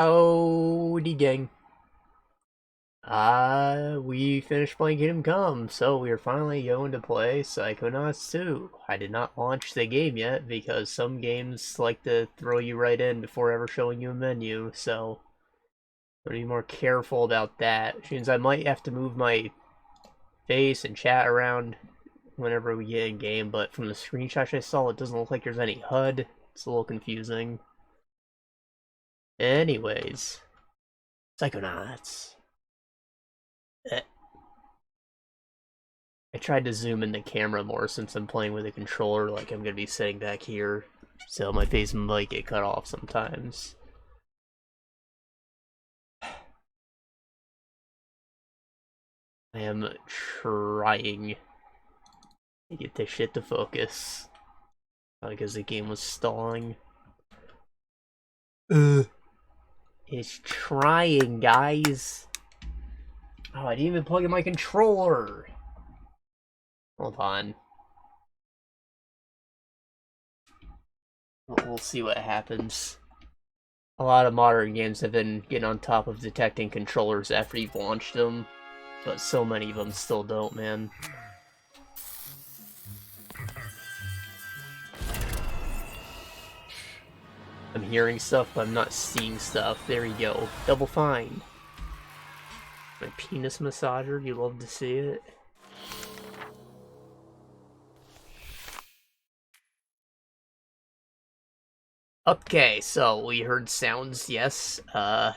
Howdy, gang. We finished playing Kingdom Come, so we are finally going to play Psychonauts 2. I did not launch the game yet because some games like to throw you right in before ever showing you a menu, so I'm gonna be more careful about that. Which means I might have to move my face and chat around whenever we get in game, but from the screenshots I saw, it doesn't look like there's any HUD. It's a little confusing. Anyways, Psychonauts. I tried to zoom in the camera more since I'm playing with a controller, like I'm gonna be sitting back here, so my face might get cut off sometimes. I am trying to get this shit to focus, because the game was stalling. It's trying, guys. Oh, I didn't even plug in my controller. Hold on. We'll see what happens. A lot of modern games have been getting on top of detecting controllers after you've launched them, but so many of them still don't, man. I'm hearing stuff, but I'm not seeing stuff. There we go. Double fine. My penis massager, you love to see it. Okay, so we heard sounds, yes. I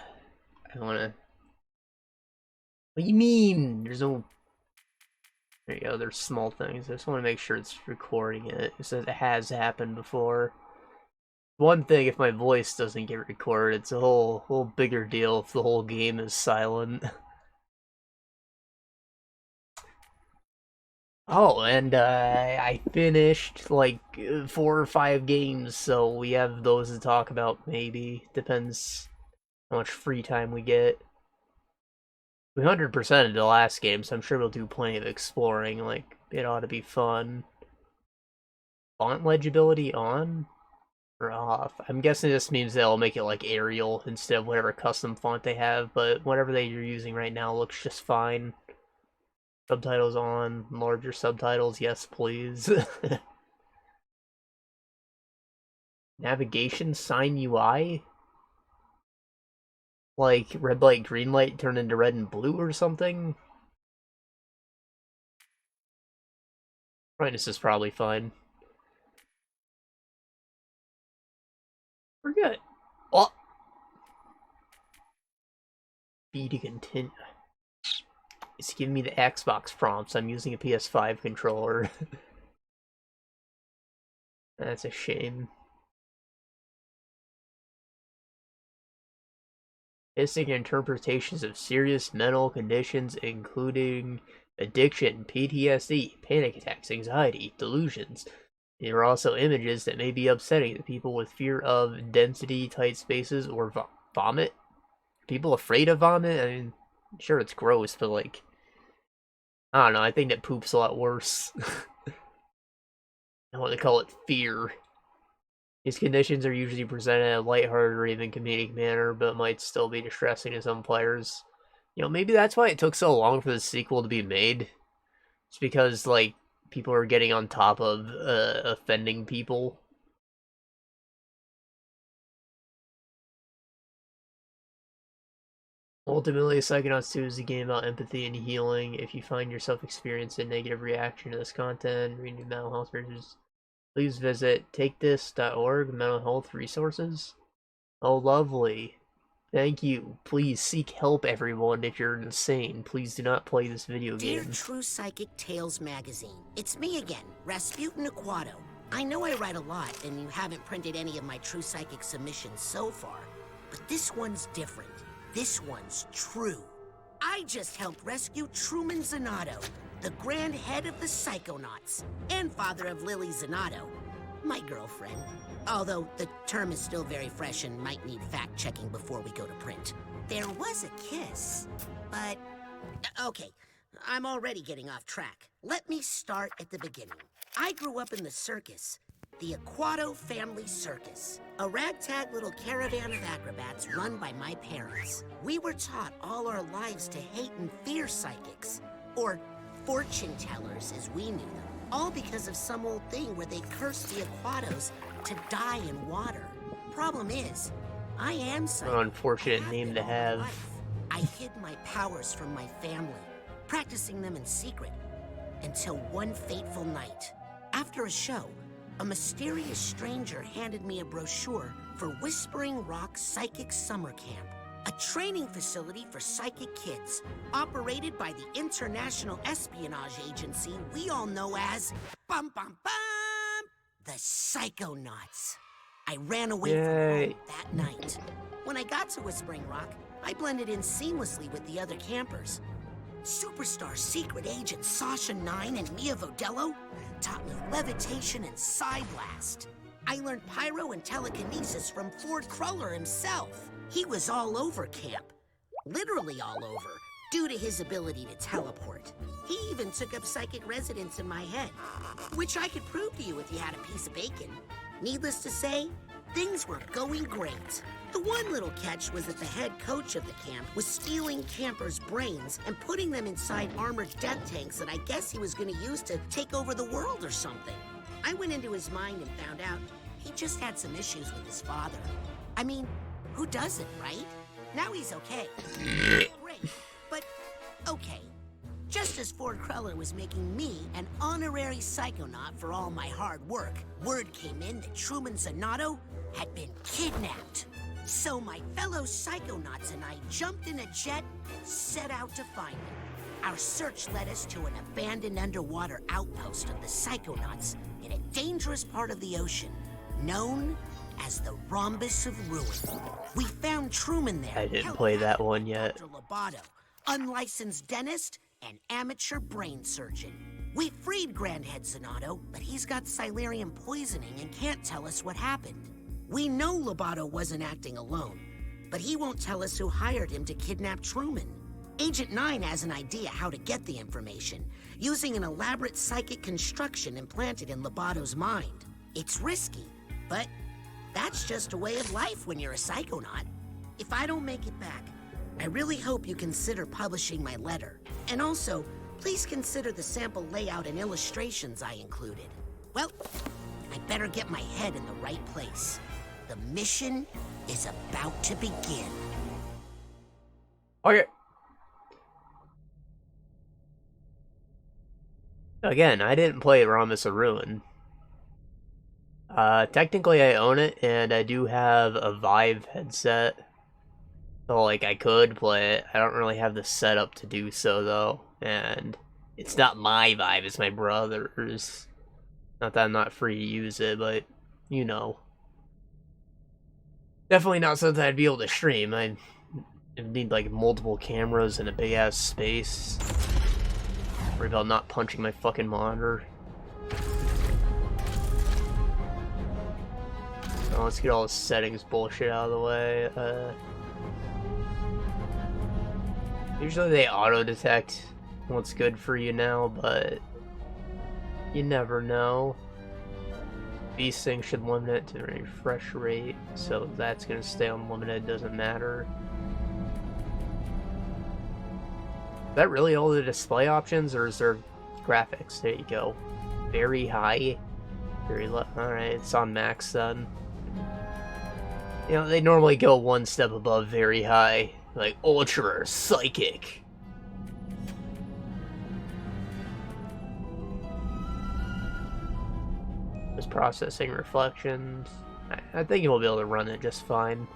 wanna... What do you mean? There's no... There you go, there's small things. I just want to make sure it's recording it. It says it has happened before. One thing if my voice doesn't get recorded, it's a whole bigger deal if the whole game is silent. Oh, and I finished like 4 or 5 games, so we have those to talk about maybe. Depends how much free time we get. We 100%ed the last game, so I'm sure we'll do plenty of exploring. Like, it ought to be fun. Font legibility on or off? I'm guessing this means they'll make it like Arial instead of whatever custom font they have, but whatever they're using right now looks just fine. Subtitles on, larger subtitles, yes please. Navigation sign UI? Like red light, green light turn into red and blue or something? Brightness is probably fine. We're good. Oh! B to continue. It's giving me the Xbox prompts. I'm using a PS5 controller. That's a shame. Missing interpretations of serious mental conditions, including addiction, PTSD, panic attacks, anxiety, delusions. There are also images that may be upsetting to people with fear of density, tight spaces, or vomit. People afraid of vomit? I mean, sure, it's gross, but like, I don't know. I think that poop's a lot worse. I want to call it fear. These conditions are usually presented in a lighthearted or even comedic manner, but might still be distressing to some players. You know, maybe that's why it took so long for the sequel to be made. It's because, like, people are getting on top of offending people. Ultimately, Psychonauts 2 is a game about empathy and healing. If you find yourself experiencing a negative reaction to this content, reading mental health resources, please visit takethis.org, mental health resources. Oh, lovely. Thank you. Please seek help, everyone. If you're insane, please do not play this video game. Dear True Psychic Tales magazine, it's me again, Rasputin Aquato. I know I write a lot, and you haven't printed any of my True Psychic submissions so far, but this one's different. This one's true. I just helped rescue Truman Zanotto, the grand head of the Psychonauts, and father of Lily Zanotto, my girlfriend. Although the term is still very fresh and might need fact-checking before we go to print. There was a kiss, but... Okay, I'm already getting off track. Let me start at the beginning. I grew up in the circus. the Aquato Family Circus, a ragtag little caravan of acrobats run by my parents. We were taught all our lives to hate and fear psychics, or fortune tellers as we knew them, all because of some old thing where they cursed the Aquatos to die in water. Problem is, I am psychic. An unfortunate name to have. I hid my powers from my family, practicing them in secret, until one fateful night. After a show, a mysterious stranger handed me a brochure for Whispering Rock Psychic Summer Camp, a training facility for psychic kids, operated by the international espionage agency we all know as bum bum bum, the Psychonauts. I ran away from home that night. When I got to Whispering Rock, I blended in seamlessly with the other campers. Superstar secret agent Sasha 9 and Mia Vodello taught me levitation and psi blast. I learned pyro and telekinesis from Ford Cruller himself. He was all over camp, literally all over, due to his ability to teleport. He even took up psychic residence in my head, which I could prove to you if you had a piece of bacon. Needless to say, things were going great. The one little catch was that the head coach of the camp was stealing campers' brains and putting them inside armored death tanks that I guess he was going to use to take over the world or something. I went into his mind and found out he just had some issues with his father. I mean, who doesn't, right? Now he's okay. Great, but okay. Just as Ford Cruller was making me an honorary psychonaut for all my hard work, word came in that Truman Zanotto had been kidnapped. So my fellow psychonauts and I jumped in a jet, set out to find him. Our search led us to an abandoned underwater outpost of the Psychonauts in a dangerous part of the ocean, known as the Rhombus of Ruin. We found Truman there. I didn't play that one yet. Dr. Loboto, unlicensed dentist and amateur brain surgeon. We freed Grandhead Zanotto, but he's got Silurian poisoning and can't tell us what happened. We know Loboto wasn't acting alone, but he won't tell us who hired him to kidnap Truman. Agent 9 has an idea how to get the information, using an elaborate psychic construction implanted in Loboto's mind. It's risky, but that's just a way of life when you're a psychonaut. If I don't make it back, I really hope you consider publishing my letter. And also, please consider the sample layout and illustrations I included. Well, I better get my head in the right place. The mission is about to begin. Okay. Again, I didn't play Rhombus of Ruin. Technically I own it, and I do have a Vive headset. So, like, I could play it. I don't really have the setup to do so, though. And it's not my Vive, it's my brother's. Not that I'm not free to use it, but, you know. Definitely not something I'd be able to stream. I'd need, like, multiple cameras in a big-ass space. Worry about not punching my fucking monitor. So let's get all the settings bullshit out of the way. Usually they auto-detect what's good for you now, but you never know. These things should limit it to the refresh rate, so that's gonna stay unlimited, doesn't matter. Is that really all the display options, or is there graphics? There you go. Very high, very low. Alright, it's on max then. You know, they normally go one step above very high, like ultra psychic. Just processing reflections. I think you'll be able to run it just fine.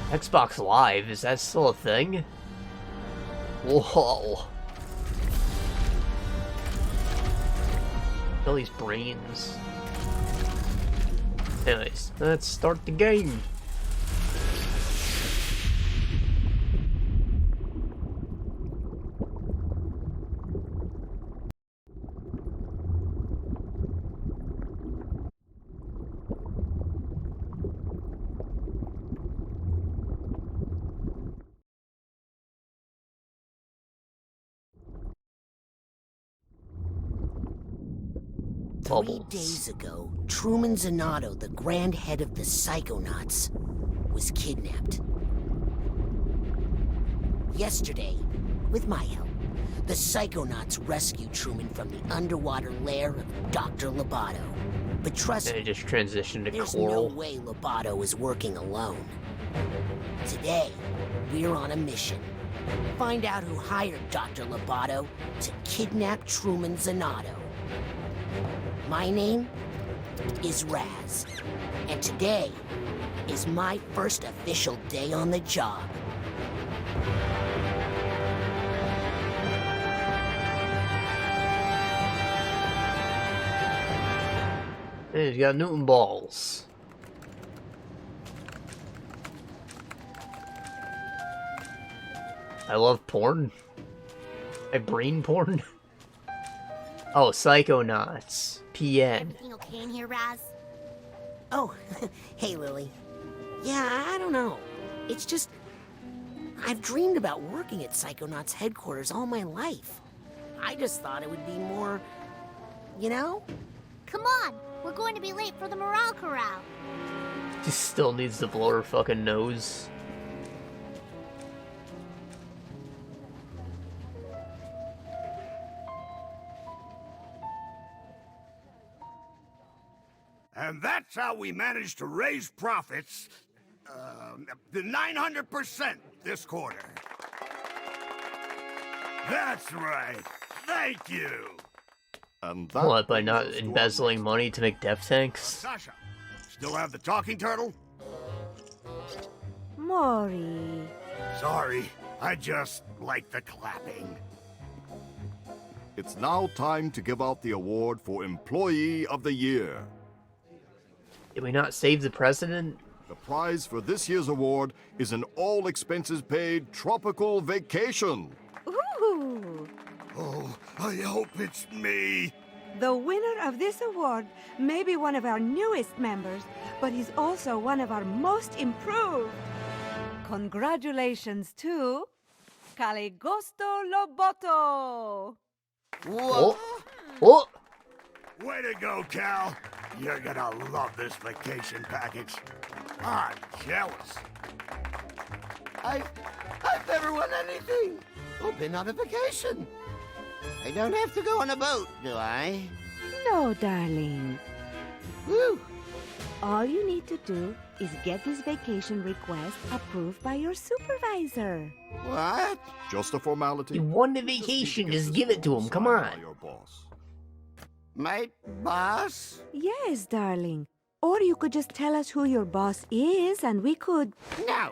Xbox Live, is that still a thing? Whoa. All these brains. Anyways, let's start the game. bubbles. 3 days ago, Truman Zanotto, the grand head of the Psychonauts, was kidnapped. Yesterday, with my help, the Psychonauts rescued Truman from the underwater lair of Dr. Loboto. But trust And me, it just transitioned to there's coral. no way Loboto is working alone. Today, we're on a mission. Find out who hired Dr. Loboto to kidnap Truman Zanotto. My name is Raz, and today is my first official day on the job. And he's got Newton balls. I love porn. I brain porn. Oh, Psychonauts. PN. Everything okay in here, Raz? Oh, hey, Lily. Yeah, I don't know. It's just, I've dreamed about working at Psychonauts headquarters all my life. I just thought it would be more, you know? Come on, we're going to be late for the morale corral. She still needs to blow her fucking nose. And that's how we managed to raise profits, the 900% this quarter. That's right. Thank you. And that What, by not embezzling money to make death tanks? Sasha, still have the talking turtle? Maury. Sorry, I just like the clapping. It's now time to give out the award for Employee of the Year. Did we not save the president? The prize for this year's award is an all-expenses-paid tropical vacation. Ooh! Oh, I hope it's me. The winner of this award may be one of our newest members, but he's also one of our most improved. Congratulations to Caligosto Loboto. Oh! Oh! Way to go, Cal. You're gonna love this vacation package. I'm jealous. I've never won anything or been on a vacation. I don't have to go on a boat, do I? No, darling. Woo! All you need to do is get this vacation request approved by your supervisor. What? Just a formality. He won the vacation, just give it to him, come Signed by on. your boss. My boss? Yes, darling. Or you could just tell us who your boss is and we could... No.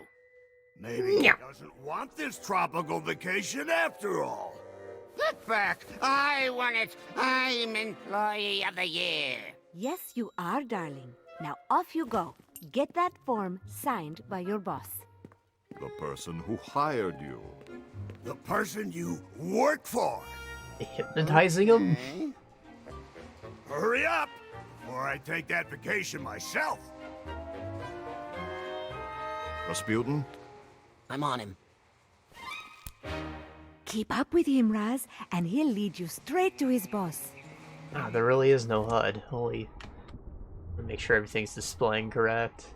Maybe he doesn't want this tropical vacation after all. Get back. I want it. I'm Employee of the Year. Yes, you are, darling. Now off you go. Get that form signed by your boss. The person who hired you. The person you work for. Hypnotizing him? Okay. Hurry up, before I take that vacation myself. Rasputin? I'm on him. Keep up with him, Raz, and he'll lead you straight to his boss. Ah, there really is no HUD. Holy. Make sure everything's displaying correct.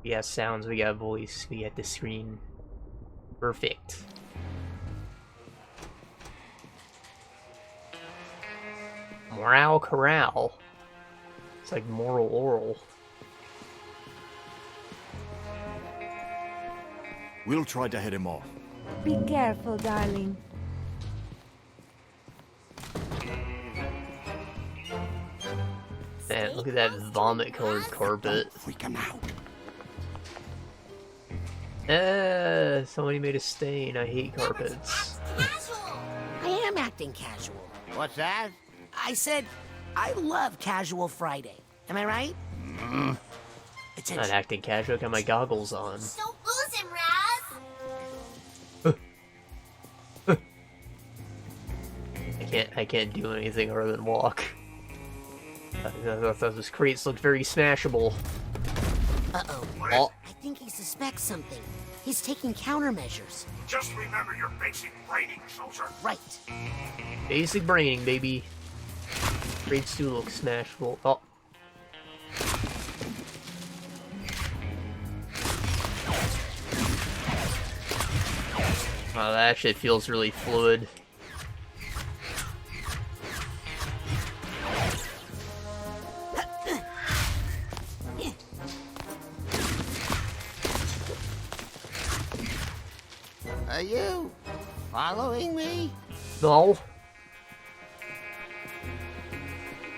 We got sounds, we got voice, we got the screen. Perfect. Morale corral. It's like moral oral. We'll try to head him off. Be careful, darling. Man, look at that vomit-colored carpet. Freak him out. Somebody made a stain. I hate carpets. I am acting casual. What's that? I said, I love Casual Friday. Am I right? Not Attention. acting casual, got my goggles on. Don't lose him, Raz! I can't do anything other than walk. Those crates look very smashable. Uh-oh. Oh, I think he suspects something. He's taking countermeasures. Just remember your basic training, soldier. Right. basic braining, baby. Grades do look smashable. Oh. Oh, that shit feels really fluid. Are you following me? No.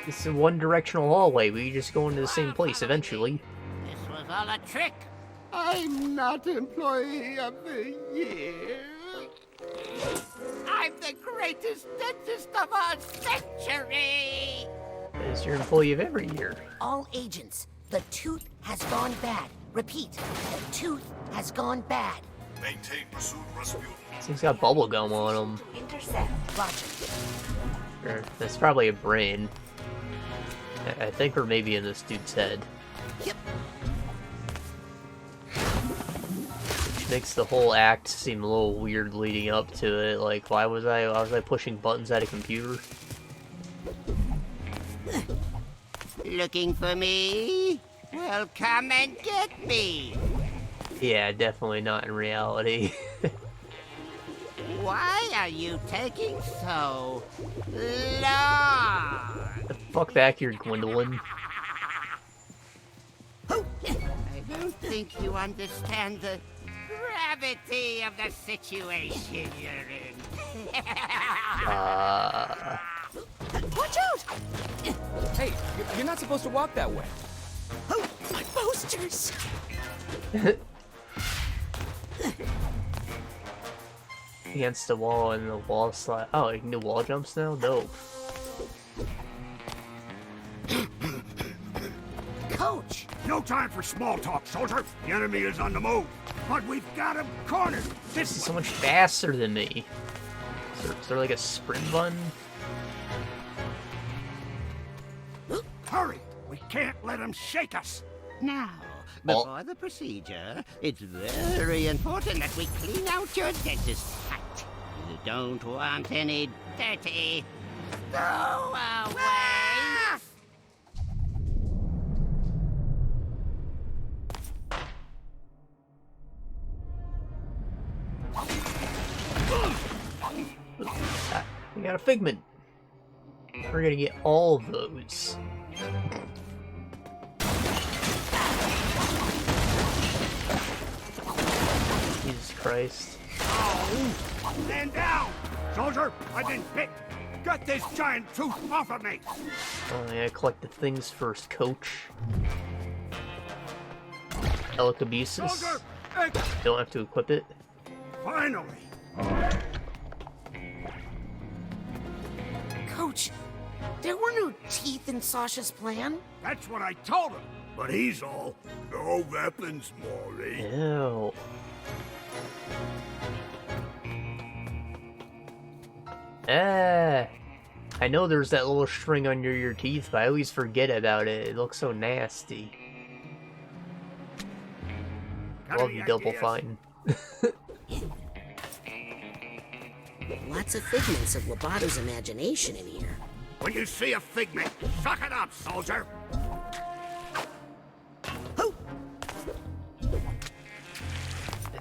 It's a one-directional hallway. We just go into the same place eventually. This was all a trick. I'm not Employee of the Year. I'm the greatest dentist of our century. It's your employee of every year. All agents, the tooth has gone bad. Repeat, the tooth has gone bad. Maintain pursuit, Rasputin. This thing's got bubble gum on him. Intercept. Roger. Sure, that's probably a brain. I think we're maybe in this dude's head. Yep. Which makes the whole act seem a little weird leading up to it. Like, why was I pushing buttons at a computer? Looking for me? Well, come and get me. Yeah, definitely not in reality. Why are you taking so long? Fuck back here, Gwendolyn. I don't think you understand the gravity of the situation you're in. Watch out! Hey, you're not supposed to walk that way. Oh, my posters! Against the wall and the wall slide. Oh, you can do wall jumps now? Dope. Coach! No time for small talk, soldier. The enemy is on the move. But we've got him cornered. This is so much faster than me. Is there like a sprint button? Hurry! We can't let him shake us. Now, before the procedure, it's very important that we clean out your dentist site. You don't want any dirty throwaways. We got a figment. We're gonna get all of those. Jesus Christ. Oh, stand down! Soldier, I've been picked. Get this giant tooth off of me! Oh yeah, collect the things first, coach. Telekinesis. Soldier! Don't have to equip it. Finally! Coach, there were no teeth in Sasha's plan. That's what I told him. But he's all, no weapons, Maury. Ew. I know there's that little string under your teeth, but I always forget about it. It looks so nasty. Love you, Double Fine. Lots of figments of Loboto's imagination in here. When you see a figment, suck it up, soldier!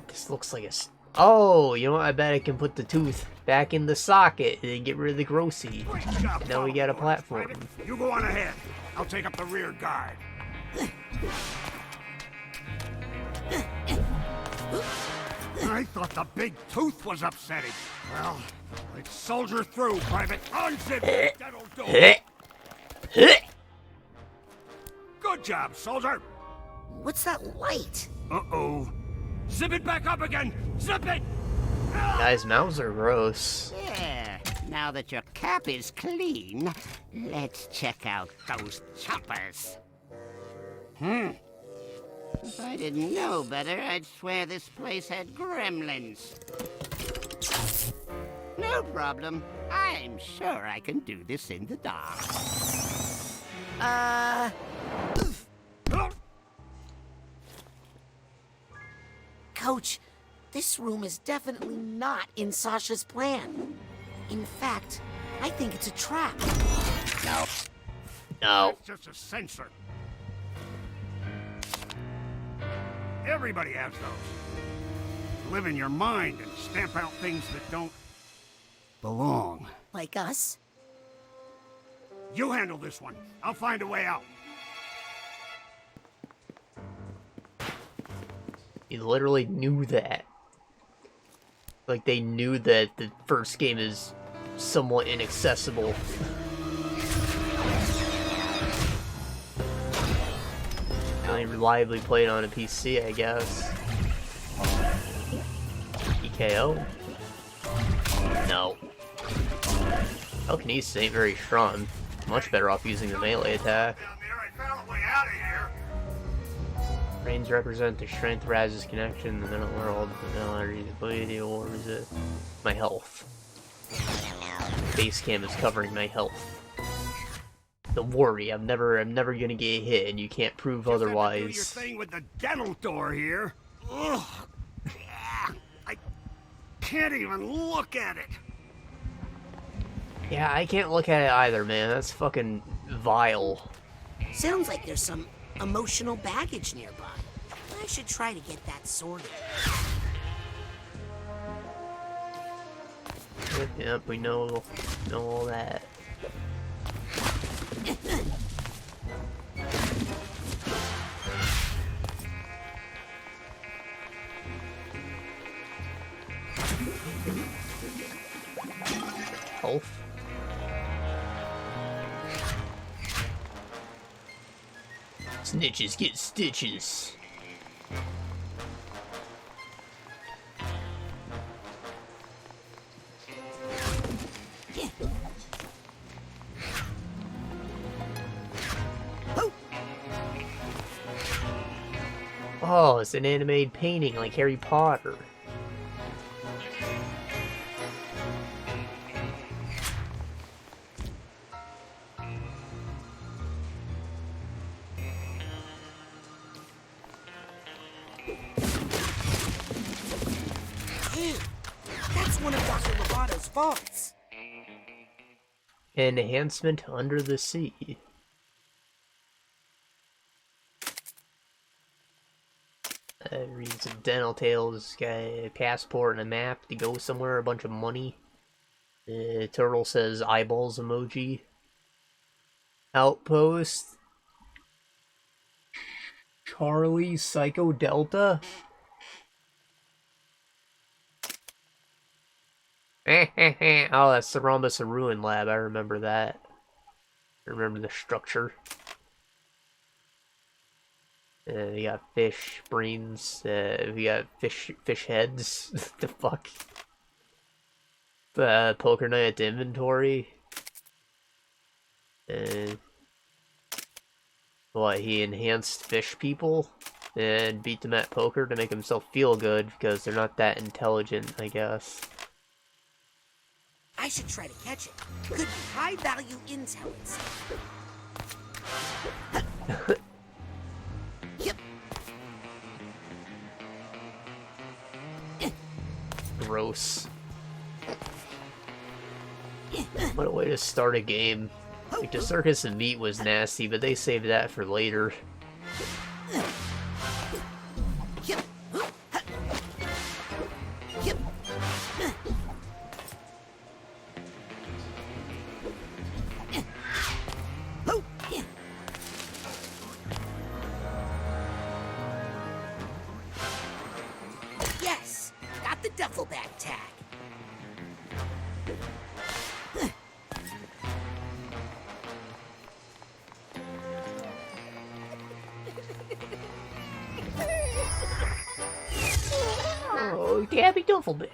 This looks like a... Oh, you know what? I bet I can put the tooth back in the socket and get rid of the grossy. Now we got a platform. Private. You go on ahead. I'll take up the rear guard. I thought the big tooth was upsetting. Well, let's soldier through, Private. Unzip it. That'll do it. Good job, soldier. What's that light? Uh-oh. Zip it back up again. Zip it. Guys, mouths are gross. Yeah, now that your cap is clean, let's check out those choppers. If I didn't know better, I'd swear this place had gremlins. No problem. I'm sure I can do this in the dark. Coach, this room is definitely not in Sasha's plan. In fact, I think it's a trap. No, No. That's just a sensor. Everybody has those. Live in your mind and stamp out things that don't belong. Like us? You handle this one. I'll find a way out. He literally knew that. Like, they knew that the first game is somewhat inaccessible. I reliably played on a PC, I guess. EKO? No. Telekinesis ain't very strong. Much better off using the melee attack. Down there, I found a way out of here. Brains represent the strength, Raz's connection, the middle world, the energy, the ability, or is it my health? Base cam is covering my health. Don't worry, I'm never gonna get hit, and you can't prove otherwise. Do your thing with the dental door here. Ugh. I can't even look at it. Yeah, I can't look at it either, man. That's fucking vile. Sounds like there's some emotional baggage nearby. I should try to get that sorted. Yep, we know all that. Health. Snitches get stitches. Oh, it's an animated painting like Harry Potter. Hey, that's one of Dr. Loboto's vaults. Enhancement under the sea. Read some dental tales, got a passport and a map to go somewhere, a bunch of money. Turtle says eyeballs emoji. Outpost. Charlie Psycho Delta. Oh, that's the Rhombus and Ruin Lab, I remember that. I remember the structure. We got fish brains, we got fish heads. The fuck? Poker night at the inventory. What, he enhanced fish people and beat them at poker to make himself feel good because they're not that intelligent, I guess. I should try to catch it. Could be high value intel. Yep. Gross. What a way to start a game. Like, the circus and meat was nasty, but they saved that for later. Yep. Yep. Yes, got the duffel bag tag. Oh, Gabby duffel bag.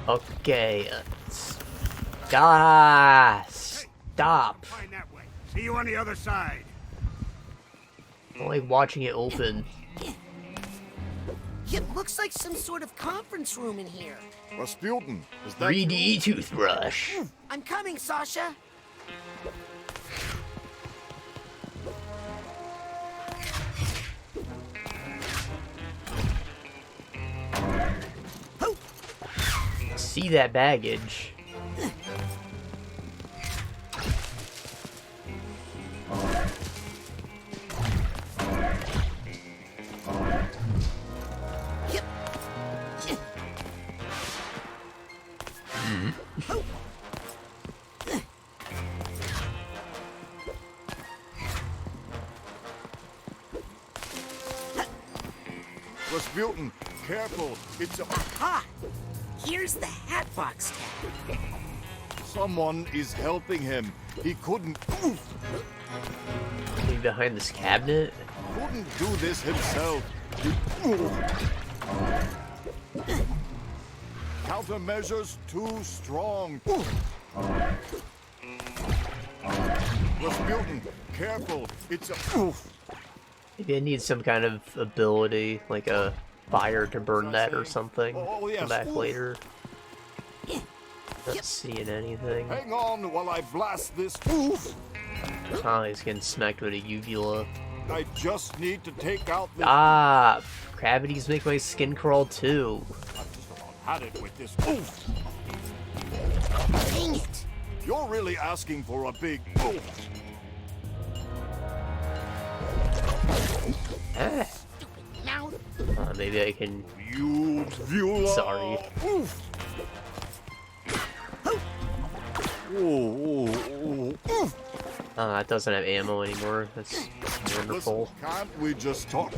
Okay, stop. Find that way. See you on the other side. I like watching it open. It looks like some sort of conference room in here. Rasputin, is that 3D toothbrush. I'm coming, Sasha. see that baggage. Rasputin, careful. It's a... Aha! Here's the Hatbox tag. Someone is helping him. He couldn't... Oof, Maybe behind this cabinet? couldn't do this himself. Oof. Countermeasures too strong. Oof. Rasputin, careful. It's a... Oof. Maybe I need some kind of ability, like a fire to burn that or something. Oh, yes. Come back Oof. later. Not seeing anything. Hang on while I blast this. Oof. Oh, he's getting smacked with a uvula. I just need to take out this... Ah! Cavities make my skin crawl too. I've just about had it with this. Oof. Dang it! You're really asking for a big oof. Ah. Stupid mouth. Maybe I can... Uvula. Sorry. Oof. Oof. It doesn't have ammo anymore. That's wonderful. Listen, can't we just talk?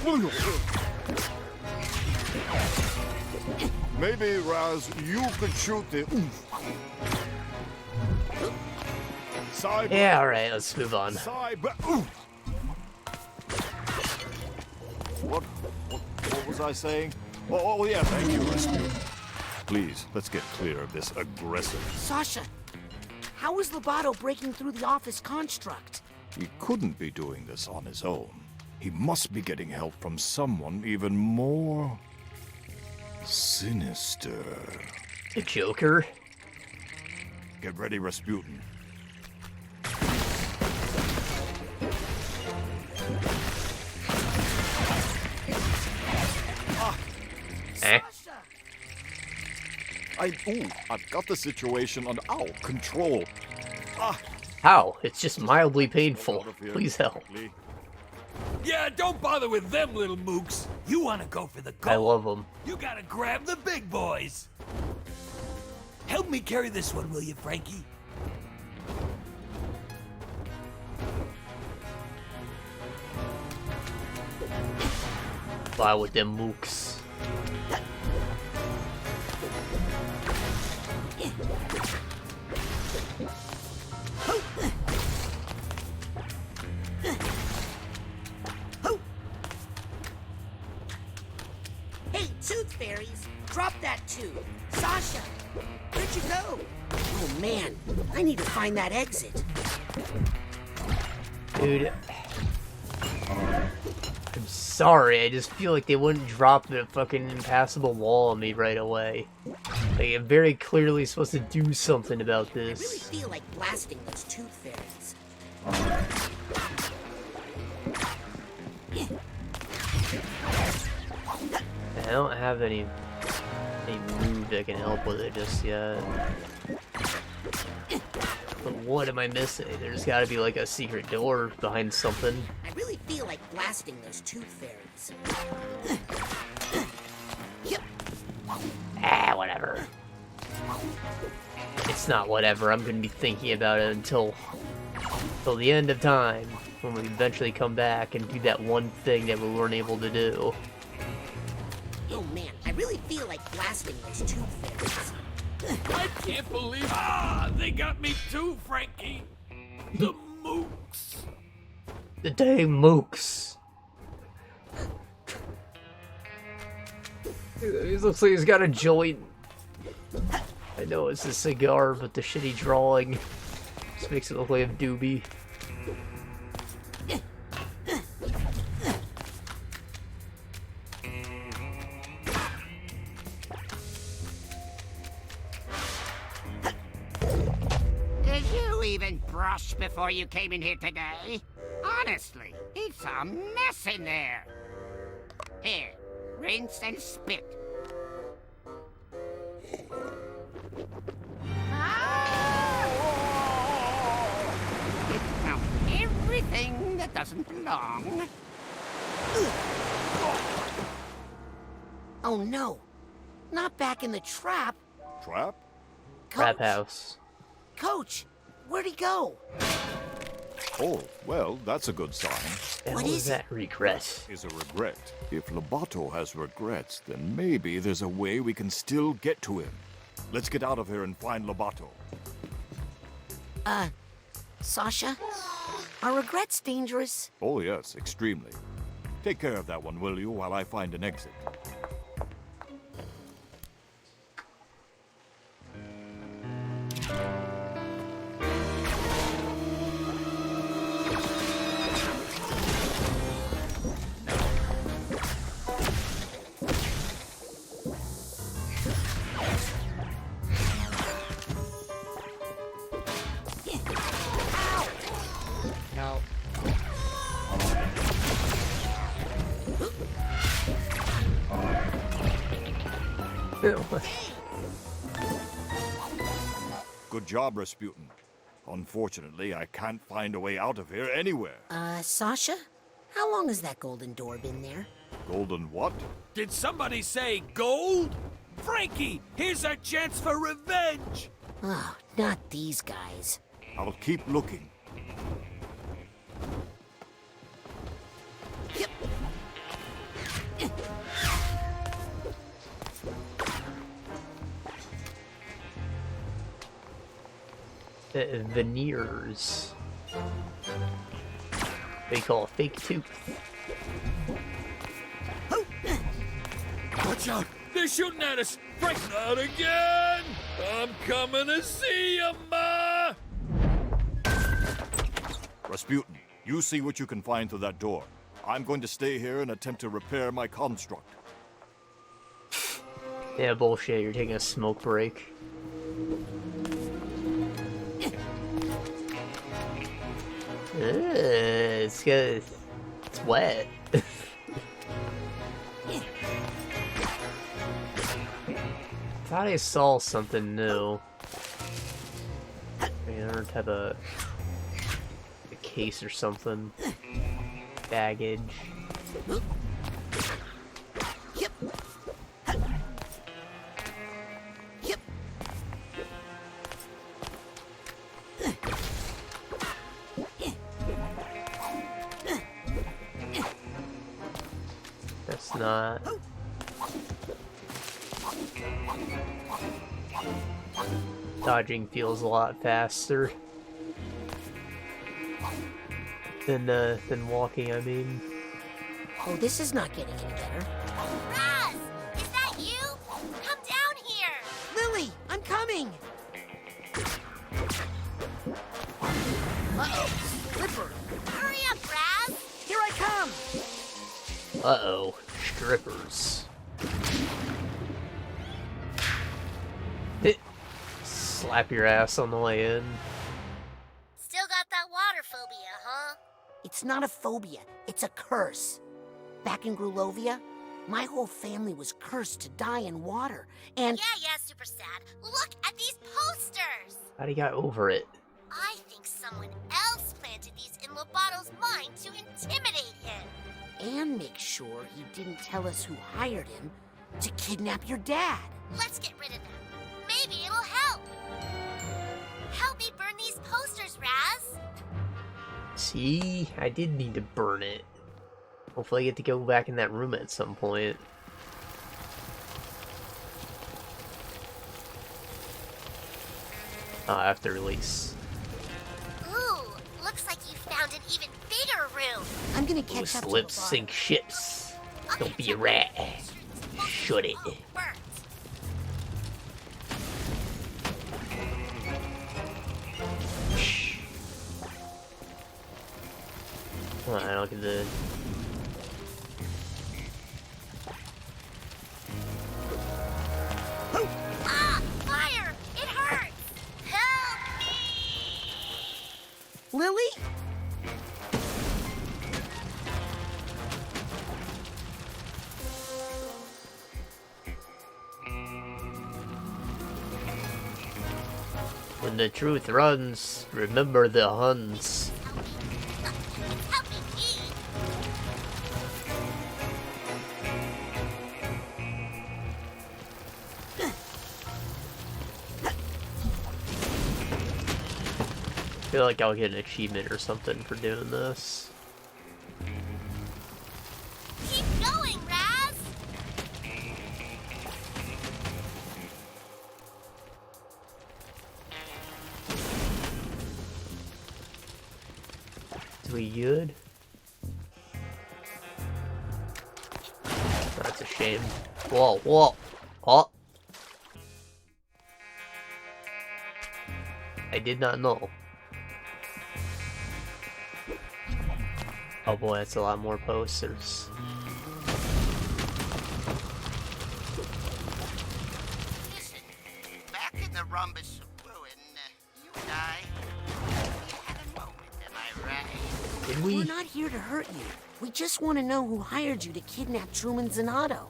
Maybe, Raz, you could shoot the oof. Cyber. Yeah, alright, let's move on. Cyber. Oof. What was I saying? Oh, yeah, thank you, Rasputin. Please, let's get clear of this aggressive. Sasha, how is Loboto breaking through the office construct? He couldn't be doing this on his own. He must be getting help from someone even more sinister. The Joker? Get ready, Rasputin. Sasha! I've got the situation under control. How? It's just mildly painful. Please help. Yeah, don't bother with them little mooks. You want to go for the goal. I love them. You gotta grab the big boys. Help me carry this one, will you, Frankie? Fly with them mooks. Hey, Tooth Fairies, drop that tube. Sasha, where'd you go? Oh man, I need to find that exit. Dude. I'm sorry, I just feel like they wouldn't drop the fucking impassable wall on me right away. Like, I'm very clearly supposed to do something about I really this. feel like blasting those Tooth Fairies. I don't have any move that can help with it just yet. But what am I missing? There's gotta be like a secret door behind something. I really feel like blasting those Tooth Fairies. Ah, whatever. It's not whatever. I'm gonna be thinking about it until the end of time, when we eventually come back and do that one thing that we weren't able to do. Oh man, I really feel like blasting those Tooth Fairies. I can't believe... they got me too, Frankie. The mooks. The dang mooks. He looks like he's got a joint. I know it's a cigar, but the shitty drawing just makes it look like a doobie. Did you even brush before you came in here today? Honestly, it's a mess in there. Here, rinse and spit. It found everything that doesn't belong. Oh no, not back in the trap. Trap? Trap Coach, house. Coach, where'd he go? Oh, well, that's a good sign. And What what is is that regret? Is a regret. If Loboto has regrets, then maybe there's a way we can still get to him. Let's get out of here and find Loboto. Sasha? Are regrets dangerous? Oh, yes, extremely. Take care of that one, will you, while I find an exit? Good job, Rasputin. Unfortunately, I can't find a way out of here anywhere. Sasha? How long has that golden door been there? Golden what? Did somebody say gold? Frankie, here's our chance for revenge! Oh, not these guys. I'll keep looking. Yep. Veneers. They call a fake tooth. Watch out! They're shooting at us! Frank, not again! I'm coming to see you, Ma! Rasputin, you see what you can find through that door. I'm going to stay here and attempt to repair my construct. Yeah, bullshit. You're taking a smoke break. It's good. It's wet. Thought I saw something new. I don't have a case or something. Baggage. Yep. Yep. That's not. Dodging feels a lot faster than walking, I mean. Oh, this is not getting any better. Raz! Is that you? Come down here! Lily, I'm coming! Uh-oh, Slipper! Hurry up, Raz! Here I come! Uh-oh, strippers. Slap your ass on the way in. Still got that water phobia, huh? It's not a phobia, it's a curse. Back in Grulovia, my whole family was cursed to die in water, and... Yeah, super sad. Look at these posters! How'd he got over it? I think someone else planted these in Loboto's mind to intimidate him. And make sure he didn't tell us who hired him to kidnap your dad. Let's get rid of them. Maybe it'll help. Help me burn these posters, Raz. See? I did need to burn it. Hopefully I get to go back in that room at some point. After release. Ooh, looks like you found an even bigger room. I'm gonna catch up to Lips Loboto. sink ships. Don't be a rat. Shut it. Oh, burnt. Shh. Come on, I'll get the... Ah, fire! It hurts! Help me! Lily? the truth runs, remember the Huns. It's helping me. I feel like I'll get an achievement or something for doing this. Keep going, Raz. Is we good? That's a shame. Whoa, whoa. Oh. I did not know. Oh boy, that's a lot more posters. Listen, back in the rhombus of ruin, you and I, we had a moment, am I right? Did we? We're not here to hurt you. We just want to know who hired you to kidnap Truman Zanotto.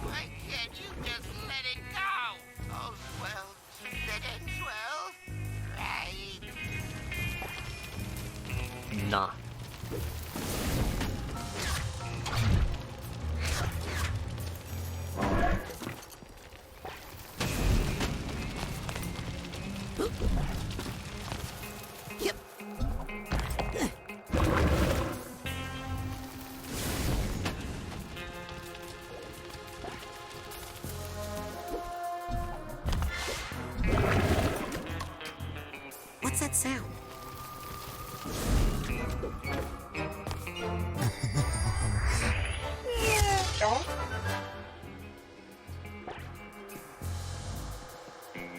Why can't you just let it go? All's well that ends well, right? Nah. Yep. What's that sound?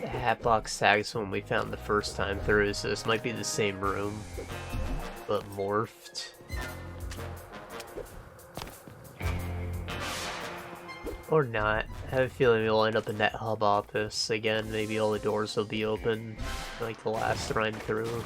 The Hatbox tags when we found the first time through, so this might be the same room, but morphed. Or not. I have a feeling we'll end up in that hub office again. Maybe all the doors will be open like the last run through.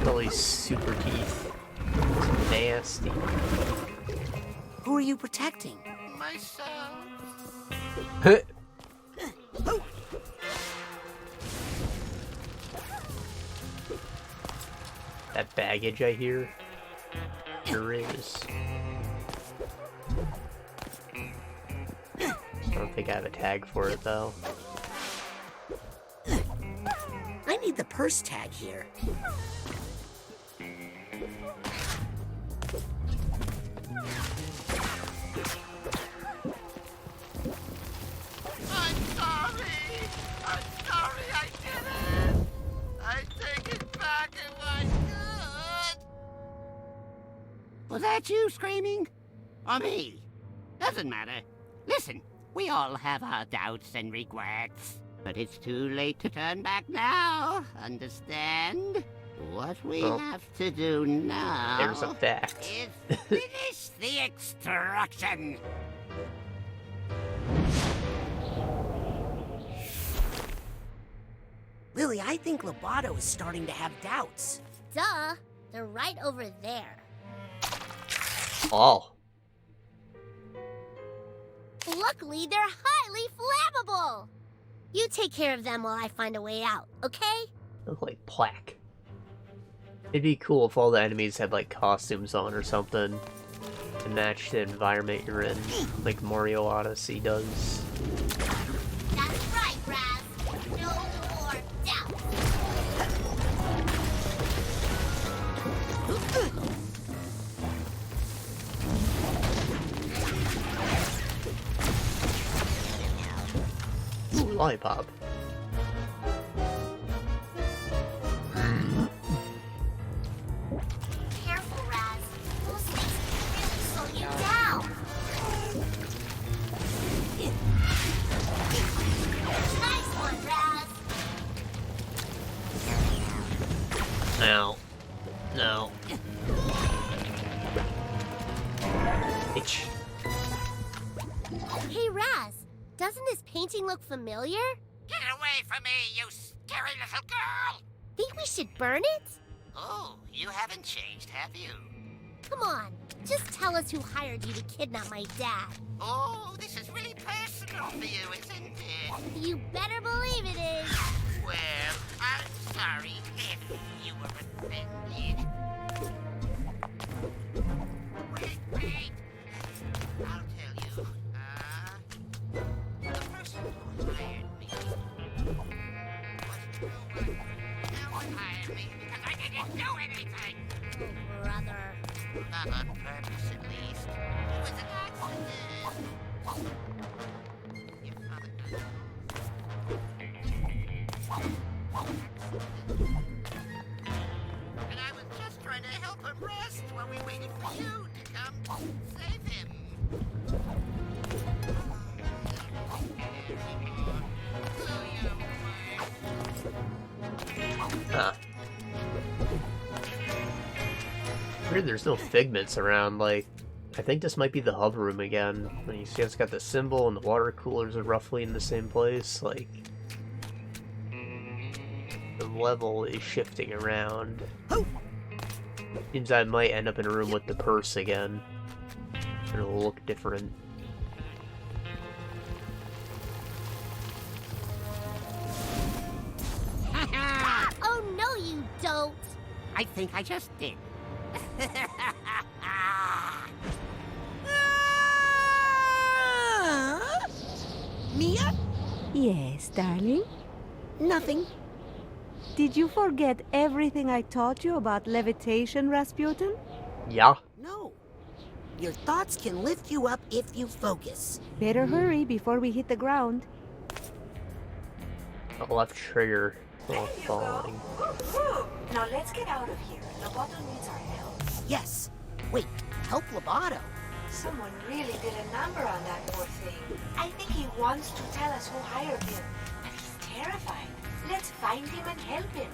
All these super teeth. It's nasty. Who are you protecting? Myself. That baggage I hear? There is. I don't think I have a tag for it though. I need the purse tag here. I'm sorry. I'm sorry I did it. I take it back if I could. Was that you screaming? Or me? Doesn't matter. Listen, we all have our doubts and regrets. But it's too late to turn back now. Understand? What we have to do now There's a fact. is finish the extraction. Lily, I think Loboto is starting to have doubts. Duh. They're right over there. Oh. Luckily, they're highly flammable. You take care of them while I find a way out, okay? Look like plaque. It'd be cool if all the enemies had like costumes on or something to match the environment you're in, like Mario Odyssey does. That's right, Raz. No more doubt. Ooh, lollipop. Careful, Raz. Those things can really slow you down. Nice one, Raz. No. No. Itch. painting look familiar? Get away from me, you scary little girl! Think we should burn it? Oh, you haven't changed, have you? Come on, just tell us who hired you to kidnap my dad. Oh, this is really personal for you, isn't it? You better believe it is. Well, I'm sorry if you were offended. Wait. I'll tell you. The person who hired me was no one hired me because I didn't do anything. Brother. Not on purpose, at least. It was an accident. Your father died. And I was just trying to help him rest while we waited for you to come save him. Huh. Weird there's no figments around, like, I think this might be the hub room again. You see it's got the symbol and the water coolers are roughly in the same place, like... The level is shifting around. Seems I might end up in a room with the purse again. It'll look different. Oh no you don't! I think I just did. Mia? Yes, darling? Nothing. Did you forget everything I taught you about levitation, Rasputin? Yeah. No. Your thoughts can lift you up if you focus. Better hurry before we hit the ground. The left trigger while There you falling. go. Now let's get out of here. Loboto needs our help. Yes. Wait, help Loboto. Someone really did a number on that poor thing. I think he wants to tell us who hired him, but he's terrified. Let's find him and help him.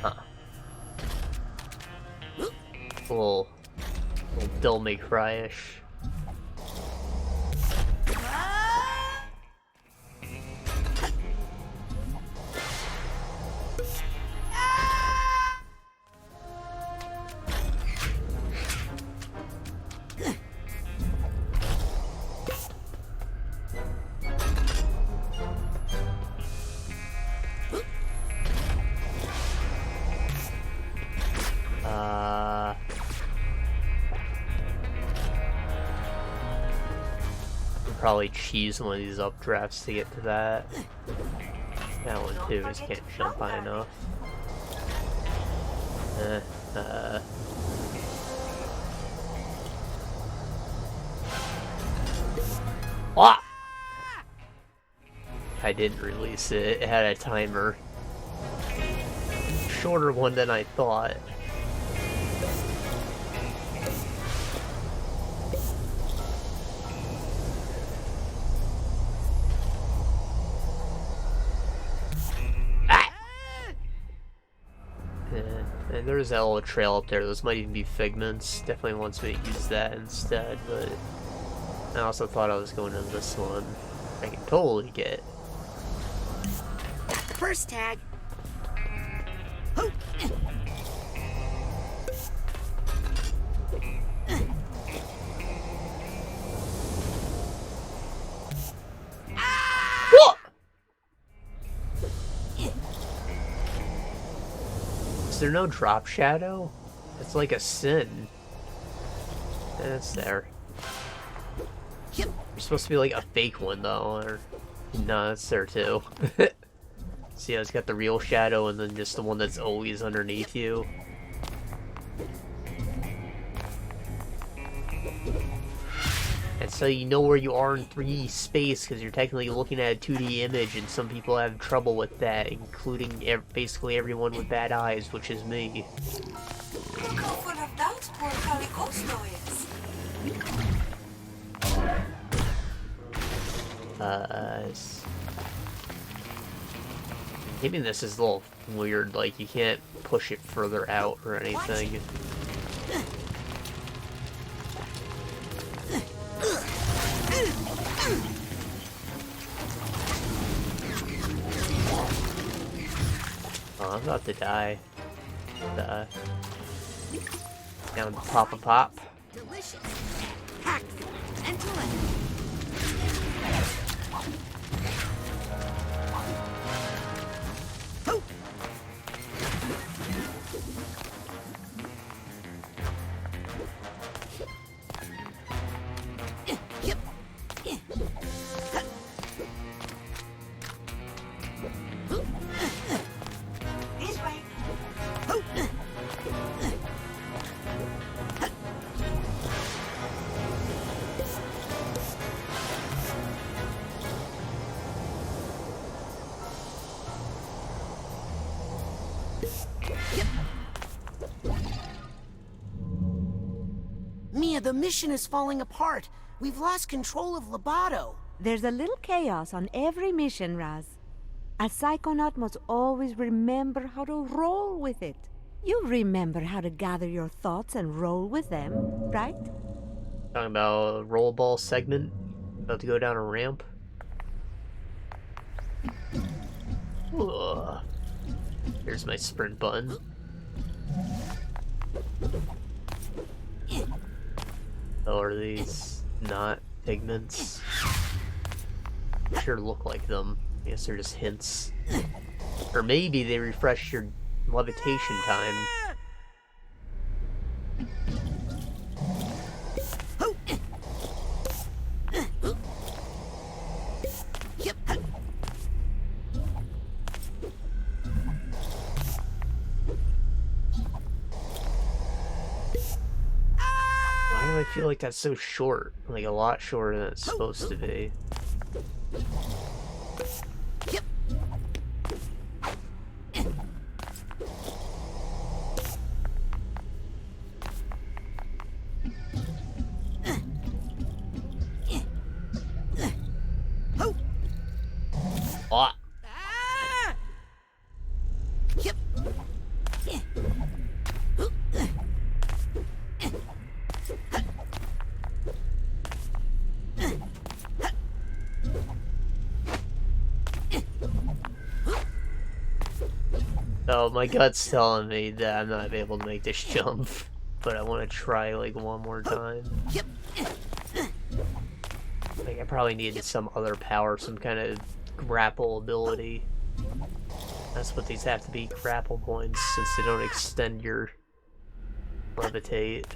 Huh. A little Devil May Cry-ish. Probably cheese one of these updrafts to get to that. That one too, just can't jump high enough. Ah! I didn't release it, it had a timer. Shorter one than I thought. And there's that little trail up there. Those might even be figments. Definitely wants me to use that instead, but I also thought I was going to this one. I can totally get. First tag. Is there no drop shadow? It's like a sin. And it's there. You're supposed to be like a fake one though, or no, it's there too. See, it's got the real shadow and then just the one that's always underneath you. And so you know where you are in 3D space because you're technically looking at a 2D image, and some people have trouble with that, including basically everyone with bad eyes, which is me. Look how full of doubts poor Calicosto is. Maybe this is a little weird, like you can't push it further out or anything. I'm about to die. Down to pop. Delicious. Packed full and delicious. This way. Mia, the mission is falling apart. We've lost control of Loboto. There's a little chaos on every mission, Raz. A Psychonaut must always remember how to roll with it. You remember how to gather your thoughts and roll with them, right? Talking about a roll ball segment. About to go down a ramp. Ugh. Here's my sprint button. Oh, are these not pigments? Sure look like them. I guess they're just hints. Or maybe they refresh your levitation time. Why do I feel like that's so short? Like a lot shorter than it's supposed to be. Ah. So my gut's telling me that I'm not able to make this jump, but I want to try like one more time. Like I probably needed some other power, some kind of grapple ability. That's what these have to be, grapple points, since they don't extend your levitate.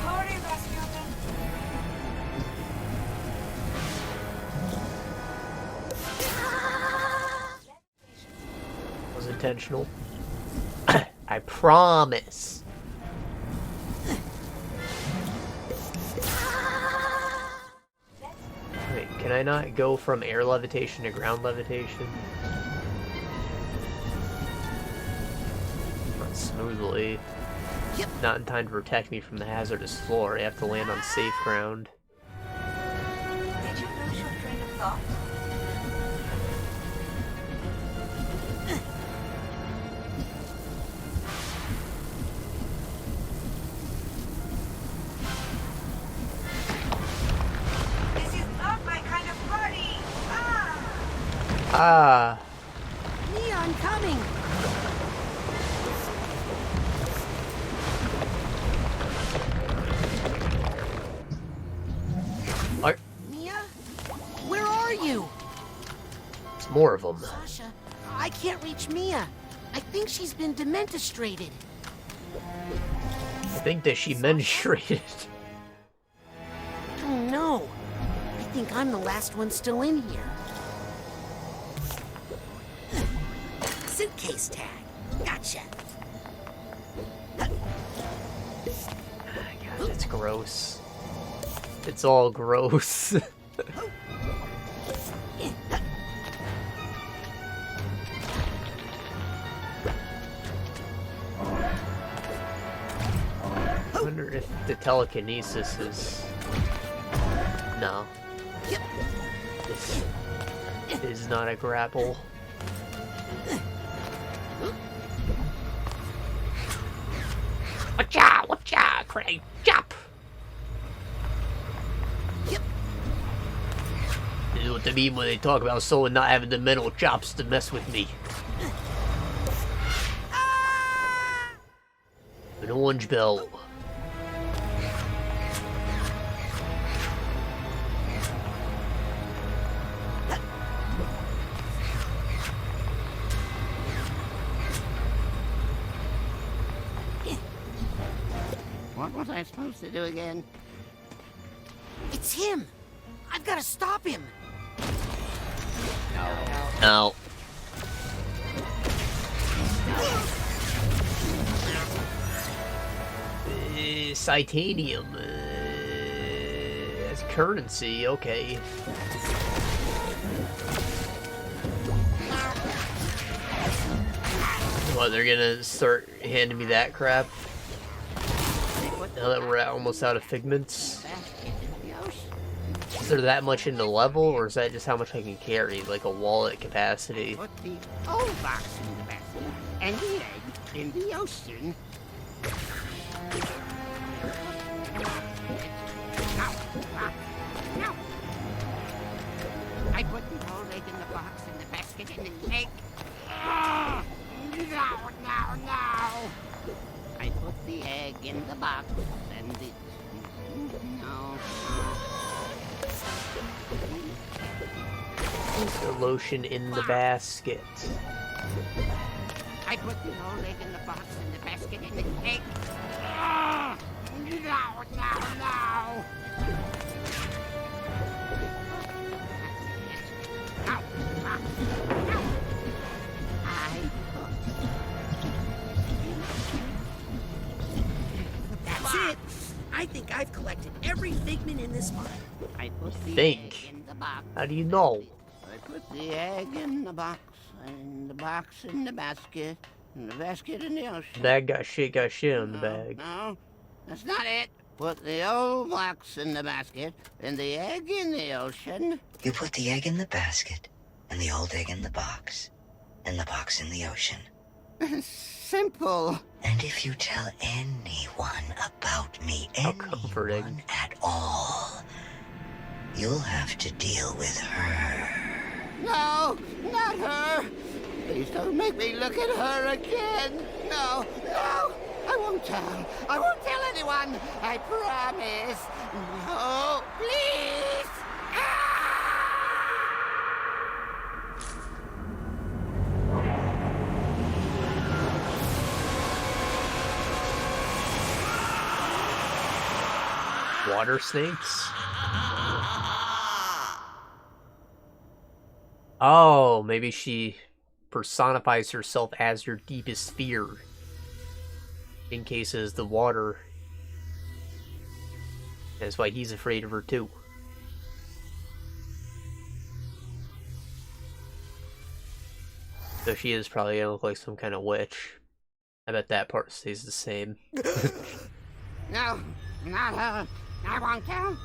Hurry, Rasputin. Was intentional. I promise. Wait, can I not go from air levitation to ground levitation? Not smoothly. Not in time to protect me from the hazardous floor. I have to land on safe ground. Did you lose your train of thought? This is not my kind of party! Ah! Mia, I'm coming. Are... Mia? Where are you? It's more of them. Sasha, I can't reach Mia. I think she's been dementostrated. I think that she menstruated. Oh no. I think I'm the last one still in here. Suitcase tag. Gotcha. God, it's gross. It's all gross. I wonder if the telekinesis is... No. is not a grapple. Watcha, crank, chop! This is what they mean when they talk about someone not having the mental chops to mess with me. An orange bell. What was I supposed to do again? It's him! I've got to stop him! No. Titanium. As currency, okay. What, they're gonna start handing me that crap? Now that we're almost out of figments? Is there that much in the level, or is that just how much I can carry? Like a wallet capacity? Put the old box in the basket and the egg in the ocean. No. I put the old egg in the box and the basket in the egg. No. I put the egg in the box and the... No. The lotion in the basket. I put the old egg in the box and the basket in the egg. No. That's it. I think I've collected every figment in this mine. I put the egg in the box. How do you know? I put the egg in the box, and the box in the basket, and the basket in the ocean. Bag got shit in the bag. No, that's not it. Put the old box in the basket, and the egg in the ocean. You put the egg in the basket, and the old egg in the box, and the box in the ocean. Simple. And if you tell anyone about me, anyone at all, you'll have to deal with her. No, not her. Please don't make me look at her again. No. I won't tell. I won't tell anyone. I promise. No, please. Water snakes? Oh, maybe she personifies herself as your deepest fear. In cases the water. That's why he's afraid of her too. So she is probably gonna look like some kind of witch. I bet that part stays the same. No, not her. I won't tell.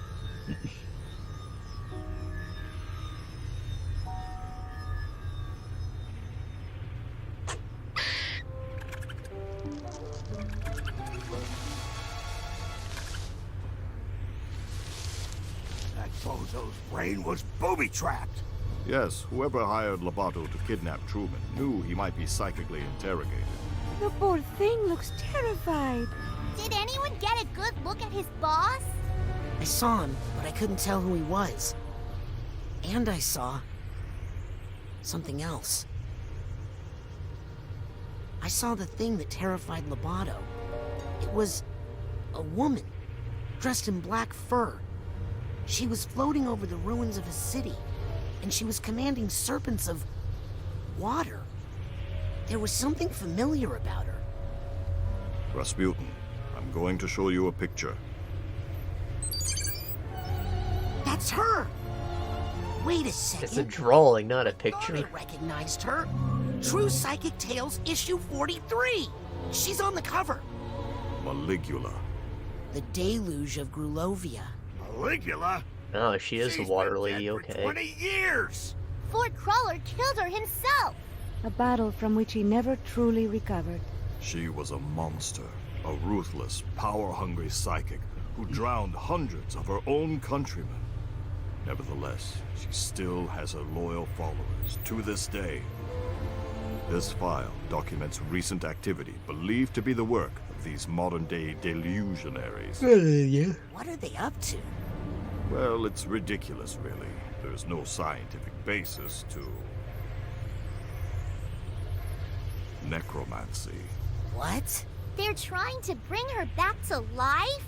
That bozo's brain was booby-trapped. Yes, whoever hired Loboto to kidnap Truman knew he might be psychically interrogated. The poor thing looks terrified. Did anyone get a good look at his boss? I saw him, but I couldn't tell who he was. And I saw something else. I saw the thing that terrified Loboto. It was a woman, dressed in black fur. She was floating over the ruins of a city, and she was commanding serpents of water. There was something familiar about her. Rasputin, I'm going to show you a picture. That's her! Wait a second. It's a drawing, not a I picture. recognized her. True Psychic Tales, issue 43. She's on the cover. Maligula. The Deluge of Grulovia. Maligula? Oh, she is a water lady, For okay. 20 years! Ford Crawler killed her himself. A battle from which he never truly recovered. She was a monster, a ruthless, power-hungry psychic who drowned hundreds of her own countrymen. Nevertheless, she still has her loyal followers to this day. This file documents recent activity believed to be the work of these modern-day delusionaries. What are they up to? Well, it's ridiculous, really. There's no scientific basis to necromancy. What? They're trying to bring her back to life?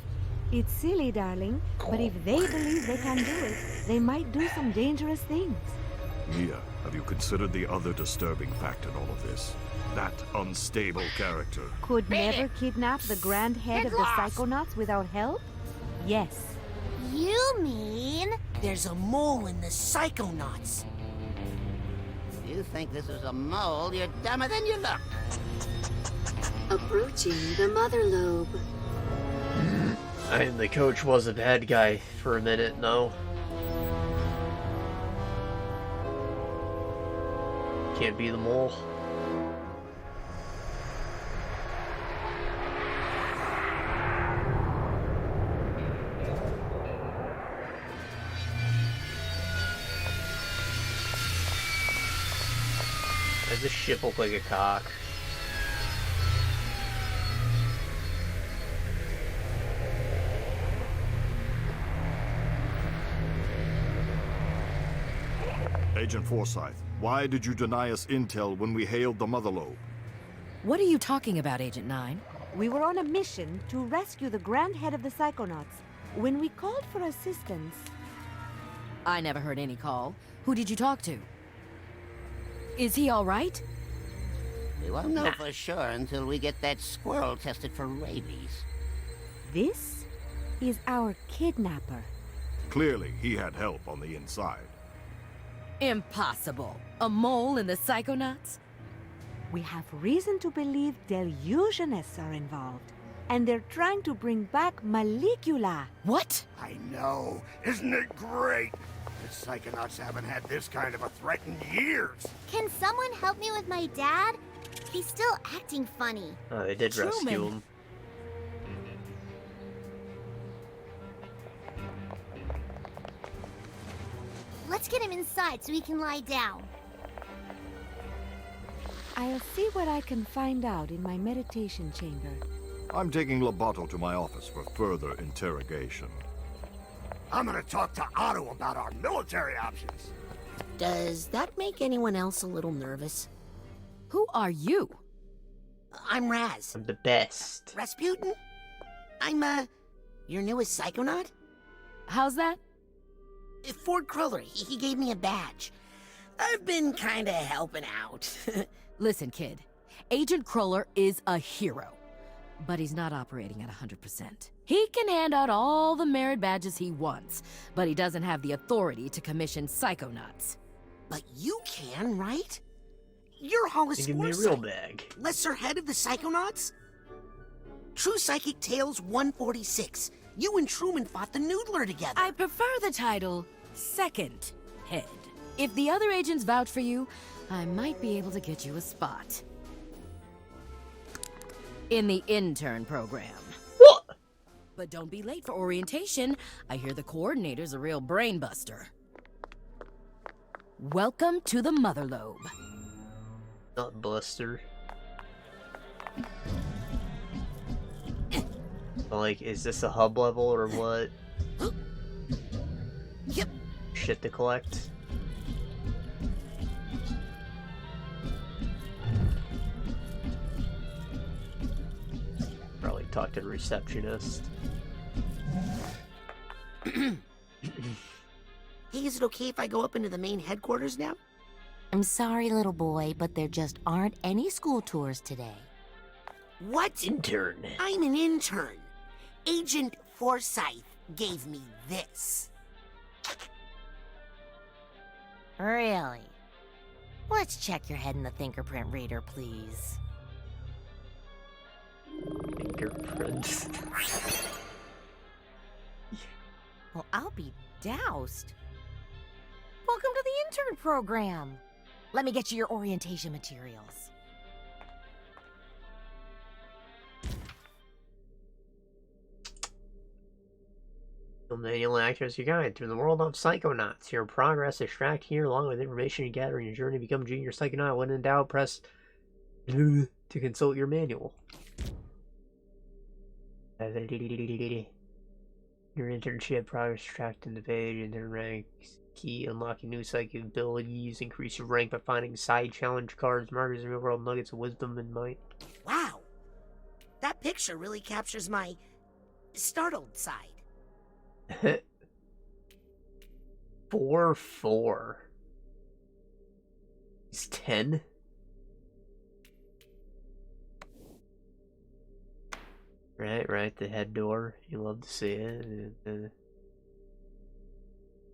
It's silly, darling, but if they believe they can do it, they might do some dangerous things. Mia, have you considered the other disturbing fact in all of this? That unstable character. Could never kidnap the grand head of the Psychonauts without help? Yes. You mean? There's a mole in the Psychonauts. If you think this is a mole, you're dumber than you look. Approaching the Motherlobe. And the coach was a bad guy for a minute, no? Can't be the mole. Does this ship look like a cock? Agent Forsyth, why did you deny us intel when we hailed the Motherlobe? What are you talking about, Agent 9? We were on a mission to rescue the grand head of the Psychonauts. When we called for assistance... I never heard any call. Who did you talk to? Is he all right? We won't know for sure until we get that squirrel tested for rabies. This is our kidnapper. Clearly, he had help on the inside. Impossible. A mole in the Psychonauts? We have reason to believe delusionists are involved. And they're trying to bring back Malicula. What? I know. Isn't it great? The Psychonauts haven't had this kind of a threat in years. Can someone help me with my dad? He's still acting funny. Oh, they did rescue him. Let's get him inside so he can lie down. I'll see what I can find out in my meditation chamber. I'm taking Loboto to my office for further interrogation. I'm gonna talk to Otto about our military options. Does that make anyone else a little nervous? Who are you? I'm Raz. I'm the best. Rasputin? I'm, your newest Psychonaut? How's that? Ford Crawler, he gave me a badge. I've been kinda helping out. Listen, kid. Agent Crawler is a hero. But he's not operating at 100%. He can hand out all the merit badges he wants, but he doesn't have the authority to commission Psychonauts. But you can, right? You're Hollis Give me a real bag. lesser head of the Psychonauts? True Psychic Tales 146. You and Truman fought the Noodler together. I prefer the title Second Head. If the other agents vouch for you, I might be able to get you a spot. In the intern program. What? But don't be late for orientation. I hear the coordinator's a real brainbuster. Welcome to the Motherlobe. Not Buster. Like, is this a hub level or what? Yep. Shit to collect? Probably talk to the receptionist. Hey, is it okay if I go up into the main headquarters now? I'm sorry, little boy, but there just aren't any school tours today. What? Intern. I'm an intern. Agent Forsyth gave me this. Really? Let's check your head in the fingerprint reader, please. Fingerprints. Well, I'll be Doused? Welcome to the intern program. Let me get you your orientation materials. The manual actors your guide through the world of Psychonauts. Your progress is tracked here along with information you gather in your journey to become junior Psychonaut. When in doubt, press to consult your manual. Your internship progress tracked in the page, intern ranks, key, unlocking new psychic abilities, increase your rank by finding side challenge cards, markers, and real world nuggets of wisdom and might. Wow, that picture really captures my startled side. 4-4. He's 10. Right, the head door. You love to see it. The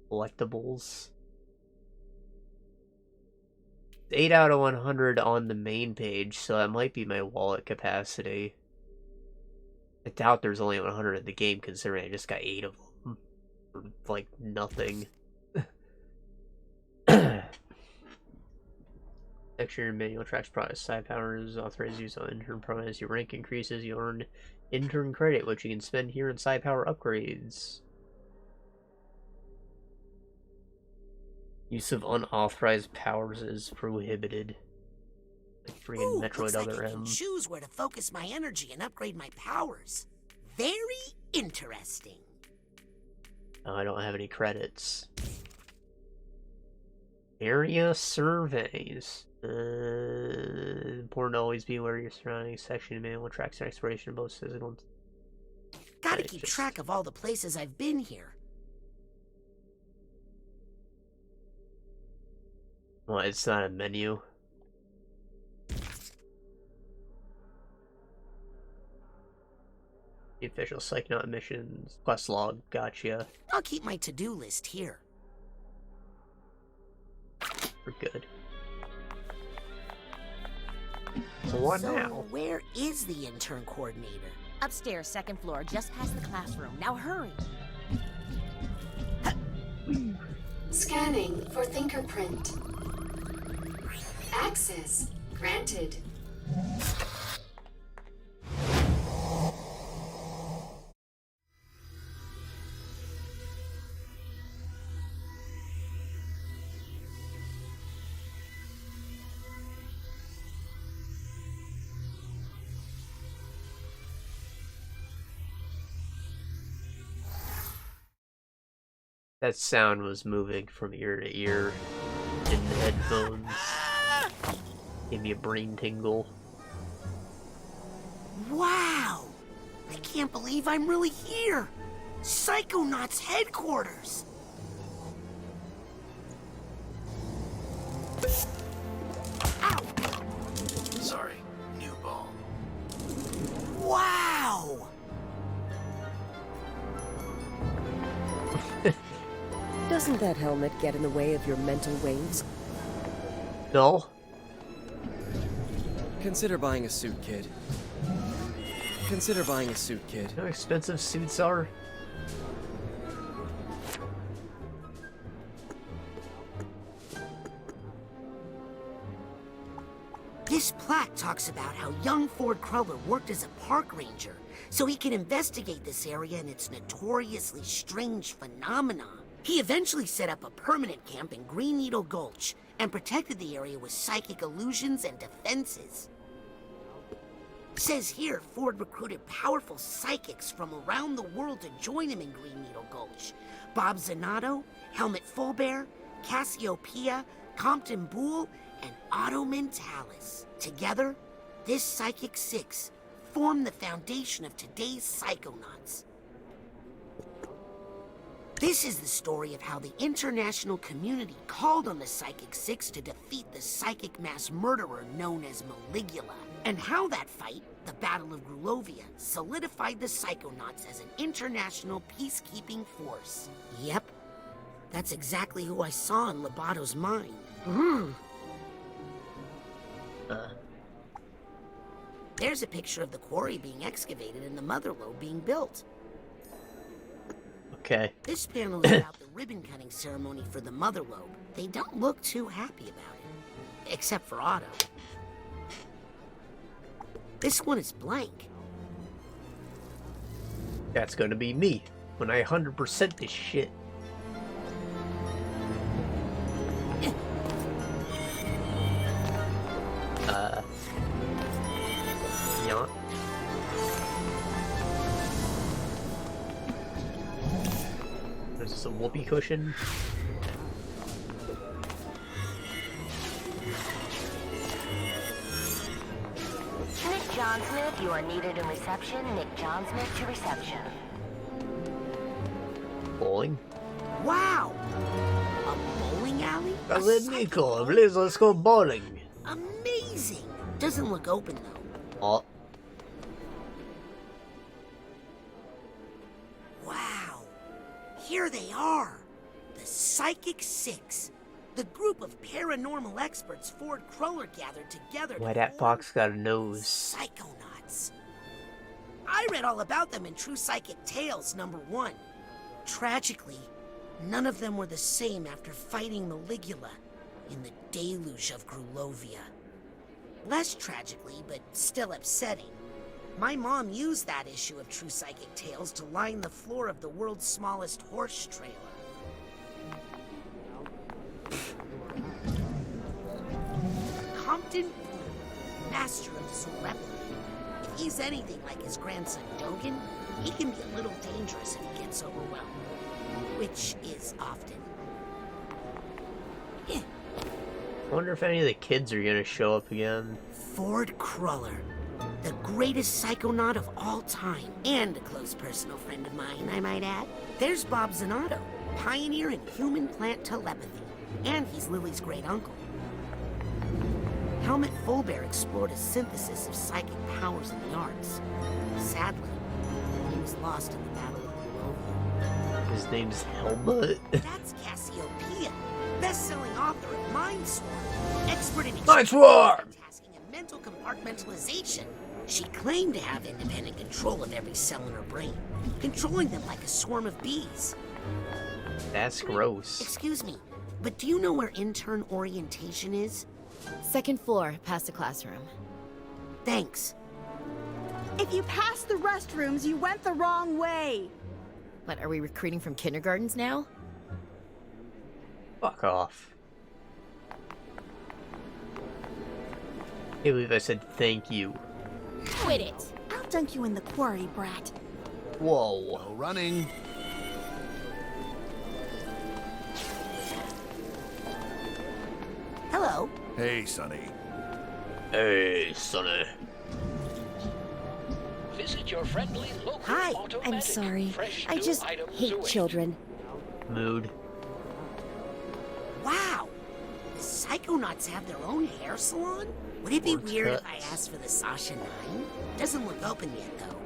collectibles. 8 out of 100 on the main page, so that might be my wallet capacity. I doubt there's only 100 in the game, considering I just got 8 of them. For, like, nothing. Extra manual tracks progress. Side powers authorized use on intern program. As your rank increases, you earn intern credit, which you can spend here in side power upgrades. Use of unauthorized powers is prohibited. Like freaking Metroid looks like Other I can M. choose where to focus my energy and upgrade my powers. Very interesting. Oh, I don't have any credits. Area surveys. Important to always be aware of your surroundings. Section manual tracks your exploration of both physical and... Gotta keep track of all the places I've been here. Well, it's not a menu. The official Psychonaut missions. Quest log. Gotcha. I'll keep my to-do list here. We're good. So what now? Where is the intern coordinator? Upstairs, second floor, just past the classroom. Now hurry. Scanning for fingerprint. Access granted. That sound was moving from ear to ear in the headphones. Gave me a brain tingle. Wow! I can't believe I'm really here! Psychonauts headquarters! Ow! Sorry, new ball. Wow! Doesn't that helmet get in the way of your mental waves? No. Consider buying a suit, kid. Consider buying a suit, kid. How expensive suits are? This plaque talks about how young Ford Cruller worked as a park ranger, so he could investigate this area and its notoriously strange phenomena. He eventually set up a permanent camp in Green Needle Gulch and protected the area with psychic illusions and defenses. Says here, Ford recruited powerful psychics from around the world to join him in Green Needle Gulch. Bob Zanato, Helmut Fulbear, Cassiopeia, Compton Boole, and Otto Mentalis. Together, this Psychic Six formed the foundation of today's Psychonauts. This is the story of how the international community called on the Psychic Six to defeat the psychic mass murderer known as Maligula, and how that fight, the Battle of Grulovia, solidified the Psychonauts as an international peacekeeping force. Yep, that's exactly who I saw in Loboto's mind. There's a picture of the quarry being excavated and the Motherlobe being built. Okay. This panel is about the ribbon-cutting ceremony for the Motherlobe. They don't look too happy about it. Except for Otto. This one is blank. That's gonna be me when I 100% this shit. Yeah. There's a whoopee cushion. Nick John Smith, you are needed in reception. Nick John Smith to reception. Bowling? Wow! A bowling alley? I said, Nico, please let's go bowling. Amazing! Doesn't look open though. Oh. Wow! Here they are! The Psychic Six. The group of paranormal experts Ford Cruller gathered together. Why that fox got a nose? Psychonauts. I read all about them in True Psychic Tales #1. Tragically, none of them were the same after fighting Maligula in the deluge of Grulovia. Less tragically, but still upsetting, my mom used that issue of True Psychic Tales to line the floor of the world's smallest horse trailer. Compton Bloom, master of Zoreplin. If he's anything like his grandson Dogen, he can be a little dangerous if he gets overwhelmed. Which is often. I wonder if any of the kids are gonna show up again. Ford Cruller, the greatest psychonaut of all time, and a close personal friend of mine, I might add. There's Bob Zanotto, pioneer in human-plant telepathy, and he's Lily's great-uncle. Helmut Fulbear explored a synthesis of psychic powers in the arts. Sadly, he was lost in the Battle of Grulovia. His name's Helmut. That's Cassiopeia, best-selling author of Mindswarm, expert in Mindswarm! tasking and mental compartmentalization. She claimed to have independent control of every cell in her brain, controlling them like a swarm of bees. That's gross. Excuse me, but do you know where intern orientation is? 2nd floor, past the classroom. Thanks. If you passed the restrooms, you went the wrong way. What, are we recruiting from kindergartens now? Fuck off. Hey, believe I said thank you. Quit it. I'll dunk you in the quarry, brat. Whoa. No running. Hello. Hey, Sonny. Hey, Sonny. Visit your friendly local Hi. automatic. I'm sorry. Fresh I new just items hate await. children. Mood. Wow. The Psychonauts have their own hair salon? Would it be weird if I asked for the Sasha 9? Doesn't look open yet, though.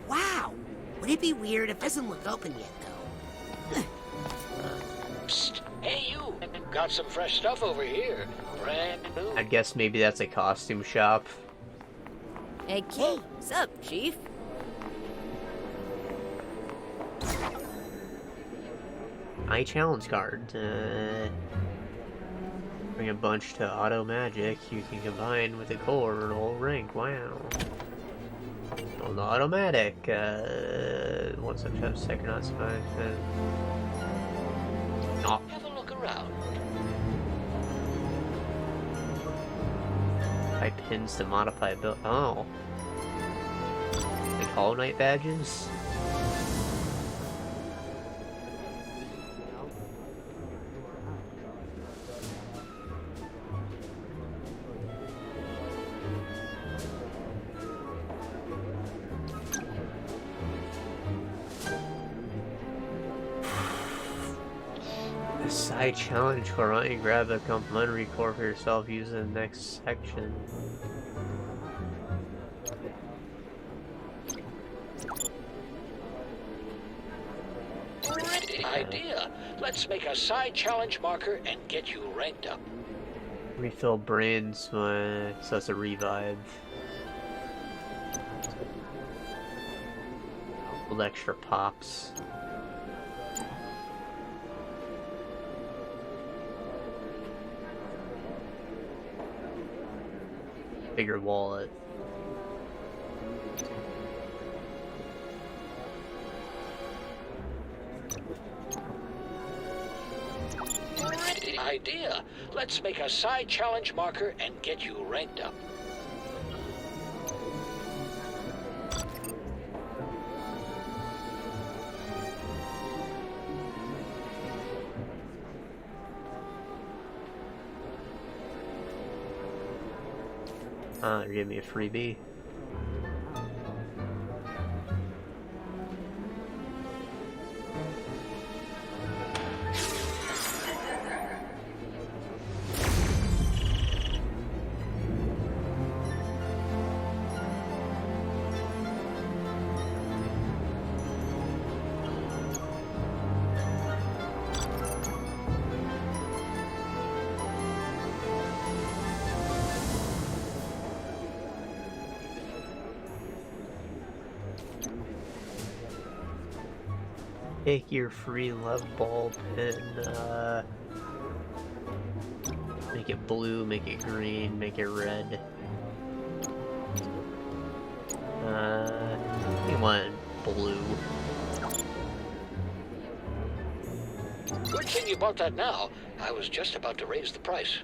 Wow. Would it be weird if it doesn't look open yet, though? Psst. Hey, you. Got some fresh stuff over here. Brand new. I guess maybe that's a costume shop. Hey, Hey. what's up, Chief? My challenge card. Bring a bunch to auto magic. You can combine with a core and whole rank. Wow. On the automatic. Once I've had Psychonauts 5. Oh. Have a look around. Buy pins to modify build. Oh. Like Hollow Knight badges? Side challenge core. Why don't you grab a complimentary core for yourself using the next section? Great idea. Let's make a side challenge marker and get you ranked up. Refill brains, so that's a revive. With extra pops. bigger wallet. Great idea. Let's make a side challenge marker and get you ranked up. Give me a freebie. Take your free love bulb and make it blue, make it green, make it red. You want blue. Good thing you bought that now. I was just about to raise the price.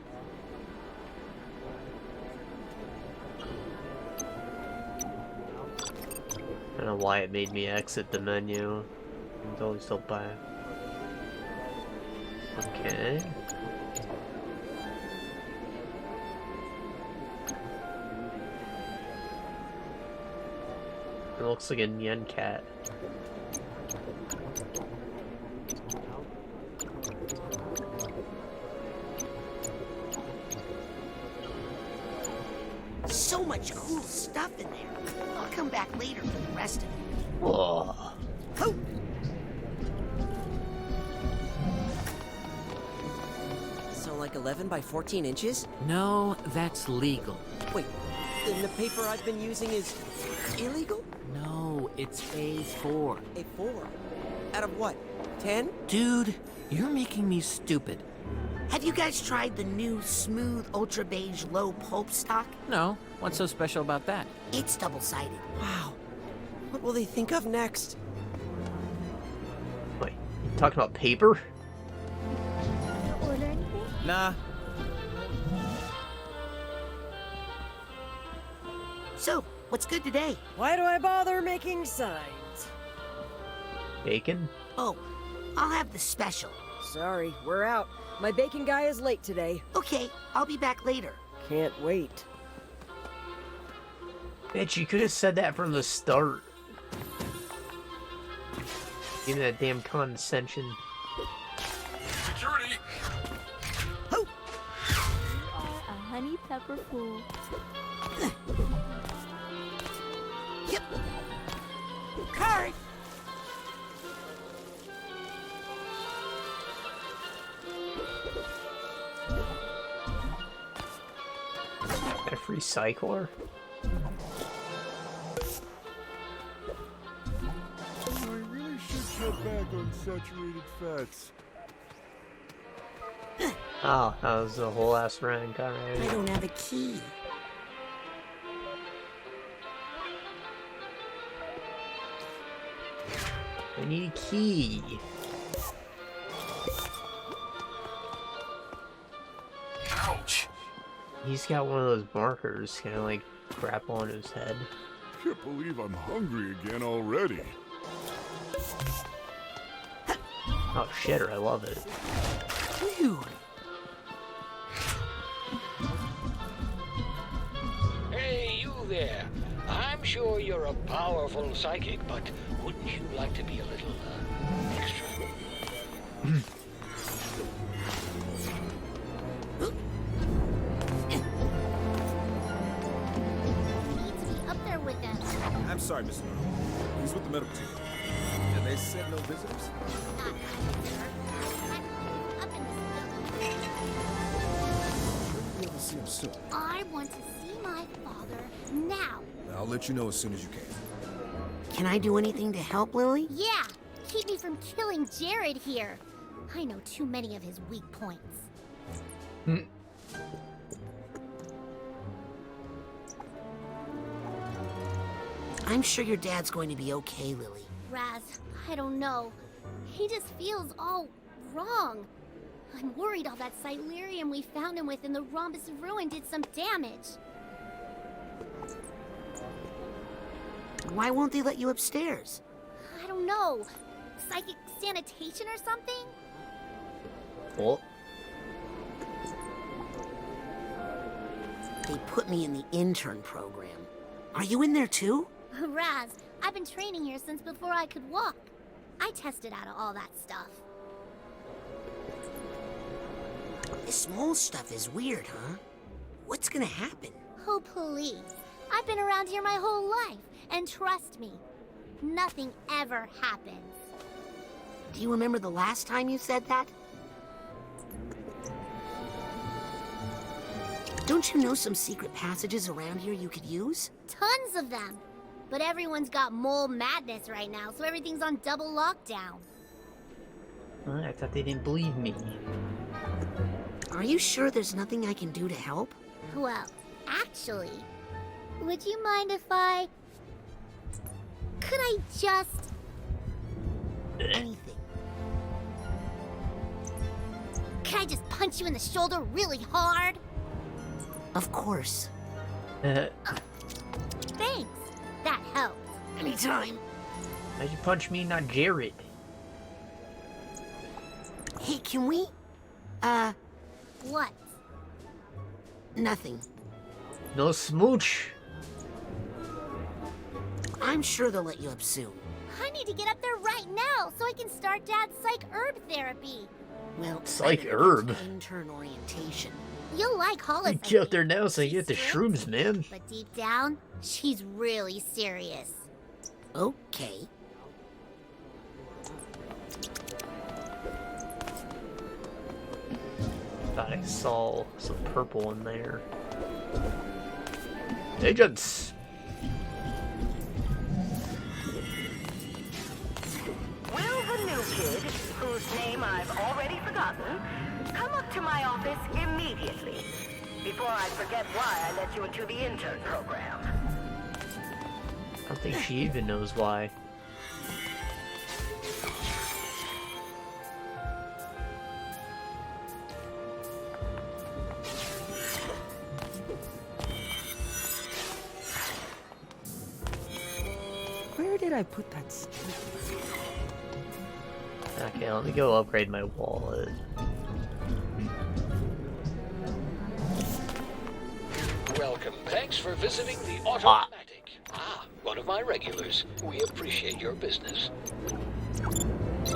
I don't know why it made me exit the menu. It's always still back. Okay. It looks like a Nyan cat. So much cool stuff in there. I'll come back later for the rest of it. Whoa. Oh. So like 11 by 14 inches? No, that's legal. Wait, then the paper I've been using is illegal? No, it's A4. A4? Out of what? 10? Dude, you're making me stupid. Have you guys tried the new smooth ultra beige low pulp stock? No, what's so special about that? It's double-sided. Wow. What will they think of next? Wait, you talking about paper? Order anything? Nah. So, what's good today? Why do I bother making signs? Bacon? Oh, I'll have the special. Sorry, we're out. My bacon guy is late today. Okay, I'll be back later. Can't wait. Bitch, you could have said that from the start. Give me that damn condescension. Security! Oh! You are a honey pepper fool. Yep. Card! A free cycler? I really should cut back on saturated fats. Oh, that was the whole ass rank, alright. I don't have a key. I need a key. Ouch! He's got one of those markers, kind of like crap on his head. Can't believe I'm hungry again already. Oh shitter, I love it. Phew. Hey, you there. I'm sure you're a powerful psychic, but wouldn't you like to be a little, extra? I'm sorry, Mr. Noodle. He's with the medical team. And they said no visitors? We'll see him soon. I want to see my father now. I'll let you know as soon as you can. Can I do anything to help, Lily? Yeah, keep me from killing Jared here. I know too many of his weak points. I'm sure your dad's going to be okay, Lily. Raz, I don't know. He just feels all wrong. I'm worried all that Silurium we found him with in the Rhombus Ruin did some damage. Why won't they let you upstairs? I don't know. Psychic sanitation or something? What? They put me in the intern program. Are you in there too? Raz, I've been training here since before I could walk. I tested out of all that stuff. This mole stuff is weird, huh? What's gonna happen? Oh, please. I've been around here my whole life, and trust me, nothing ever happens. Do you remember the last time you said that? Don't you know some secret passages around here you could use? Tons of them. But everyone's got mole madness right now, so everything's on double lockdown. I thought they didn't believe me. Are you sure there's nothing I can do to help? Well, actually, would you mind if I... Could I just... Anything. Can I just punch you in the shoulder really hard? Of course. Thanks. That helped. Anytime. Why'd you punch me, not Jared? Hey, can we... What? Nothing. No smooch. I'm sure they'll let you up soon. I need to get up there right now so I can start Dad's psych herb therapy. Well, Psych herb? Intern orientation. You'll like Hollis. Get out there now so you get the shrooms, man. But deep down, she's really serious. Okay. Thought I saw some purple in there. Agents! Will the new kid, whose name I've already forgotten, come up to my office immediately, before I forget why I let you into the intern program. I don't think she even knows why. Where did I put that stick? Okay, let me go upgrade my wallet. Welcome. Thanks for visiting the Automatic. One of my regulars. We appreciate your business.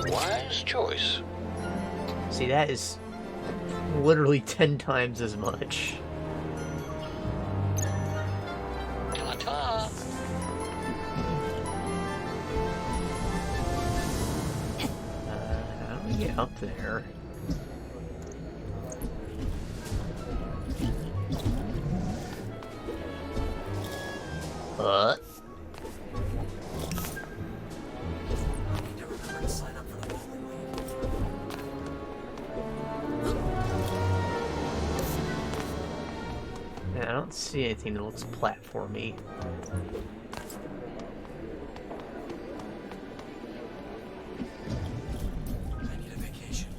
Wise choice. See, that is literally 10 times as much. Ta-ta. How do we get up there? What? I don't see anything that looks platformy. I need a vacation.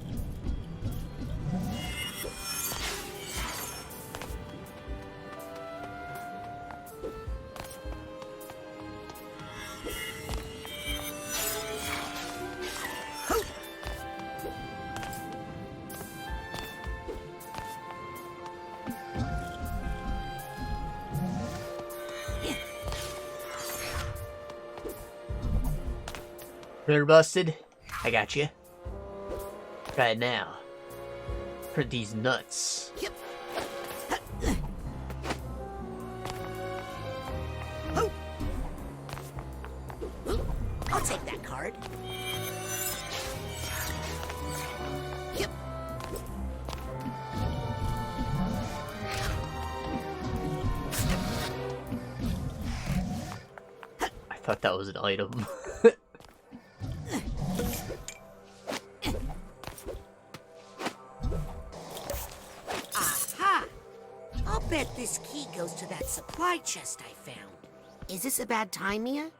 Printer busted? I got you. Try it now. Print these nuts. Yep. I'll take that card. Yep. I thought that was an item. Aha! I'll bet this key goes to that supply chest I found. Is this a bad time, Mia?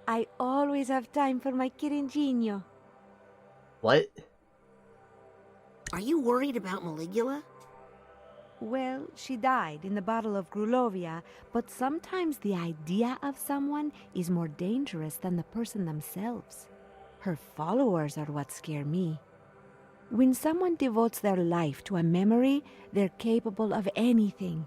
I always have time for my Kirinjinho. What? Are you worried about Maligula? Well, she died in the Battle of Grulovia, but sometimes the idea of someone is more dangerous than the person themselves. Her followers are what scare me. When someone devotes their life to a memory, they're capable of anything.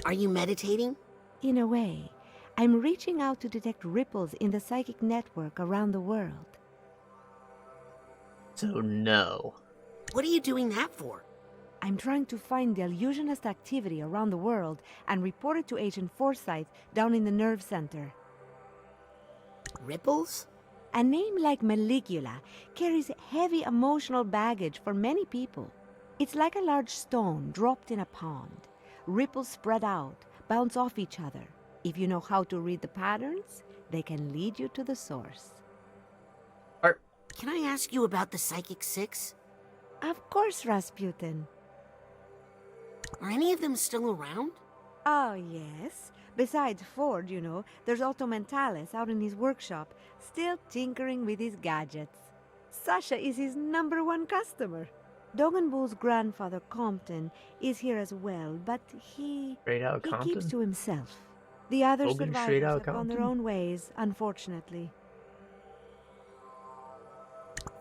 Are you meditating? In a way. I'm reaching out to detect ripples in the psychic network around the world. So no. What are you doing that for? I'm trying to find the illusionist activity around the world and report it to Agent Forsyth down in the nerve center. Ripples? A name like Maligula carries heavy emotional baggage for many people. It's like a large stone dropped in a pond. Ripples spread out, bounce off each other. If you know how to read the patterns, they can lead you to the source. Can I ask you about the Psychic Six? Of course, Rasputin. Are any of them still around? Oh, yes. Besides Ford, you know, there's Otto Mentalis out in his workshop, still tinkering with his gadgets. Sasha is his #1 customer. Dogenbull's grandfather, Compton, is here as well, but he keeps to himself. The other survivors have gone their own ways, unfortunately.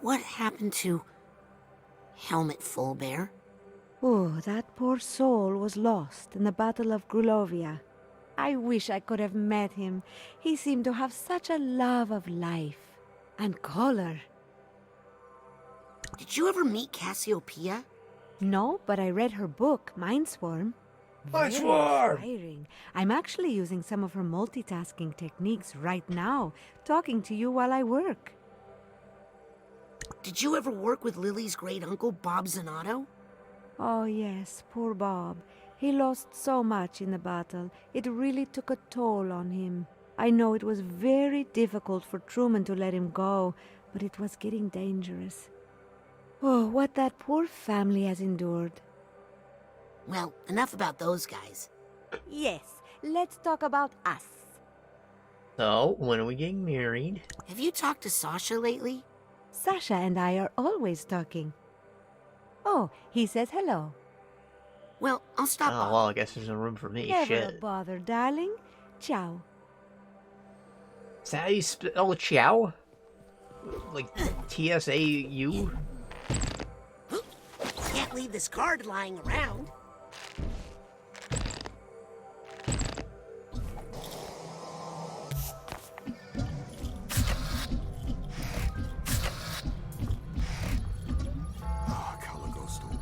What happened to Helmut Fullbear? Oh, that poor soul was lost in the Battle of Grulovia. I wish I could have met him. He seemed to have such a love of life and color. Did you ever meet Cassiopeia? No, but I read her book, Mindswarm. Very inspiring. I'm actually using some of her multitasking techniques right now, talking to you while I work. Did you ever work with Lily's great-uncle, Bob Zanotto? Oh, yes, poor Bob. He lost so much in the battle. It really took a toll on him. I know it was very difficult for Truman to let him go, but it was getting dangerous. Oh, what that poor family has endured. Well, enough about those guys. Yes, let's talk about us. So, when are we getting married? Have you talked to Sasha lately? Sasha and I are always talking. Oh, he says hello. Well, I'll stop by. Oh, well, I guess there's no room for me. Never Shit. a bother, darling. Ciao. Is that how you spell chow? Like TSAU? Can't leave this card lying around.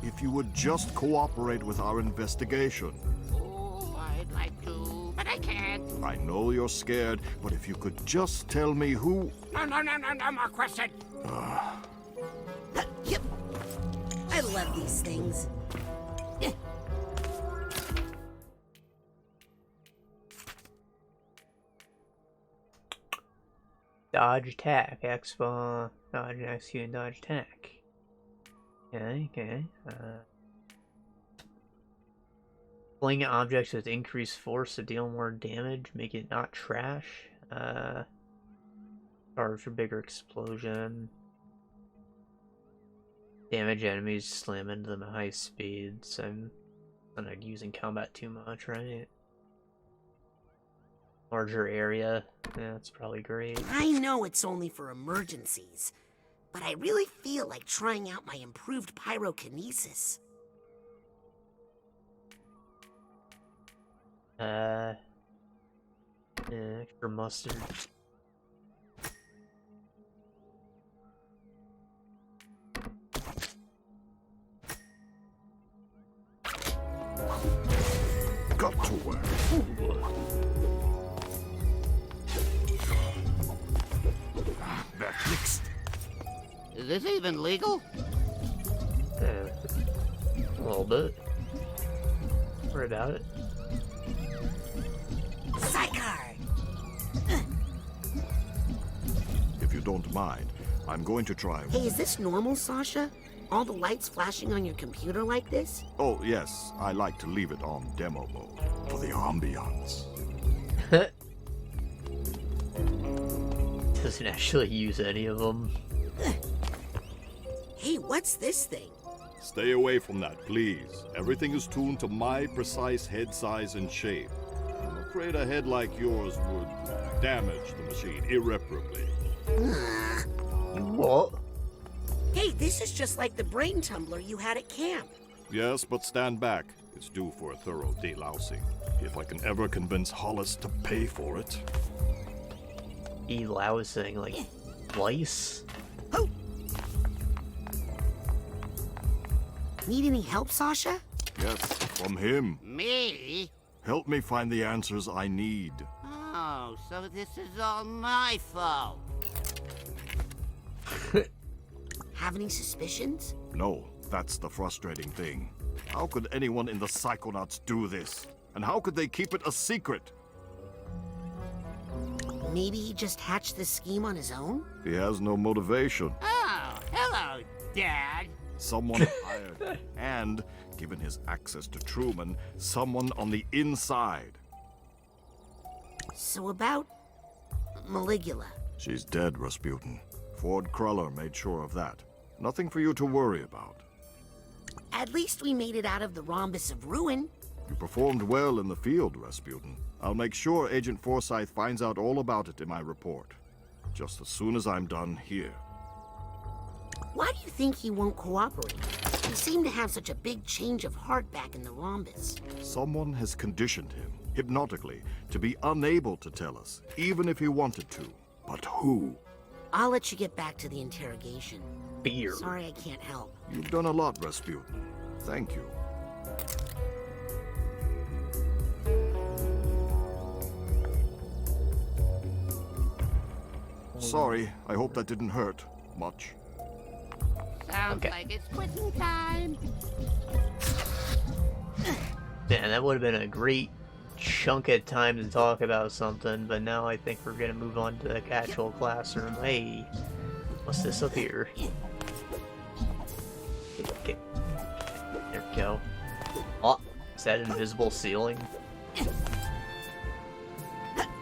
If you would just cooperate with our investigation. Oh, I'd like to, but I can't. I know you're scared, but if you could just tell me who... No more question. Yep. I love these things. Dodge attack, expo, dodge execute, dodge attack. Okay. Fling objects with increased force to deal more damage, make it not trash. Charge for bigger explosion. Damage enemies, slam into them at high speeds. I'm not using combat too much, right? Larger area. Yeah, that's probably great. I know it's only for emergencies, but I really feel like trying out my improved pyrokinesis. Extra mustard. Got to work. That fixed. Is this even legal? Yeah, a little bit. Worry about it. Psychard! If you don't mind, I'm going to try. Hey, is this normal, Sasha? All the lights flashing on your computer like this? Oh, yes. I like to leave it on demo mode for the ambiance. Doesn't actually use any of them. Hey, what's this thing? Stay away from that, please. Everything is tuned to my precise head size and shape. I'm afraid a head like yours would damage the machine irreparably. What? Hey, this is just like the brain tumbler you had at camp. Yes, but stand back. It's due for a thorough delousing. If I can ever convince Hollis to pay for it. Delousing, like lice? Need any help, Sasha? Yes, from him. Me? Help me find the answers I need. Oh, so this is all my fault. Have any suspicions? No, that's the frustrating thing. How could anyone in the Psychonauts do this? And how could they keep it a secret? Maybe he just hatched this scheme on his own? He has no motivation. Oh, hello, Dad. Someone hired. And, given his access to Truman, someone on the inside. So about Maligula. She's dead, Rasputin. Ford Cruller made sure of that. Nothing for you to worry about. At least we made it out of the rhombus of ruin. You performed well in the field, Rasputin. I'll make sure Agent Forsyth finds out all about it in my report. Just as soon as I'm done here. Why do you think he won't cooperate? He seemed to have such a big change of heart back in the rhombus. Someone has conditioned him, hypnotically, to be unable to tell us, even if he wanted to. But who? I'll let you get back to the interrogation. Beer. Sorry I can't help. You've done a lot, Rasputin. Thank you. Sorry, I hope that didn't hurt much. Sounds like it's quitting time. Man, that would have been a great chunk of time to talk about something, but now I think we're gonna move on to the actual classroom. Hey, what's this up here? Okay. There we go. Oh, is that invisible ceiling?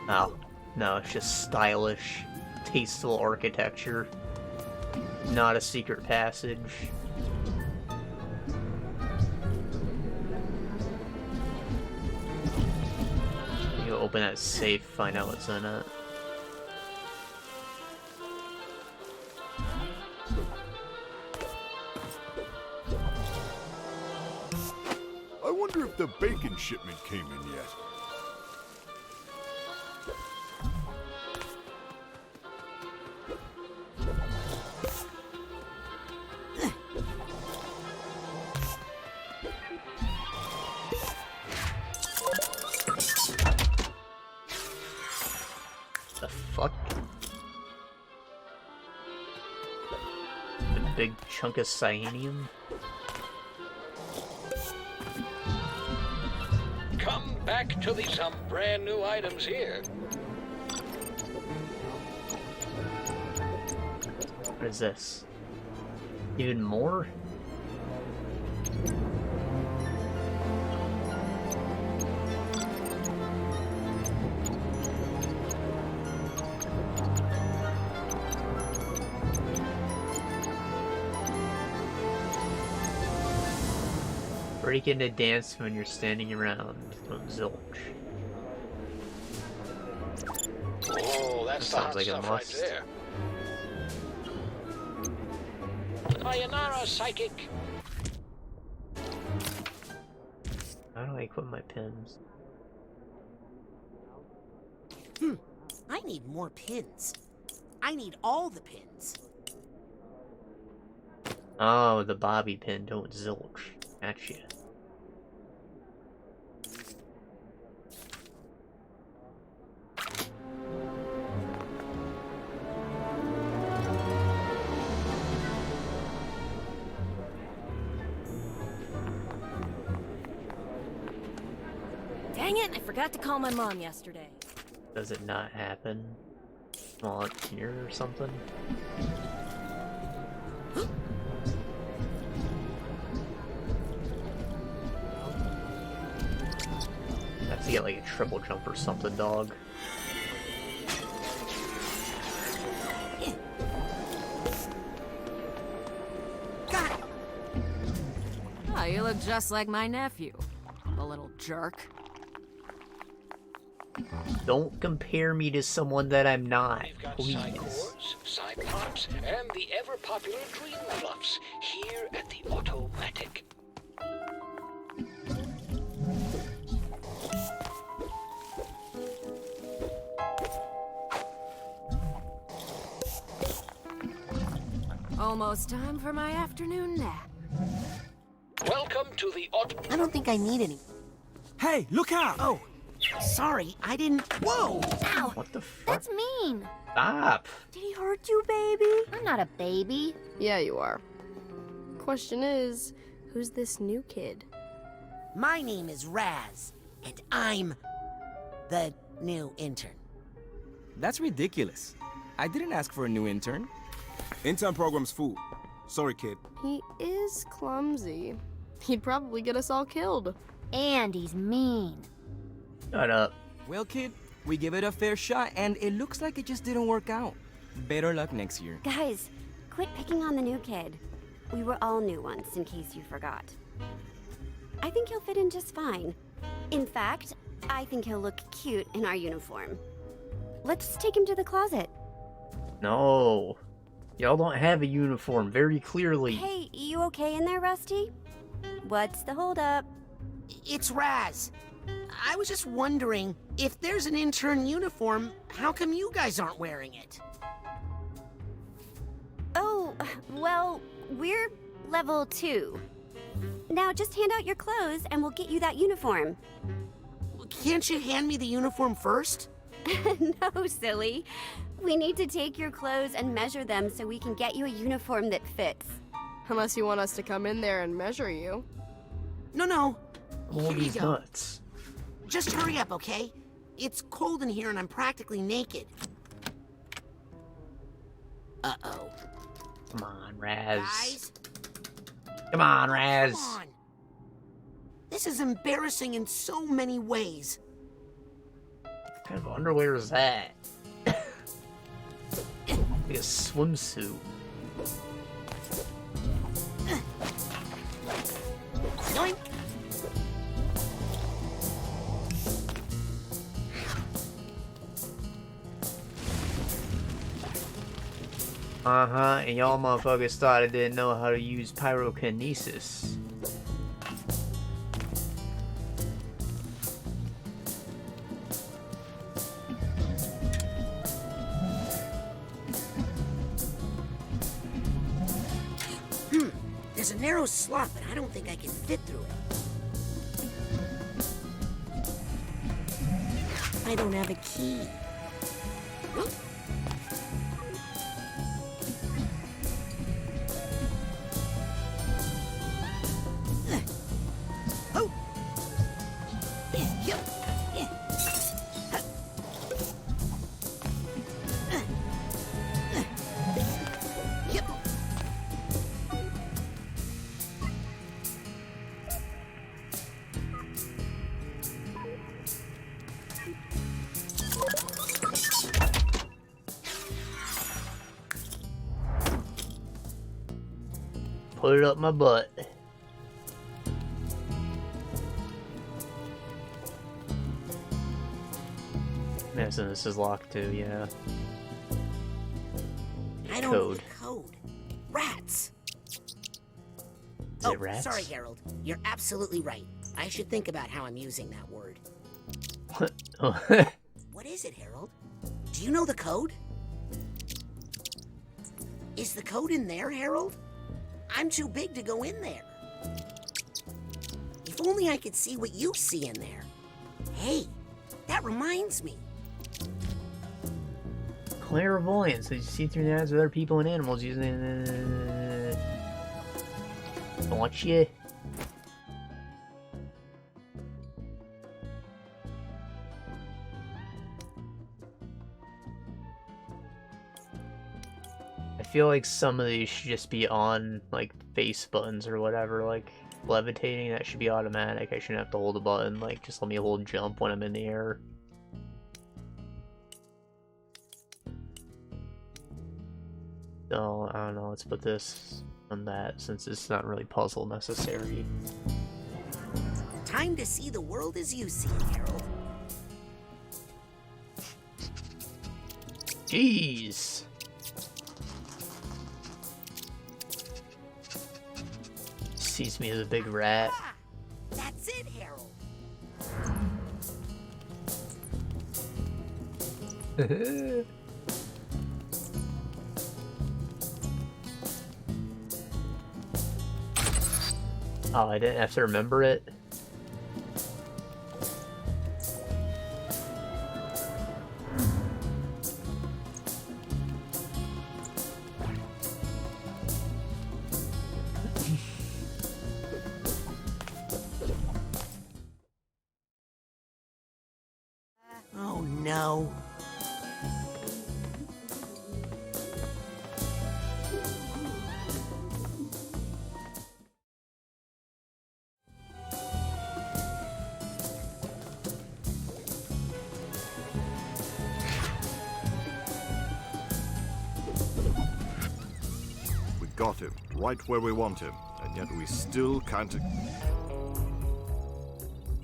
Oh, no, it's just stylish, tasteful architecture. Not a secret passage. You open that safe, find out what's in it. I wonder if the bacon shipment came in yet. The fuck? A big chunk of cyanium? Come back to some brand new items here. What is this? Even more? Break into dance when you're standing around. Don't zilch. Oh, that's the hot Sounds like a stuff right must. there. Sayonara, psychic. How do I equip my pins? I need more pins. I need all the pins. Oh, the bobby pin, don't zilch. Gotcha. Dang it, I forgot to call my mom yesterday. Does it not happen while it's here or something? To get like a triple jump or something, dog. Oh, you look just like my nephew. A little jerk. Don't compare me to someone that I'm not, please. Psychors, Psychops, and the ever-popular Dream Fluffs here at the Automatic. Almost time for my afternoon nap. Welcome to the I don't think I need any. Hey, look out! Oh, sorry, I didn't. Whoa! Ow! What the fuck? That's mean. Stop! Did he hurt you, baby? I'm not a baby. Yeah, you are. Question is, who's this new kid? My name is Raz, and I'm the new intern. That's ridiculous. I didn't ask for a new intern. Intern program's full. Sorry, kid. He is clumsy. He'd probably get us all killed. And he's mean. Shut up. Well, kid, we give it a fair shot, and it looks like it just didn't work out. Better luck next year. Guys, quit picking on the new kid. We were all new once, in case you forgot. I think he'll fit in just fine. In fact, I think he'll look cute in our uniform. Let's take him to the closet. No. Y'all don't have a uniform, very clearly. Hey, you okay in there, Rusty? What's the holdup? It's Raz. I was just wondering, if there's an intern uniform, how come you guys aren't wearing it? Oh, well, we're level 2. Now just hand out your clothes and we'll get you that uniform. Can't you hand me the uniform first? No, silly. We need to take your clothes and measure them so we can get you a uniform that fits. Unless you want us to come in there and measure you. No. All Here you these go. nuts. Just hurry up, okay? It's cold in here and I'm practically naked. Uh-oh. Come on, Raz. Guys? Come on, Raz. Come on. This is embarrassing in so many ways. What kind of underwear is that? Like a swimsuit. Yoink. And y'all motherfuckers thought I didn't know how to use pyrokinesis. There's a narrow slot, but I don't think I can fit through it. I don't have a key. Put it up my butt. Yeah, so this is locked too, yeah. I don't know the code. Rats! Is it rats? Sorry, Harold. You're absolutely right. I should think about how I'm using that word. What? What is it, Harold? Do you know the code? Is the code in there, Harold? I'm too big to go in there. If only I could see what you see in there. Hey, that reminds me. Clairvoyance. So you see through the eyes of other people and animals using don't you? I feel like some of these should just be on like face buttons or whatever, like levitating, that should be automatic. I shouldn't have to hold a button, like, just let me hold jump when I'm in the air. So, I don't know, let's put this on that, since it's not really puzzle necessary. Time to see the world as you see it, Harold. Jeez! Sees me as a big rat. That's it, Harold. Oh, I didn't have to remember it? Oh no. We got him, right where we want him, and yet we still can't...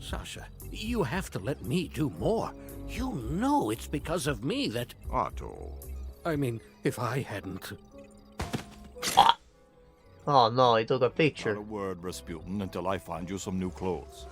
Sasha, you have to let me do more. You know it's because of me that... Otto. I mean, if I hadn't... Oh no, he took a picture. Not a word, Rasputin, until I find you some new clothes.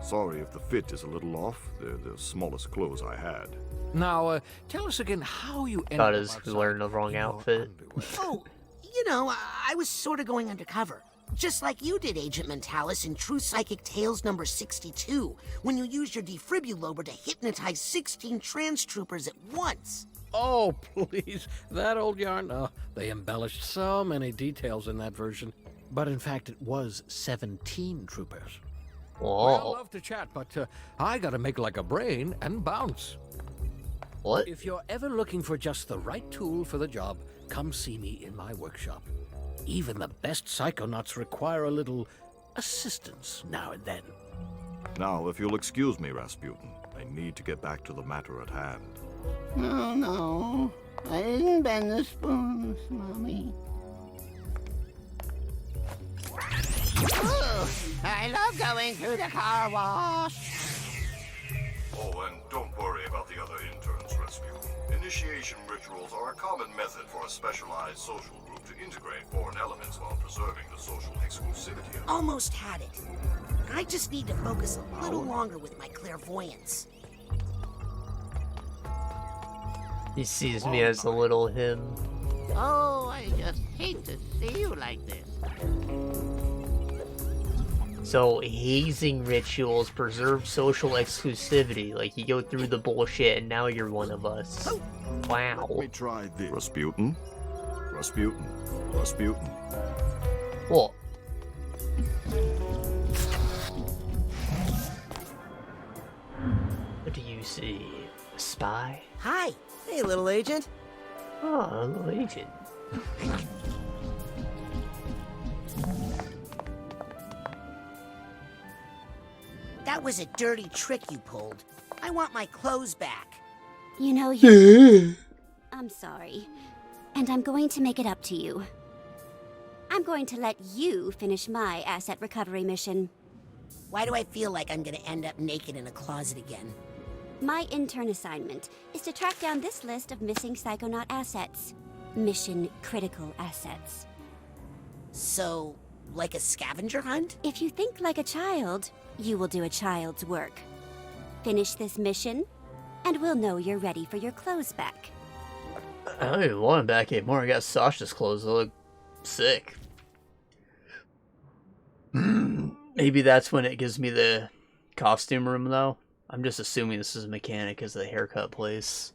Sorry if the fit is a little off. They're the smallest clothes I had. Now, tell us again how you ended Thought up he was outside wearing the wrong in your outfit. underwear. Oh, you know, I was sort of going undercover. Just like you did, Agent Mentalis, in True Psychic Tales number 62, when you used your defibrillator to hypnotize 16 trans troopers at once. Oh, please. That old yarn? Oh, they embellished so many details in that version. But in fact, it was 17 troopers. Whoa. Well, love to chat, but I gotta make like a brain and bounce. What? If you're ever looking for just the right tool for the job, come see me in my workshop. Even the best Psychonauts require a little assistance now and then. Now, if you'll excuse me, Rasputin, I need to get back to the matter at hand. Oh, no. I didn't bend the spoons, Mommy. Ooh, I love going through the car wash. Oh, and don't worry about the other interns, Rasputin. Initiation rituals are a common method for a specialized social group to integrate foreign elements while preserving the social exclusivity of... Almost had it. I just need to focus a little longer with my clairvoyance. He sees me as a little him. Oh, I just hate to see you like this. So, hazing rituals preserve social exclusivity. Like, you go through the bullshit and now you're one of us. Wow. Let me try this. Rasputin? Rasputin? Rasputin? What? What do you see? A spy? Hi. Hey, little agent. Oh, a little agent. That was a dirty trick you pulled. I want my clothes back. You know, you... I'm sorry. And I'm going to make it up to you. I'm going to let you finish my asset recovery mission. Why do I feel like I'm gonna end up naked in a closet again? My intern assignment is to track down this list of missing Psychonaut assets. Mission critical assets. So, like a scavenger hunt? If you think like a child, you will do a child's work. Finish this mission, and we'll know you're ready for your clothes back. I don't even want him back anymore. I got Sasha's clothes. They look sick. Maybe that's when it gives me the costume room, though. I'm just assuming this is a mechanic as the haircut place.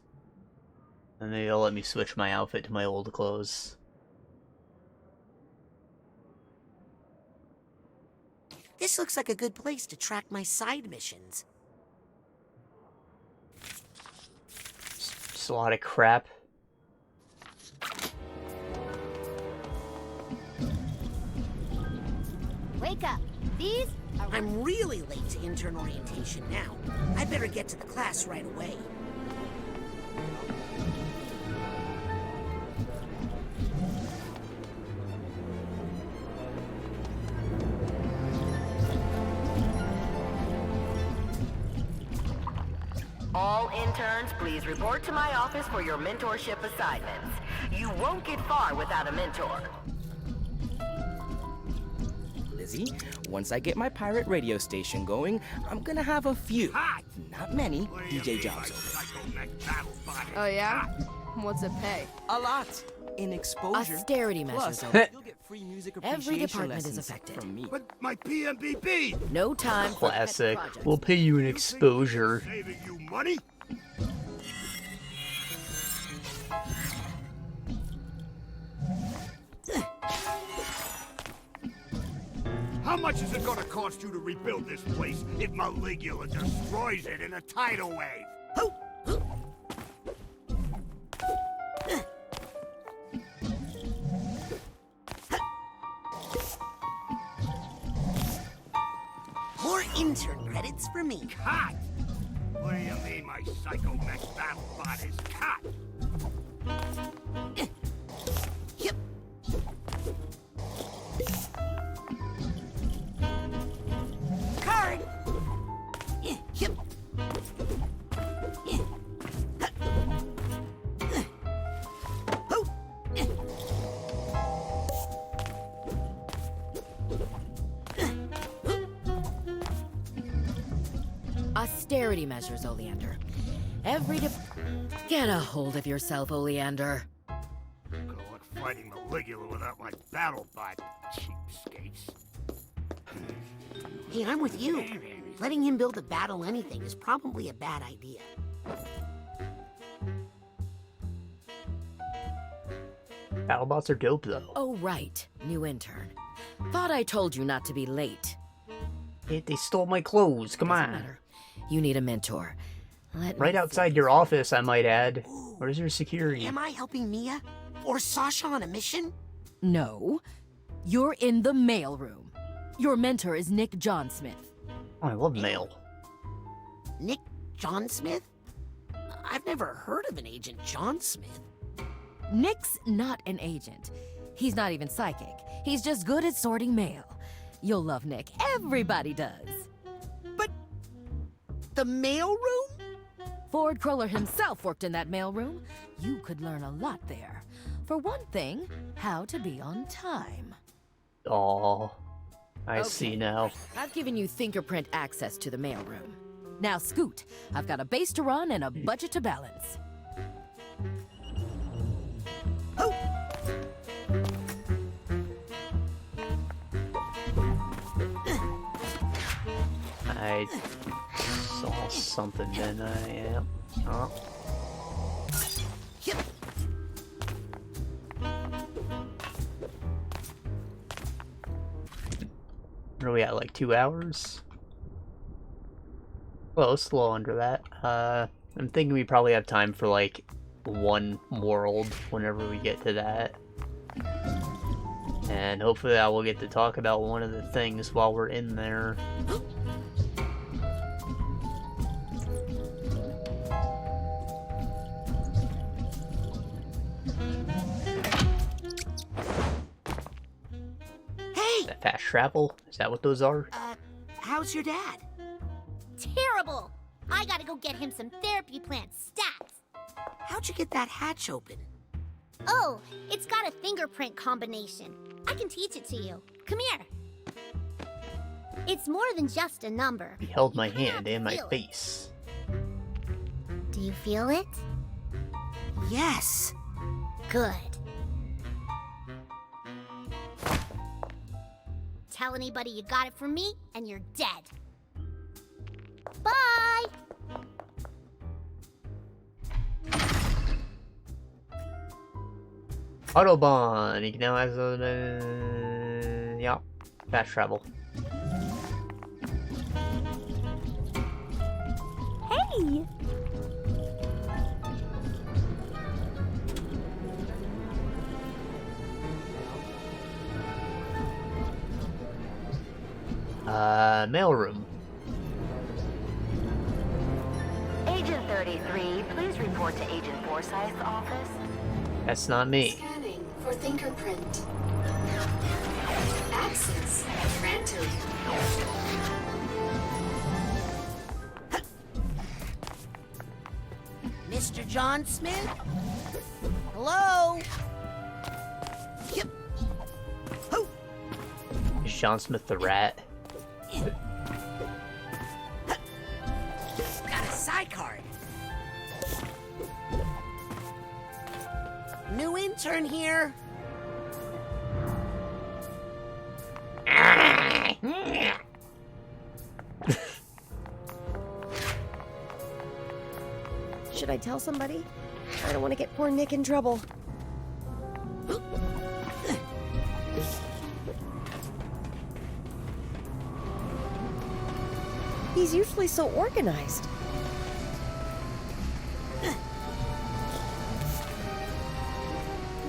And maybe they'll let me switch my outfit to my old clothes. This looks like a good place to track my side missions. Just a lot of crap. Wake up. These are... I'm really late to intern orientation now. I better get to the class right away. All interns, please report to my office for your mentorship assignments. You won't get far without a mentor. Lizzie, once I get my pirate radio station going, I'm gonna have a few, not many, DJ jobs open. Oh yeah? What's it pay? A lot. In exposure. Austerity measures. Plus, you'll get free music Every appreciation department is lessons affected. from me. But my PMBB! No time for pet Classic. projects. We'll pay you an exposure. Saving you money? How much is it gonna cost you to rebuild this place if Maligula destroys it in a tidal wave? More intern credits for me. Cut! What do you mean my Psychomech battle bot is cut? Yep. Card. Yep. Austerity measures, Oleander. Get a hold of yourself, Oleander. Gonna look fighting Maligula without my battle bot, cheapskates. Hey, I'm with you. Letting him build a battle anything is probably a bad idea. Battlebots are dope, though. Oh, right. New intern. Thought I told you not to be late. They stole my clothes. Come Doesn't on. matter. You need a mentor. Right outside your office, I might add. Where's your security? Am I helping Mia? Or Sasha on a mission? No. You're in the mailroom. Your mentor is Nick John Smith. Oh, I love mail. Nick John Smith? I've never heard of an Agent John Smith. Nick's not an agent. He's not even psychic. He's just good at sorting mail. You'll love Nick. Everybody does. But the mailroom? Ford Cruller himself worked in that mailroom. You could learn a lot there. For one thing, how to be on time. Aw. I Okay. see now. I've given you fingerprint access to the mailroom. Now scoot. I've got a base to run and a budget to balance. I saw something, didn't I? Yeah. Oh. Yep. Where are we at, like 2 hours? Close, a little under that. I'm thinking we probably have time for like one world whenever we get to that. And hopefully I will get to talk about one of the things while we're in there. Hey! That fast travel? Is that what those are? How's your dad? Terrible! I gotta go get him some therapy plant stats. How'd you get that hatch open? Oh, it's got a fingerprint combination. I can teach it to you. Come here. It's more than just a number. He held my hand and my feel it. face. Do you feel it? Yes. Good. Tell anybody you got it from me, and you're dead. Bye! Autobahn! You can now have yeah, fast travel. Hey! Mailroom. Agent 33, please report to Agent Forsyth's office. That's not me. Scanning for fingerprint. Access granted. Mr. John Smith? Hello? Yep. Oh. Is John Smith the rat? Got a Psy card. New intern here. Should I tell somebody? I don't want to get poor Nick in trouble. He's usually so organized.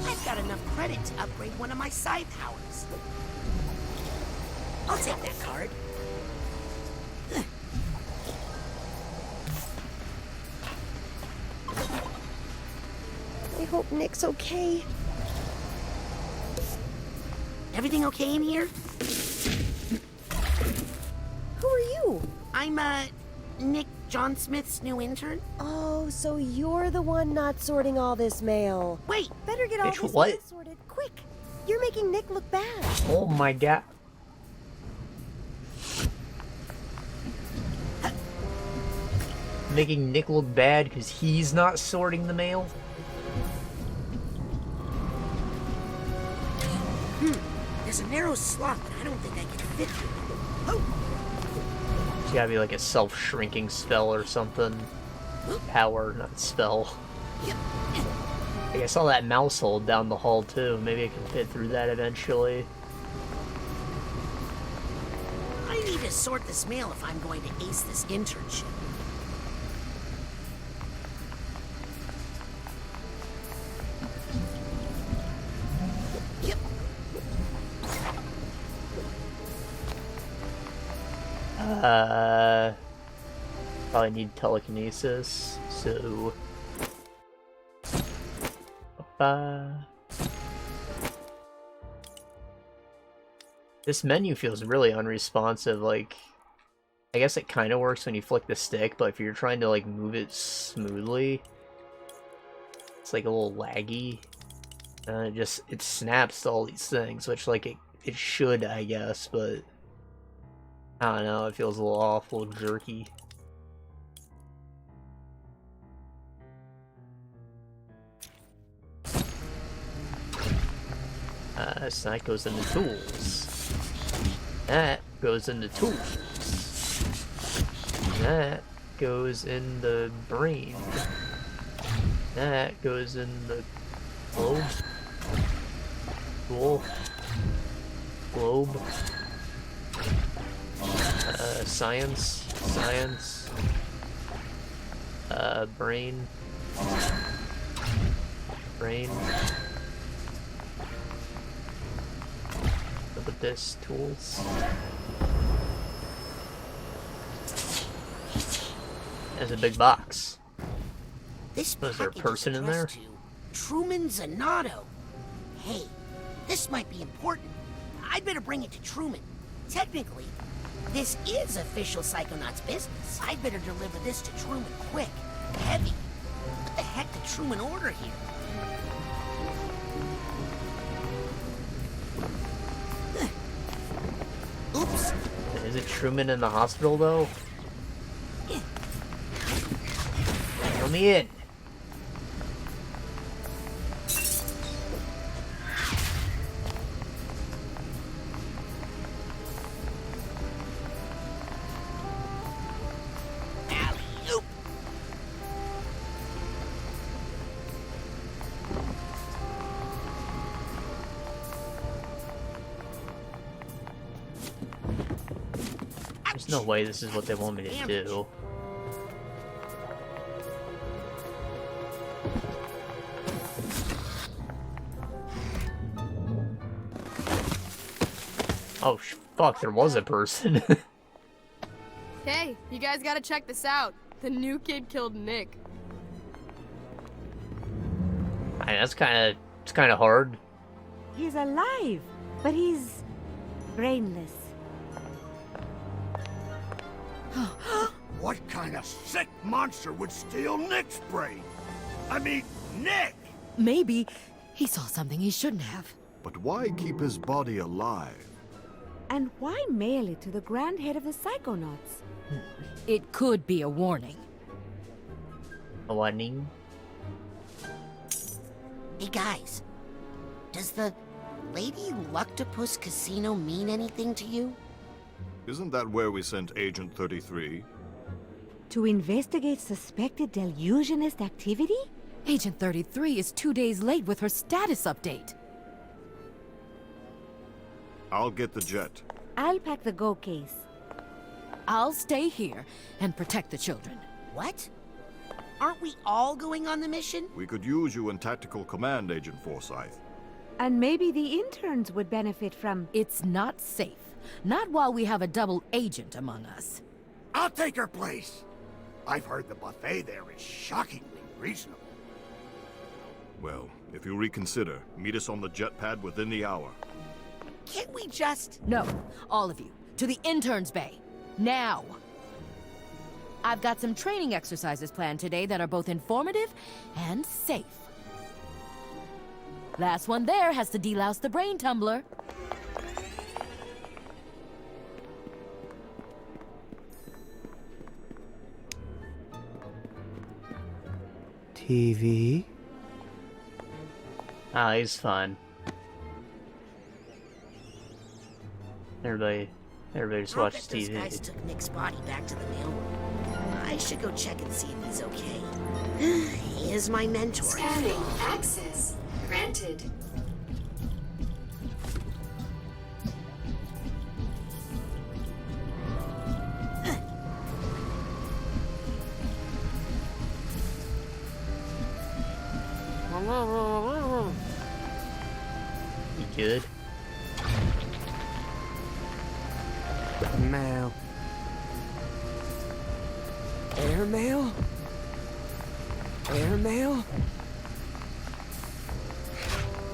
I've got enough credit to upgrade one of my Psy powers. I'll take that card. I hope Nick's okay. Everything okay in here? Who are you? I'm, Nick John Smith's new intern. Oh, so you're the one not sorting all this mail. Wait, better get all Bitch, this what? mail sorted quick. You're making Nick look bad. Oh my god. Making Nick look bad because he's not sorting the mail? There's a narrow slot, but I don't think I can fit through. Oh. It's gotta be like a self-shrinking spell or something. Power, not spell. Like I saw that mouse hole down the hall too. Maybe I can fit through that eventually. I need to sort this mail if I'm going to ace this internship. Probably need telekinesis, so... This menu feels really unresponsive, like... I guess it kind of works when you flick the stick, but if you're trying to, like, move it smoothly... It's, like, a little laggy. It snaps to all these things, which, like, it should, I guess, but... I don't know, it feels a little off, a little jerky. So that goes into tools. That goes into tools. That goes in the brain. That goes in the globe. Cool. Globe. Science. Science. Brain. Brain. Look at this, tools. There's a big box. This Was there a person in there? Truman Zanotto. Hey, this might be important. I'd better bring it to Truman. Technically, this is official Psychonauts business. I'd better deliver this to Truman quick. Heavy. What the heck did Truman order here? Oops. Is it Truman in the hospital, though? Let me in. There's no way this is what they want me to do. Oh, Fuck, there was a person. Hey, you guys gotta check this out. The new kid killed Nick. I mean, it's kind of hard. He's alive, but he's brainless. What kind of sick monster would steal Nick's brain? I mean, Nick! Maybe he saw something he shouldn't have. But why keep his body alive? And why mail it to the Grand Head of the Psychonauts? It could be a warning. A warning? Hey guys, does the Lady Luctopus Casino mean anything to you? Isn't that where we sent Agent 33? To investigate suspected delusionist activity? Agent 33 is 2 days late with her status update. I'll get the jet. I'll pack the go case. I'll stay here and protect the children. What? Aren't we all going on the mission? We could use you in tactical command, Agent Forsyth. And maybe the interns would benefit from... It's not safe. Not while we have a double agent among us. I'll take her place. I've heard the buffet there is shockingly reasonable. Well, if you reconsider, meet us on the jet pad within the hour. Can't we just... No, all of you, to the interns' bay. Now! I've got some training exercises planned today that are both informative and safe. Last one there has to delouse the brain tumbler. TV? Ah, he's fun. Everybody just watches Those TV. guys took Nick's body back to the mailroom. I should go check and see if he's okay. He is my mentor. Scanning access granted. You good? Mail. Airmail? Airmail?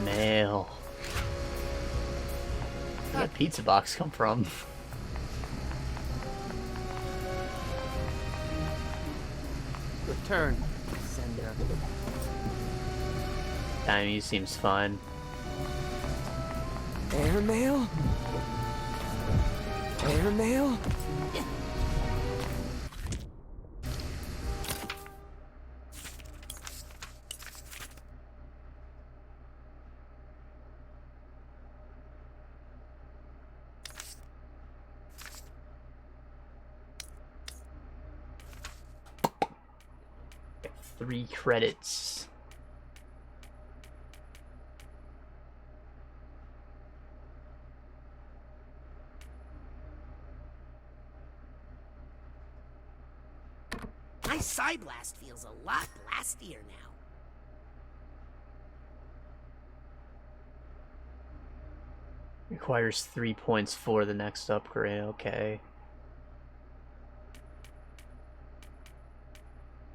Mail. Where did that pizza box come from? Return, sender. Timey seems fine. Airmail? Airmail? Got 3 credits. My Psyblast feels a lot blastier now. Requires 3 points for the next upgrade, okay.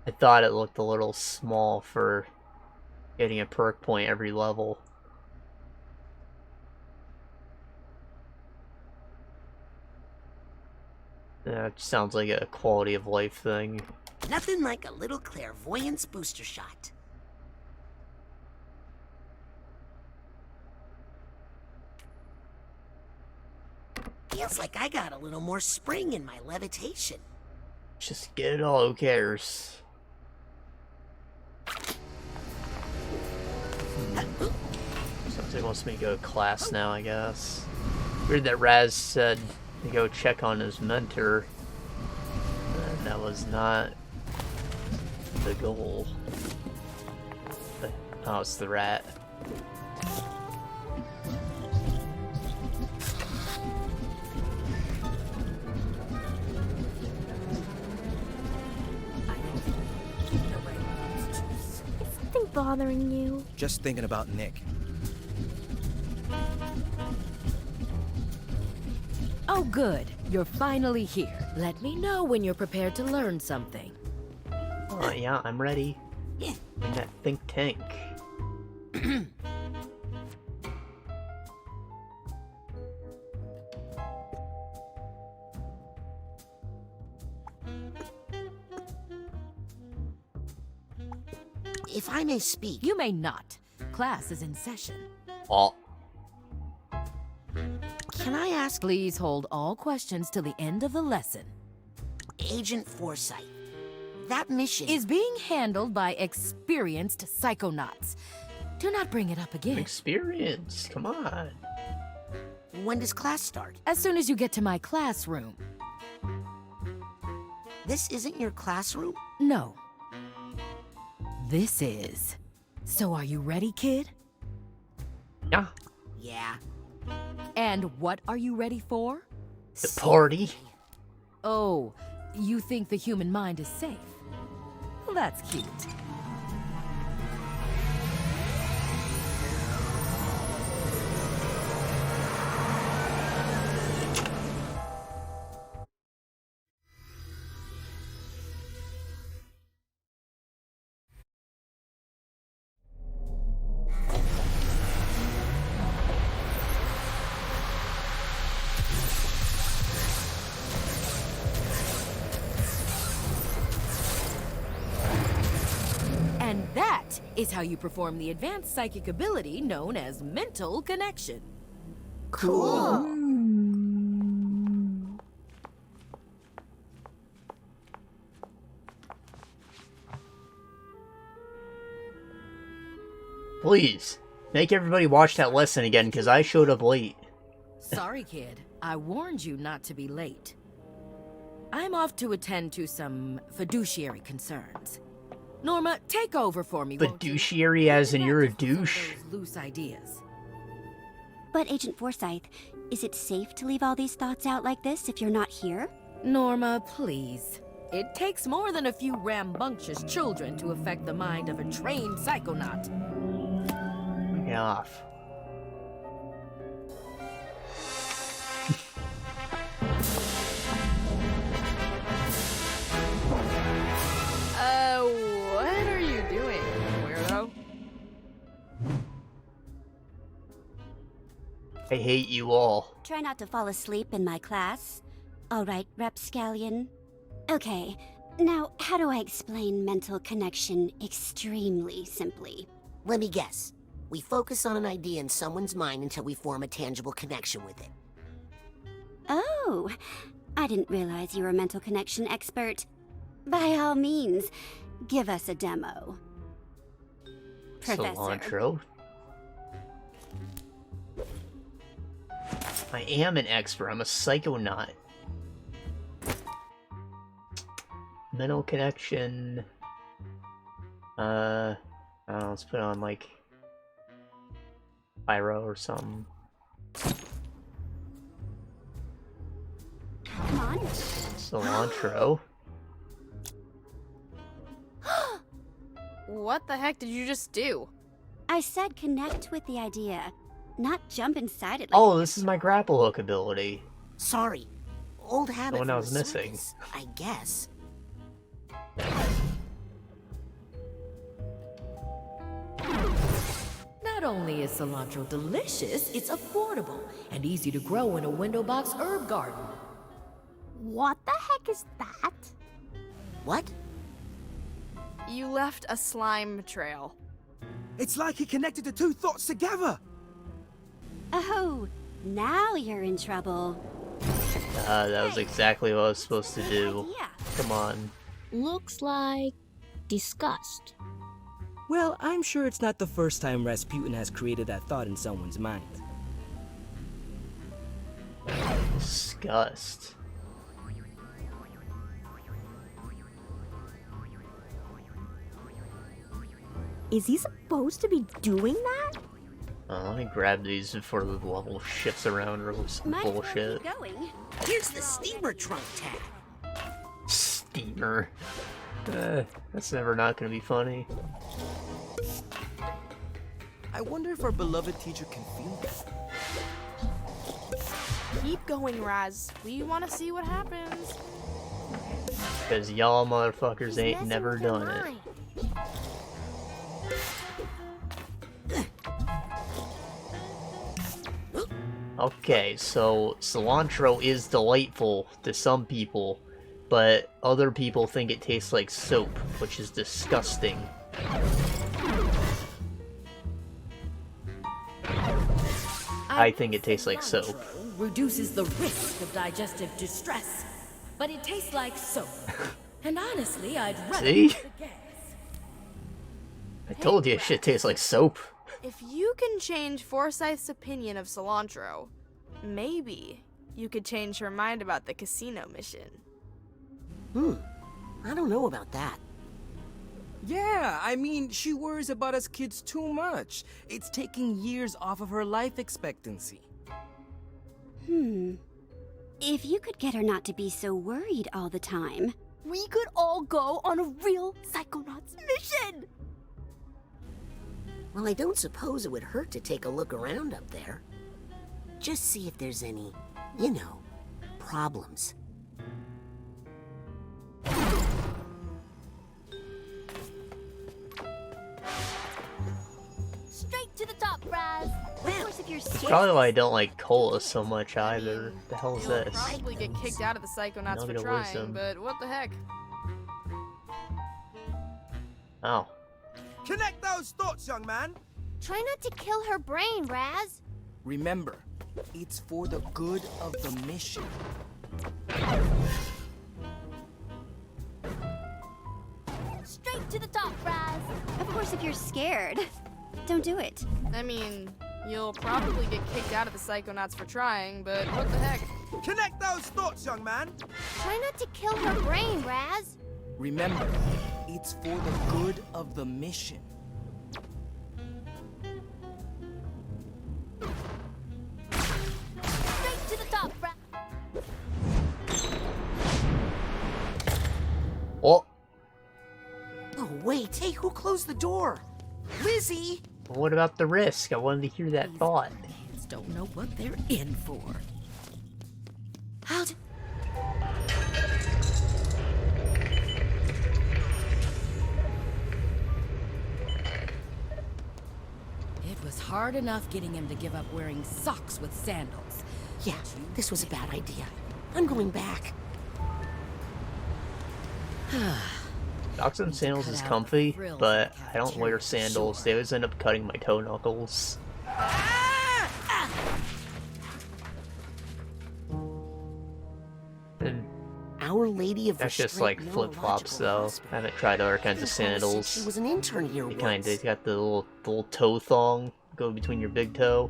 I thought it looked a little small for getting a perk point every level. That sounds like a quality of life thing. Nothing like a little clairvoyance booster shot. Feels like I got a little more spring in my levitation. Just get it all, who cares? Sounds like he wants to make a class now, I guess. Weird that Raz said to go check on his mentor. And that was not the goal. But, oh, it's the rat. Is something bothering you? Just thinking about Nick. Oh, good. You're finally here. Let me know when you're prepared to learn something. Yeah, I'm ready. In that think tank. If I may speak... You may not. Class is in session. Oh. Can I ask... Please hold all questions till the end of the lesson. Agent Forsyth, that mission... is being handled by experienced Psychonauts. Do not bring it up again. Experience, come on. When does class start? As soon as you get to my classroom. This isn't your classroom? No. This is. So are you ready, kid? Yeah. Yeah. And what are you ready for? The party. Oh, you think the human mind is safe? Well, that's cute. And that is how you perform the advanced psychic ability known as mental connection. Cool. Please, make everybody watch that lesson again, because I showed up late. Sorry, kid. I warned you not to be late. I'm off to attend to some fiduciary concerns. Norma, take over for me, won't you? Fiduciary as in you're a douche? Those loose ideas. But Agent Forsyth, is it safe to leave all these thoughts out like this if you're not here? Norma, please. It takes more than a few rambunctious children to affect the mind of a trained psychonaut. Get off. What are you doing, weirdo? I hate you all. Try not to fall asleep in my class. All right, Rapscallion. Okay, now how do I explain mental connection extremely simply? Let me guess. We focus on an idea in someone's mind until we form a tangible connection with it. Oh, I didn't realize you were a mental connection expert. By all means, give us a demo. Professor. Cilantro. I am an expert. I'm a psychonaut. Mental connection. I don't know, let's put on like pyro or something. Come on. Cilantro. What the heck did you just do? I said connect with the idea, not jump inside it like Oh, this is my grapple hook ability. Sorry. Old habit The one I from was the missing. circus, I guess. Not only is cilantro delicious, it's affordable and easy to grow in a window box herb garden. What the heck is that? What? You left a slime trail. It's like he connected the two thoughts together! Oh, now you're in trouble. That was exactly what I was supposed to do. Come on. Looks like disgust. Well, I'm sure it's not the first time Rasputin has created that thought in someone's mind. Disgust. Is he supposed to be doing that? Let me grab these before the level shifts around or some bullshit. Here's the steamer trunk tag. Steamer. That's never not gonna be funny. I wonder if our beloved teacher can feel that. Keep going, Raz. We want to see what happens. Because y'all motherfuckers ain't never done it. Okay, so cilantro is delightful to some people, but other people think it tastes like soap, which is disgusting. I think it tastes like soap. Reduces the risk of digestive distress, but it tastes like soap. And honestly, I'd rather See? use the gas. I told you shit tastes like soap. If you can change Forsyth's opinion of cilantro, maybe you could change her mind about the casino mission. I don't know about that. Yeah, I mean, she worries about us kids too much. It's taking years off of her life expectancy. If you could get her not to be so worried all the time. We could all go on a real Psychonauts mission! Well, I don't suppose it would hurt to take a look around up there. Just see if there's any, you know, problems. Straight to the top, Raz. Of course, if you're It's probably why I don't like cola so much either. The hell is this? Probably get kicked out of the Psychonauts for Nugget of trying, wisdom. but what the heck? Oh. Connect those thoughts, young man. Try not to kill her brain, Raz. Remember, it's for the good of the mission. Straight to the top, Raz. Of course, if you're scared, don't do it. I mean, you'll probably get kicked out of the Psychonauts for trying, but what the heck? Connect those thoughts, young man. Try not to kill her brain, Raz. Remember, it's for the good of the mission. Straight to the top, Raz. Oh. Oh, wait. Hey, who closed the door? Lizzie! What about the risk? I wanted to hear that thought. Kids don't know what they're in for. How'd... It was hard enough getting him to give up wearing socks with sandals. Yeah, this was a bad idea. I'm going back. Socks and sandals is comfy, but I don't wear sandals. They always end up cutting my toe knuckles. And Our Lady of that's just like Restraint flip-flops though. I haven't tried other kinds of sandals. She was an intern here They once. kinda got the little toe thong go between your big toe.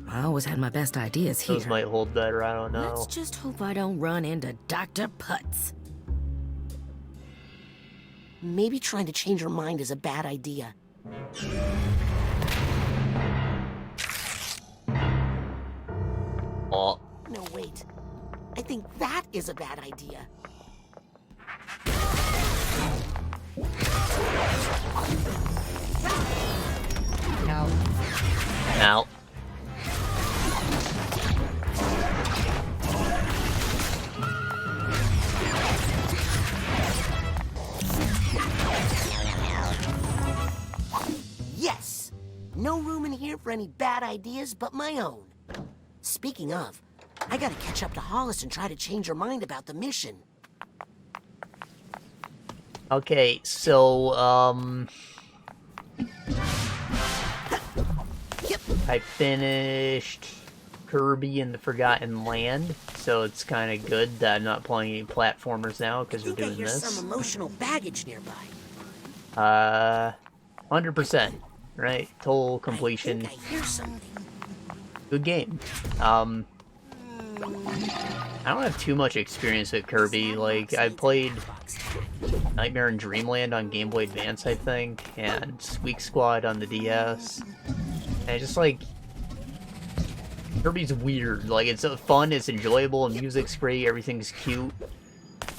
I always had my best ideas here. Those might hold better, I don't know. Let's just hope I don't run into Dr. Putz. Maybe trying to change her mind is a bad idea. Oh. No, wait. I think that is a bad idea. Now. Yes! No room in here for any bad ideas but my own. Speaking of, I gotta catch up to Hollis and try to change her mind about the mission. Okay, so, I finished Kirby and the Forgotten Land, so it's kind of good that I'm not playing any platformers now because we're doing Here's this. some emotional baggage nearby. 100%, right? Total completion. I hear something. Good game. I don't have too much experience with Kirby. Like, I played Nightmare in Dreamland on Game Boy Advance, I think, and Squeak Squad on the DS. And it's just like, Kirby's weird. Like, it's fun, it's enjoyable, and music's great, everything's cute.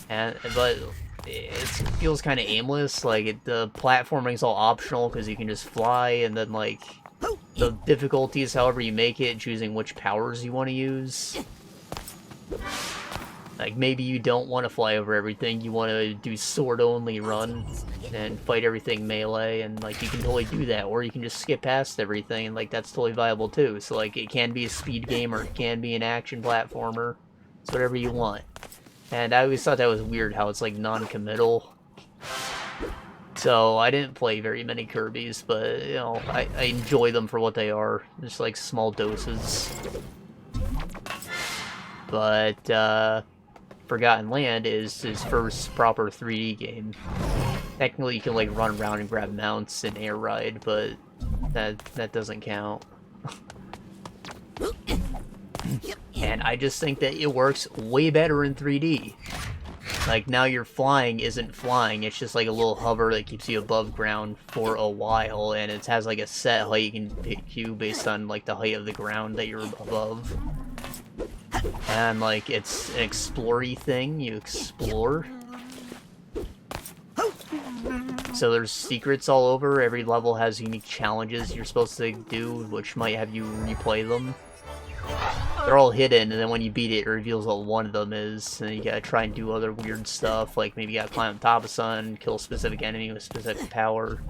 But it feels kind of aimless. Like, the platforming's all optional because you can just fly, and then, like, the difficulty is however you make it, choosing which powers you want to use. Like, maybe you don't want to fly over everything, you want to do sword-only run, and fight everything melee, and, like, you can totally do that, or you can just skip past everything, and, like, that's totally viable, too. So, like, it can be a speed game, or it can be an action platformer. It's whatever you want. And I always thought that was weird, how it's, like, non-committal. So, I didn't play very many Kirbys, but, you know, I enjoy them for what they are. Just, like, small doses. But, Forgotten Land is his first proper 3D game. Technically, you can, like, run around and grab mounts and air ride, but that doesn't count. And I just think that it works way better in 3D. Like, now your flying isn't flying, it's just like a little hover that keeps you above ground for a while, and it has, like, a set height you can pick you based on, like, the height of the ground that you're above. And, like, it's an explory thing, you explore. So there's secrets all over, every level has unique challenges you're supposed to do, which might have you replay them. They're all hidden, and then when you beat it, it reveals what one of them is, and you gotta try and do other weird stuff, like maybe you gotta climb on top of sun, kill a specific enemy with specific power,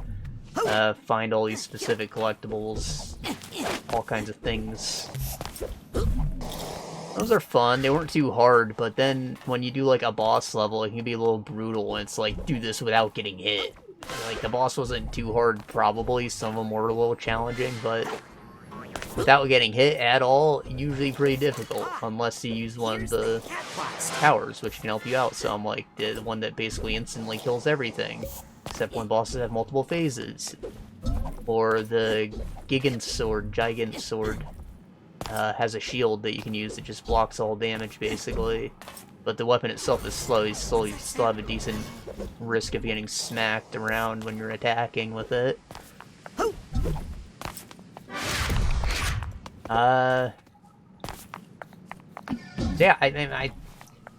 find all these specific collectibles, all kinds of things. Those are fun, they weren't too hard, but then when you do like a boss level, it can be a little brutal, and it's like, do this without getting hit. Like, the boss wasn't too hard, probably, some of them were a little challenging, but without getting hit at all, usually pretty difficult, unless you use one of the towers, which can help you out some, like the one that basically instantly kills everything, except when bosses have multiple phases. Or the Gigant Sword, has a shield that you can use that just blocks all damage, basically. But the weapon itself is slow, you still have a decent risk of getting smacked around when you're attacking with it. Yeah,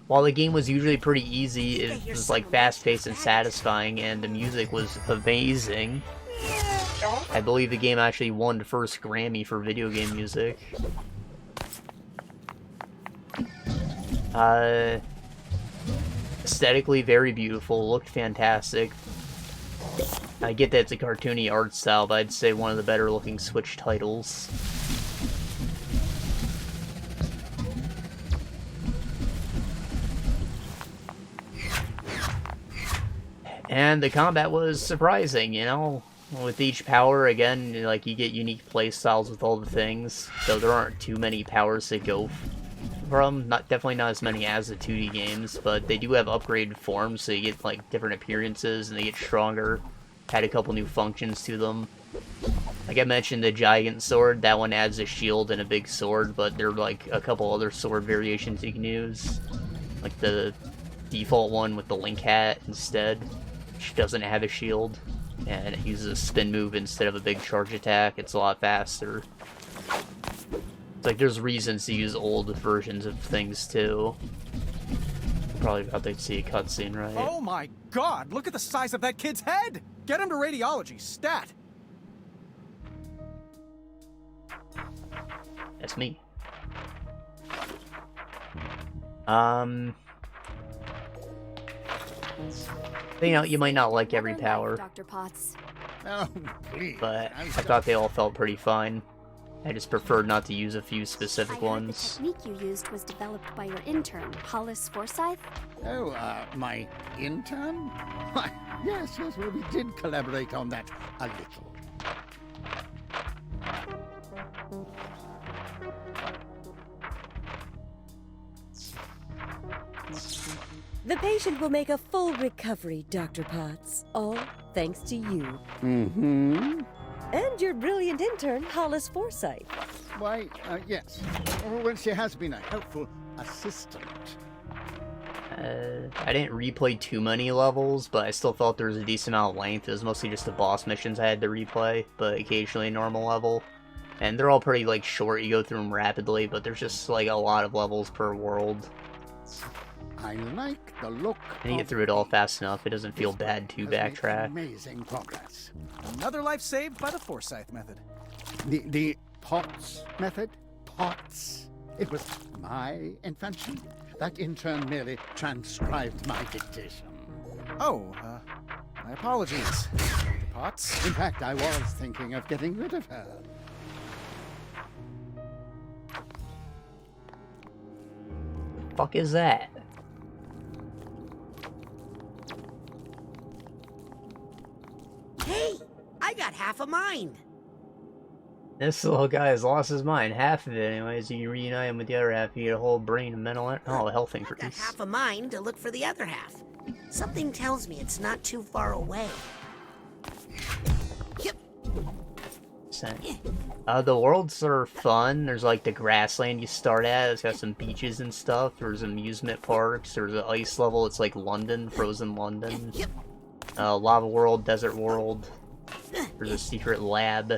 while the game was usually pretty easy, it was like fast-paced and satisfying, and the music was amazing. I believe the game actually won the first Grammy for video game music. Aesthetically very beautiful, looked fantastic. I get that it's a cartoony art style, but I'd say one of the better looking Switch titles. And the combat was surprising, you know? With each power, again, like, you get unique playstyles with all the things, so there aren't too many powers to go from. Definitely not as many as the 2D games, but they do have upgraded forms, so you get, like, different appearances, and they get stronger. Had a couple new functions to them. Like I mentioned, the Giant Sword, that one adds a shield and a big sword, but there are, like, a couple other sword variations you can use. Like the default one with the Link hat instead, which doesn't have a shield, and it uses a spin move instead of a big charge attack. It's a lot faster. It's like there's reasons to use old versions of things too. Probably about to see a cutscene, right? Oh my god, look at the size of that kid's head! Get him to radiology, stat! That's me. You know, you might not like every power, Dr. Potts. Oh, please. but I thought they all felt pretty fine. I just preferred not to use a few specific ones. The technique you used was developed by your intern, Hollis Forsyth? Oh, my intern? Why, yes, well, we did collaborate on that a little. The patient will make a full recovery, Dr. Potts. All thanks to you. Mm-hmm. And your brilliant intern, Hollis Forsyth. Why, yes. Well, she has been a helpful assistant. I didn't replay too many levels, but I still felt there was a decent amount of length. It was mostly just the boss missions I had to replay, but occasionally a normal level. And they're all pretty, like, short. You go through them rapidly, but there's just, like, a lot of levels per world. I like the look. And you get through it all fast enough. It doesn't feel bad to backtrack. Amazing progress. Another life saved by the Forsyth method. The Potts method? Potts? It was my invention. That intern merely transcribed my dictation. Oh, my apologies, Dr. Potts. In fact, I was thinking of getting rid of her. Fuck is that? Hey, I got half a mind. This little guy has lost his mind, half of it anyways. You can reunite him with the other half, you get a whole brain and mental health increase. Got half a mind to look for the other half. Something tells me it's not too far away. Yep. The worlds are fun. There's like the grassland you start at. It's got some beaches and stuff. There's amusement parks. There's an ice level. It's like London, frozen London. Lava world, desert world. There's a secret lab.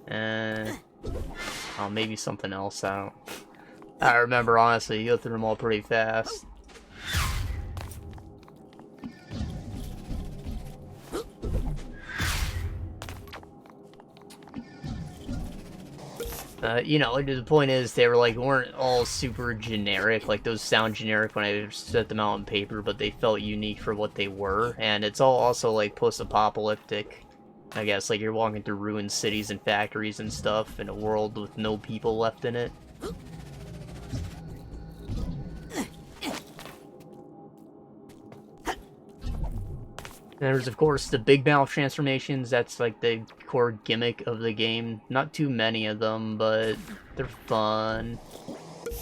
Oh, maybe something else. I remember, honestly. You go through them all pretty fast. You know, the point is, they were like, weren't all super generic. Like, those sound generic when I set them out on paper, but they felt unique for what they were. And it's all also, like, post-apocalyptic. I guess, like, you're walking through ruined cities and factories and stuff in a world with no people left in it. And there's, of course, the big mouth transformations. That's, like, the core gimmick of the game. Not too many of them, but they're fun.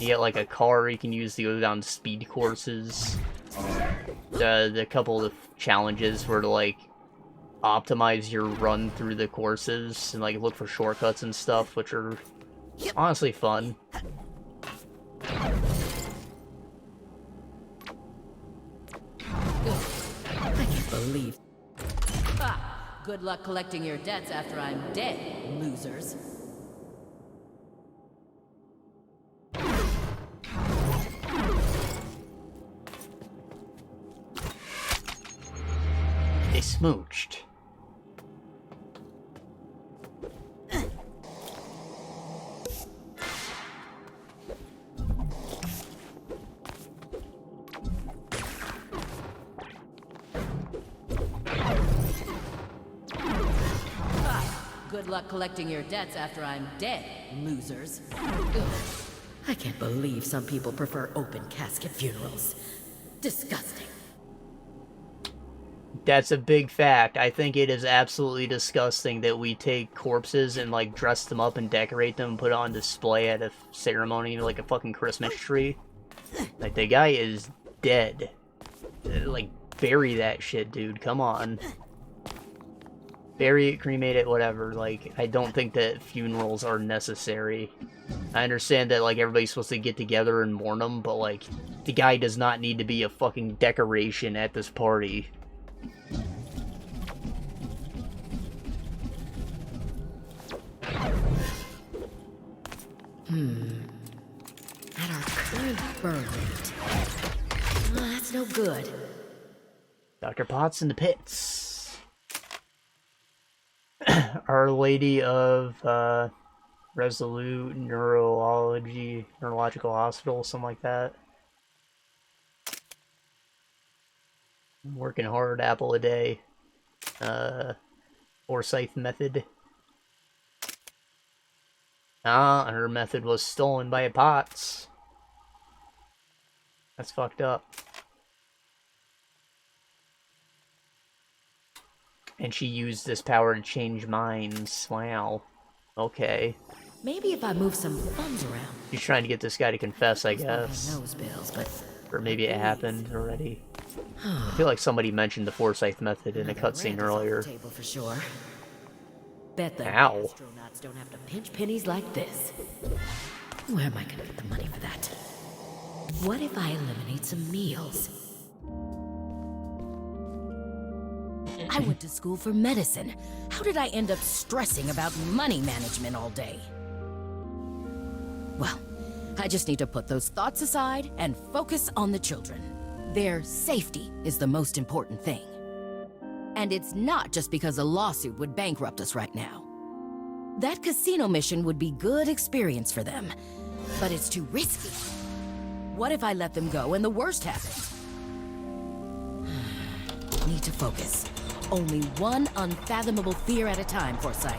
You get, like, a car you can use to go down speed courses. The couple of challenges were to, like, optimize your run through the courses and, like, look for shortcuts and stuff, which are honestly fun. Believe. Ah, good luck collecting your debts after I'm dead, losers. They smooched. Good luck collecting your debts after I'm dead, losers. Ugh. I can't believe some people prefer open casket funerals. Disgusting. That's a big fact. I think it is absolutely disgusting that we take corpses and, like, dress them up and decorate them and put it on display at a ceremony like a fucking Christmas tree. Like, the guy is dead. Like, bury that shit, dude. Come on. Bury it, cremate it, whatever. Like, I don't think that funerals are necessary. I understand that, like, everybody's supposed to get together and mourn them, but, like, the guy does not need to be a fucking decoration at this party. At our current burn rate. That's no good. Dr. Potts in the pits. Our Lady of Resolute Neurological Hospital, something like that. Working hard, apple a day. Forsyth method. Ah, her method was stolen by a Potts. That's fucked up. And she used this power to change minds. Wow. Okay. Maybe if I move some funds around. She's trying to get this guy to confess, I guess. Nose bills, but or maybe it happened already. I feel like somebody mentioned the Forsyth method in a cutscene earlier. Table for sure. Bet the Ow. astronauts don't have to pinch pennies like this. Where am I gonna get the money for that? What if I eliminate some meals? I went to school for medicine. How did I end up stressing about money management all day? Well, I just need to put those thoughts aside and focus on the children. Their safety is the most important thing. And it's not just because a lawsuit would bankrupt us right now. That casino mission would be good experience for them. But it's too risky. What if I let them go and the worst happens? Need to focus. Only one unfathomable fear at a time, Forsyth.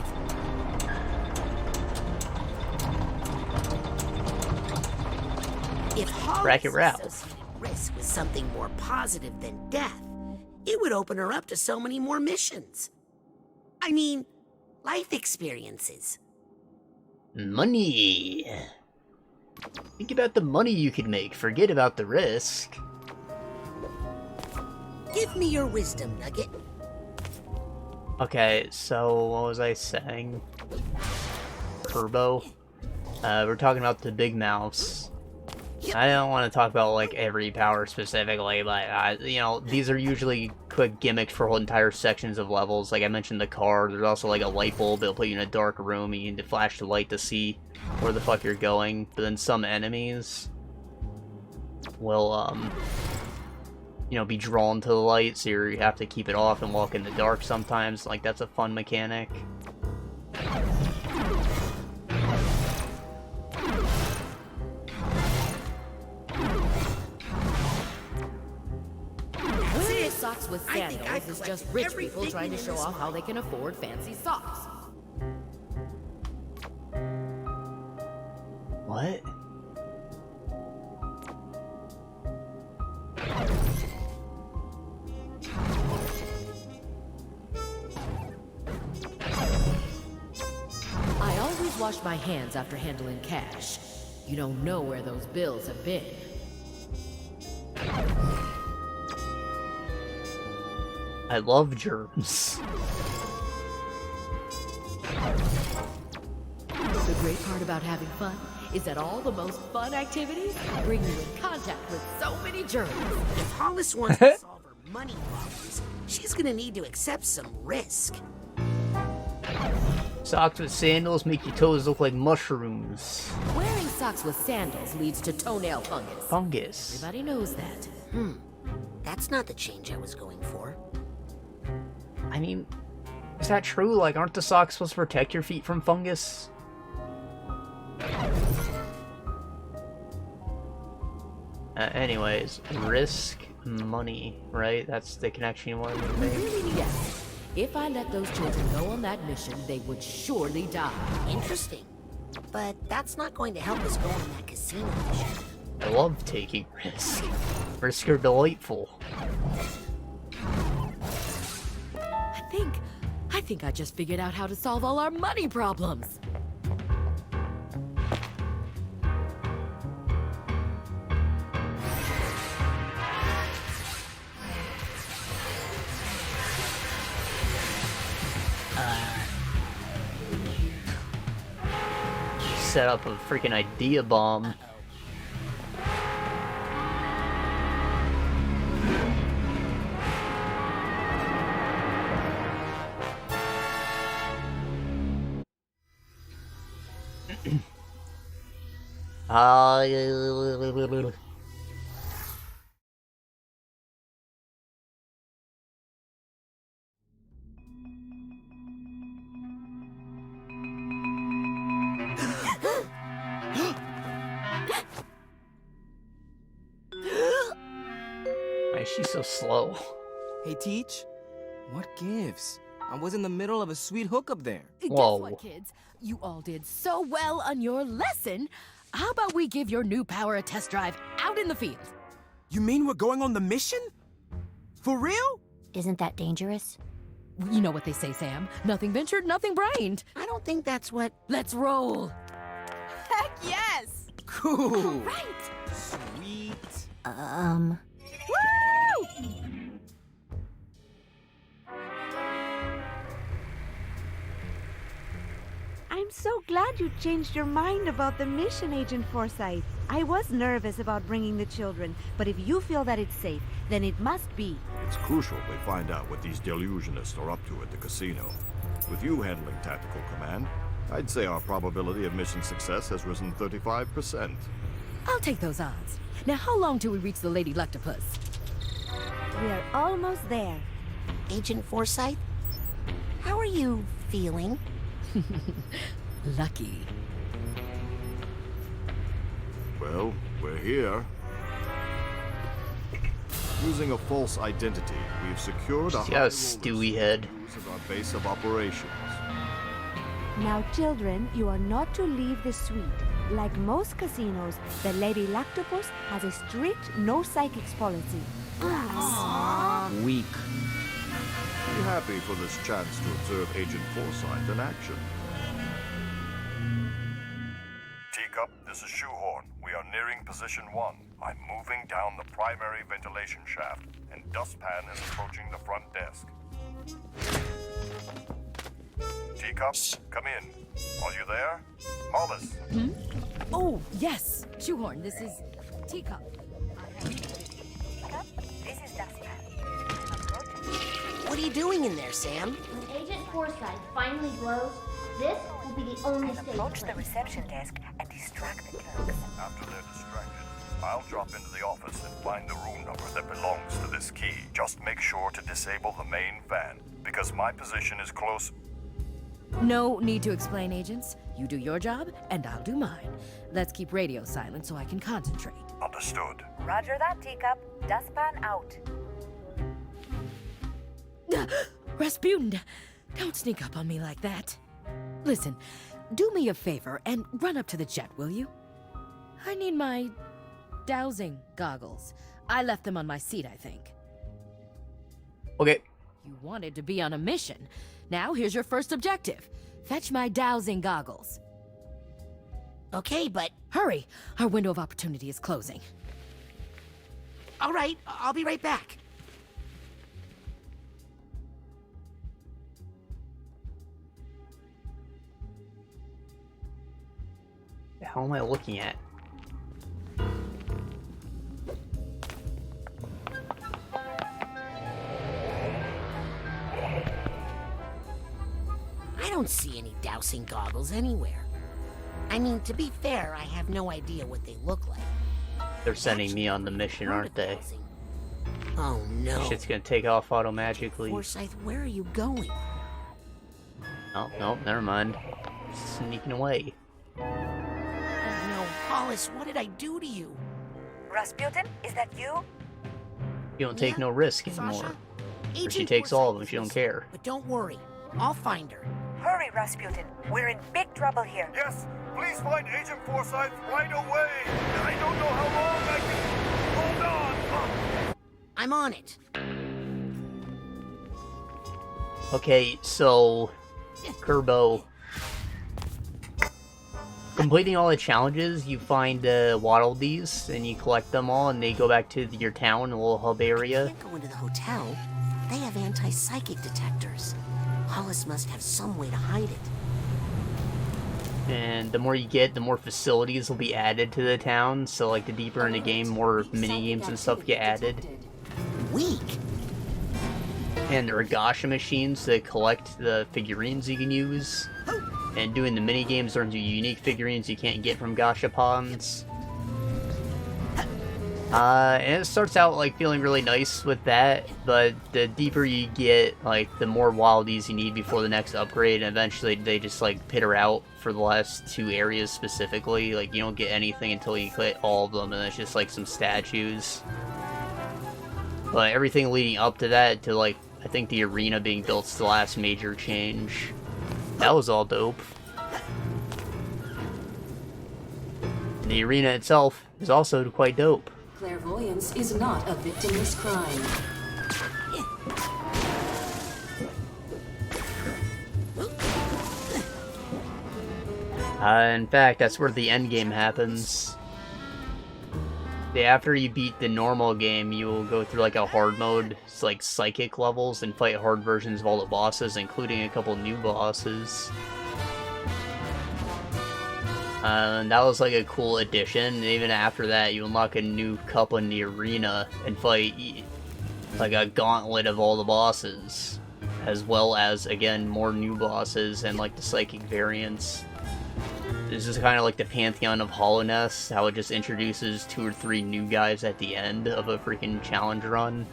If Hollis associated risk with something more positive than death, it would open her up to so many more missions. I mean, life experiences. Money. Think about the money you could make. Forget about the risk. Give me your wisdom, Nugget. Okay, so what was I saying? Kirbo. We're talking about the big mouse. I don't want to talk about like every power specifically, but you know, these are usually quick gimmicks for whole entire sections of levels. Like I mentioned the car, there's also like a light bulb that'll put you in a dark room and you need to flash the light to see where the fuck you're going. But then some enemies will you know, be drawn to the light, so you have to keep it off and walk in the dark sometimes. Like that's a fun mechanic. Wearing socks with sandals is just rich people trying to show off how they can afford fancy socks. What? I always wash my hands after handling cash. You don't know where those bills have been. I love germs. The great part about having fun is that all the most fun activities bring you in contact with so many germs. If Hollis wants to solve her money problems, she's gonna need to accept some risk. Socks with sandals make your toes look like mushrooms. Wearing socks with sandals leads to toenail fungus. Fungus. Everybody knows that. That's not the change I was going for. I mean, is that true? Like, aren't the socks supposed to protect your feet from fungus? Anyways, risk money, right? That's the connection you wanted to make. Yes. If I let those children go on that mission, they would surely die. Interesting. But that's not going to help us go on that casino mission. I love taking risks. Risks are delightful. I think I just figured out how to solve all our money problems. Set up a freaking idea bomb. Why is she so slow? Hey, Teach. What gives? I was in the middle of a sweet hookup there. Guess what, kids? You all did so well on your lesson. How about we give your new power a test drive out in the field? You mean we're going on the mission? For real? Isn't that dangerous? You know what they say, Sam. Nothing ventured, nothing brained. I don't think that's what... Let's roll. Heck yes! Cool. All right. Sweet. Woo! I'm so glad you changed your mind about the mission, Agent Forsyth. I was nervous about bringing the children, but if you feel that it's safe, then it must be. It's crucial we find out what these delusionists are up to at the casino. With you handling tactical command, I'd say our probability of mission success has risen 35%. I'll take those odds. Now, how long till we reach the Lady Luctopus? We are almost there. Agent Forsyth, how are you feeling? Lucky. Well, we're here. Using a false identity, we've secured She's got a stewy head. of our base of operations. Now, children, you are not to leave the suite. Like most casinos, the Lady Lactopus has a strict no psychics policy. Weak. Be happy for this chance to observe Agent Forsyth in action. Teacup, this is Shoehorn. We are nearing position 1. I'm moving down the primary ventilation shaft, and Dustpan is approaching the front desk. Teacup, come in. Are you there? Hollis. Hmm? Oh, yes. Shoehorn, this is Teacup. Teacup, this is Dustpan. What are you doing in there, Sam? When Agent Forsyth finally blows, this will be the only safe Approach place. the reception desk and distract the clerks. After they're distracted, I'll drop into the office and find the room number that belongs to this key. Just make sure to disable the main fan, because my position is close. No need to explain, agents. You do your job, and I'll do mine. Let's keep radio silent so I can concentrate. Understood. Roger that, Teacup. Dustpan out. Rasputin, don't sneak up on me like that. Listen, do me a favor and run up to the jet, will you? I need my dowsing goggles. I left them on my seat, I think. Okay. You wanted to be on a mission. Now here's your first objective. Fetch my dowsing goggles. Okay, but... Hurry! Our window of opportunity is closing. All right, I'll be right back. The hell am I looking at? I don't see any dowsing goggles anywhere. I mean, to be fair, I have no idea what they look like. They're sending me on the mission, aren't they? Oh no. Shit's gonna take off auto-magically. Forsyth, where are you going? Oh, no, never mind. Sneaking away. Oh no, Hollis, what did I do to you? Rasputin, is that you? You don't take no risk anymore. Sasha? Or she takes all of them, she don't care. But don't worry, I'll find her. Hurry, Rasputin. We're in big trouble here. Yes, please find Agent Forsyth right away. I don't know how long I can hold on. I'm on it. Okay, so Kirbo. Completing all the challenges, you find Waddle Dees, and you collect them all, and they go back to your town, a little hub area. I can't go into the hotel. They have anti-psychic detectors. Hollis must have some way to hide it. And the more you get, the more facilities will be added to the town. So, like, the deeper in the game, more mini-games and stuff get added. Weak. And there are gacha machines that collect the figurines you can use. And doing the mini-games earns you unique figurines you can't get from gachapons. And it starts out, like, feeling really nice with that, but the deeper you get, like, the more wildies you need before the next upgrade, and eventually they just, like, peter out for the last 2 areas specifically. Like, you don't get anything until you hit all of them, and it's just, like, some statues. But everything leading up to that, to, like, I think the arena being built's the last major change. That was all dope. And the arena itself is also quite dope. Clairvoyance is not a victimless crime. In fact, that's where the end game happens. After you beat the normal game, you will go through like a hard mode, it's like psychic levels, and fight hard versions of all the bosses, including a couple new bosses. And that was like a cool addition. And even after that, you unlock a new cup in the arena and fight like a gauntlet of all the bosses, as well as, again, more new bosses and like the psychic variants. This is kind of like the pantheon of Hollowness, how it just introduces 2 or 3 new guys at the end of a freaking challenge run.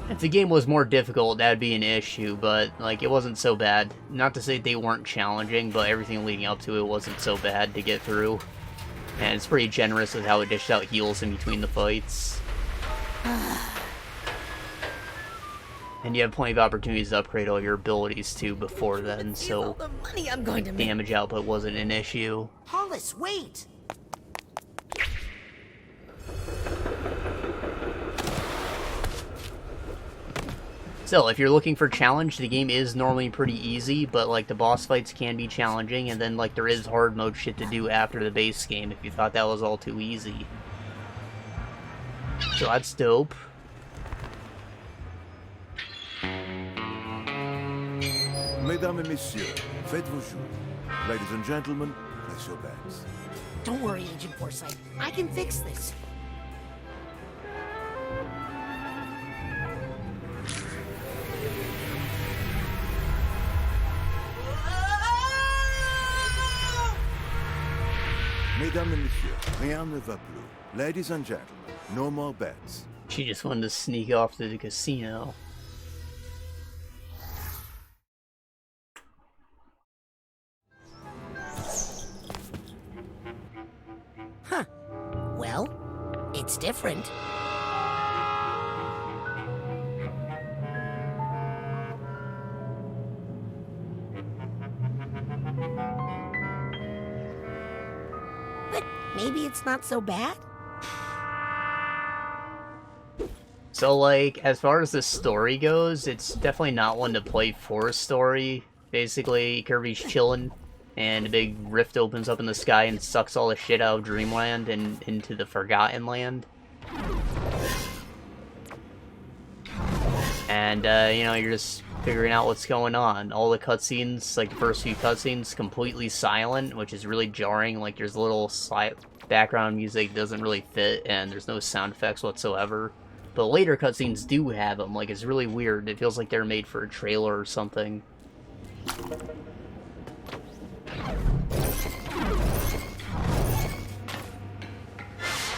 If the game was more difficult, that'd be an issue, but like it wasn't so bad. Not to say they weren't challenging, but everything leading up to it wasn't so bad to get through. And it's pretty generous with how it dishes out heals in between the fights. And you have plenty of opportunities to upgrade all your abilities too before then, so the money I'm going to make. damage output wasn't an issue. Hollis, wait! So, if you're looking for challenge, the game is normally pretty easy, but like the boss fights can be challenging, and then like there is hard mode shit to do after the base game if you thought that was all too easy. So that's dope. Mesdames et messieurs, faites vos jours. Ladies and gentlemen, place your bets. Don't worry, Agent Forsyth. I can fix this. Mesdames et messieurs, rien ne va plus. Ladies and gentlemen, no more bets. She just wanted to sneak off to the casino. Huh. Well, it's different. But maybe it's not so bad. So, like, as far as the story goes, it's definitely not one to play for a story. Basically, Kirby's chilling, and a big rift opens up in the sky and sucks all the shit out of Dreamland and into the Forgotten Land. And, you know, you're just figuring out what's going on. All the cutscenes, like the first few cutscenes, completely silent, which is really jarring. Like, there's a little background music that doesn't really fit, and there's no sound effects whatsoever. But later cutscenes do have them. Like, it's really weird. It feels like they're made for a trailer or something.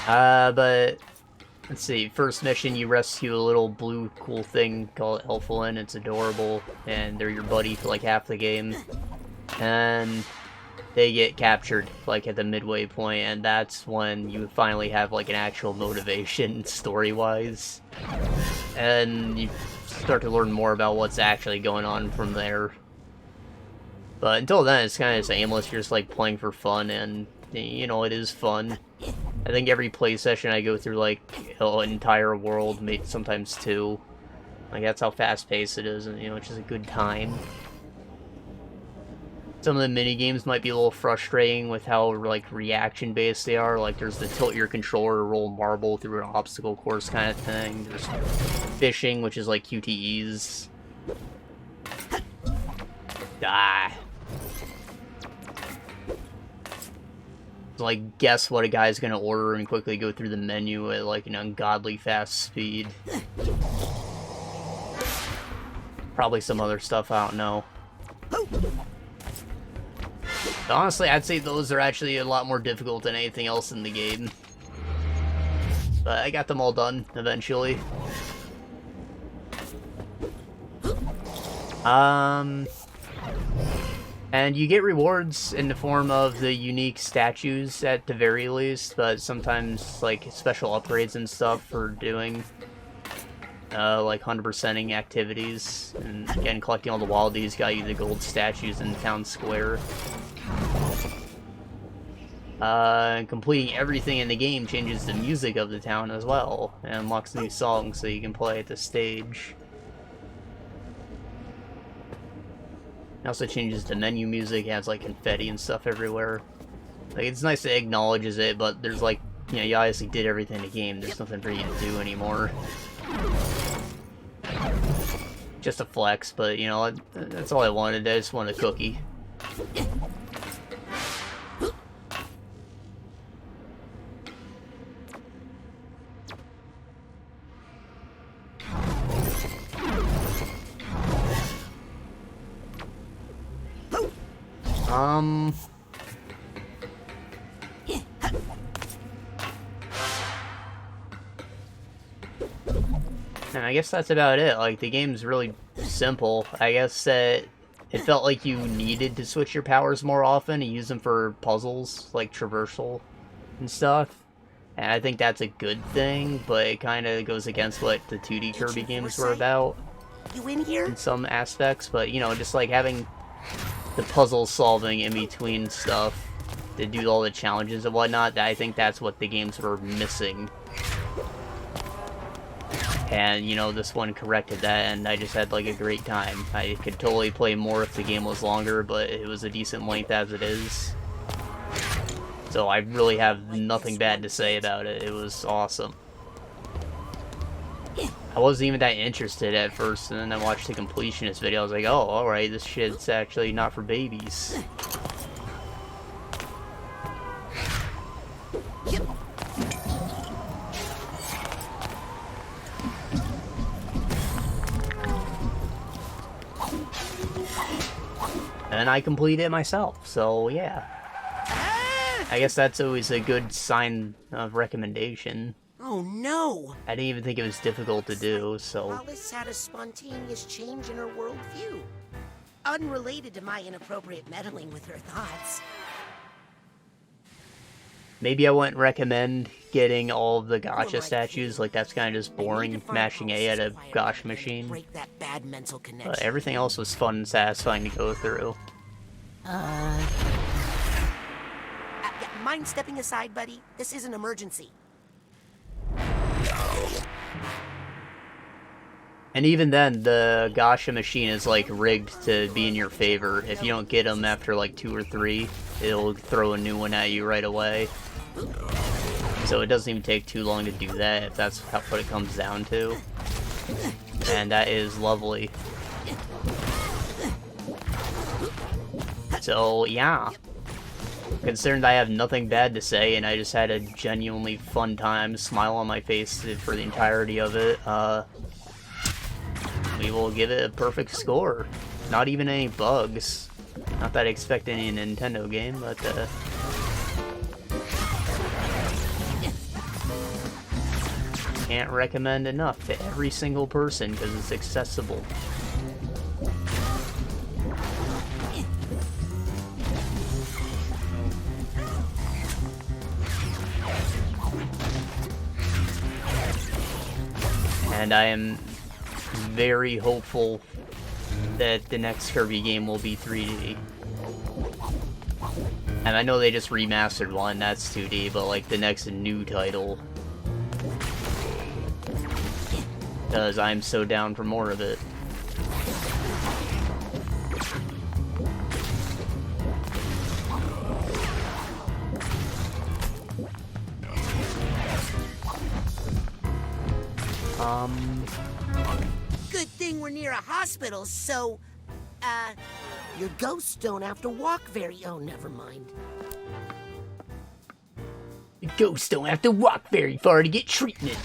But let's see. First mission, you rescue a little blue cool thing called Elflin. It's adorable, and they're your buddy for like half the game. And they get captured like at the midway point, and that's when you finally have like an actual motivation story-wise, and you start to learn more about what's actually going on from there. But until then, it's kind of just aimless. You're just like playing for fun, and you know, it is fun. I think every play session I go through like an entire world, maybe sometimes two. Like, that's how fast-paced it is, and you know, it's just a good time. Some of the mini-games might be a little frustrating with how, like, reaction-based they are. Like, there's the tilt your controller to roll marble through an obstacle course kind of thing. There's fishing, which is like QTEs. Die. So, like, guess what a guy's gonna order and quickly go through the menu at, like, an ungodly fast speed. Probably some other stuff, I don't know. But honestly, I'd say those are actually a lot more difficult than anything else in the game. But I got them all done, eventually. And you get rewards in the form of the unique statues at the very least, but sometimes, like, special upgrades and stuff for doing, like, 100%ing activities. And again, collecting all the wildies got you the gold statues in the town square. Completing everything in the game changes the music of the town as well, and unlocks new songs so you can play at the stage. It also changes the menu music, it has like confetti and stuff everywhere. Like, it's nice that it acknowledges it, but there's like, you know, you obviously did everything in the game, there's nothing for you to do anymore. Just a flex, but you know, that's all I wanted, I just wanted a cookie. And I guess that's about it. Like, the game's really simple. I guess that it felt like you needed to switch your powers more often and use them for puzzles, like traversal. and stuff. And I think that's a good thing, but it kind of goes against what the 2D Kirby games were about. You in here? In some aspects, but you know, just like having the puzzle solving in between stuff to do all the challenges and whatnot, I think that's what the games were missing. And, you know, this one corrected that, and I just had, like, a great time. I could totally play more if the game was longer, but it was a decent length as it is. So I really have nothing bad to say about it. It was awesome. I wasn't even that interested at first, and then I watched the completionist video. I was like, oh, alright, this shit's actually not for babies. And I completed it myself, so yeah. I guess that's always a good sign of recommendation. Oh no! I didn't even think it was difficult to do, so... Hollis had a spontaneous change in her worldview. Unrelated to my inappropriate meddling with her thoughts. Maybe I wouldn't recommend getting all of the gacha statues, like that's kind of just boring, mashing A at a gacha machine. Break that bad mental connection. But everything else was fun and satisfying to go through. Mind stepping aside, buddy? This is an emergency. And even then, the gacha machine is like rigged to be in your favor. If you don't get them after like 2 or 3, it'll throw a new one at you right away. So it doesn't even take too long to do that, if that's what it comes down to. And that is lovely. So, yeah. Considering that I have nothing bad to say, and I just had a genuinely fun time, smile on my face for the entirety of it, we will give it a perfect score. Not even any bugs. Not that I expect any Nintendo game, but, can't recommend enough to every single person because it's accessible. And I am very hopeful that the next Kirby game will be 3D. And I know they just remastered one, that's 2D, but like the next new title. Because I'm so down for more of it. Good thing we're near a hospital, so, your ghosts don't have to walk very... Oh, never mind. The ghosts don't have to walk very far to get treatment.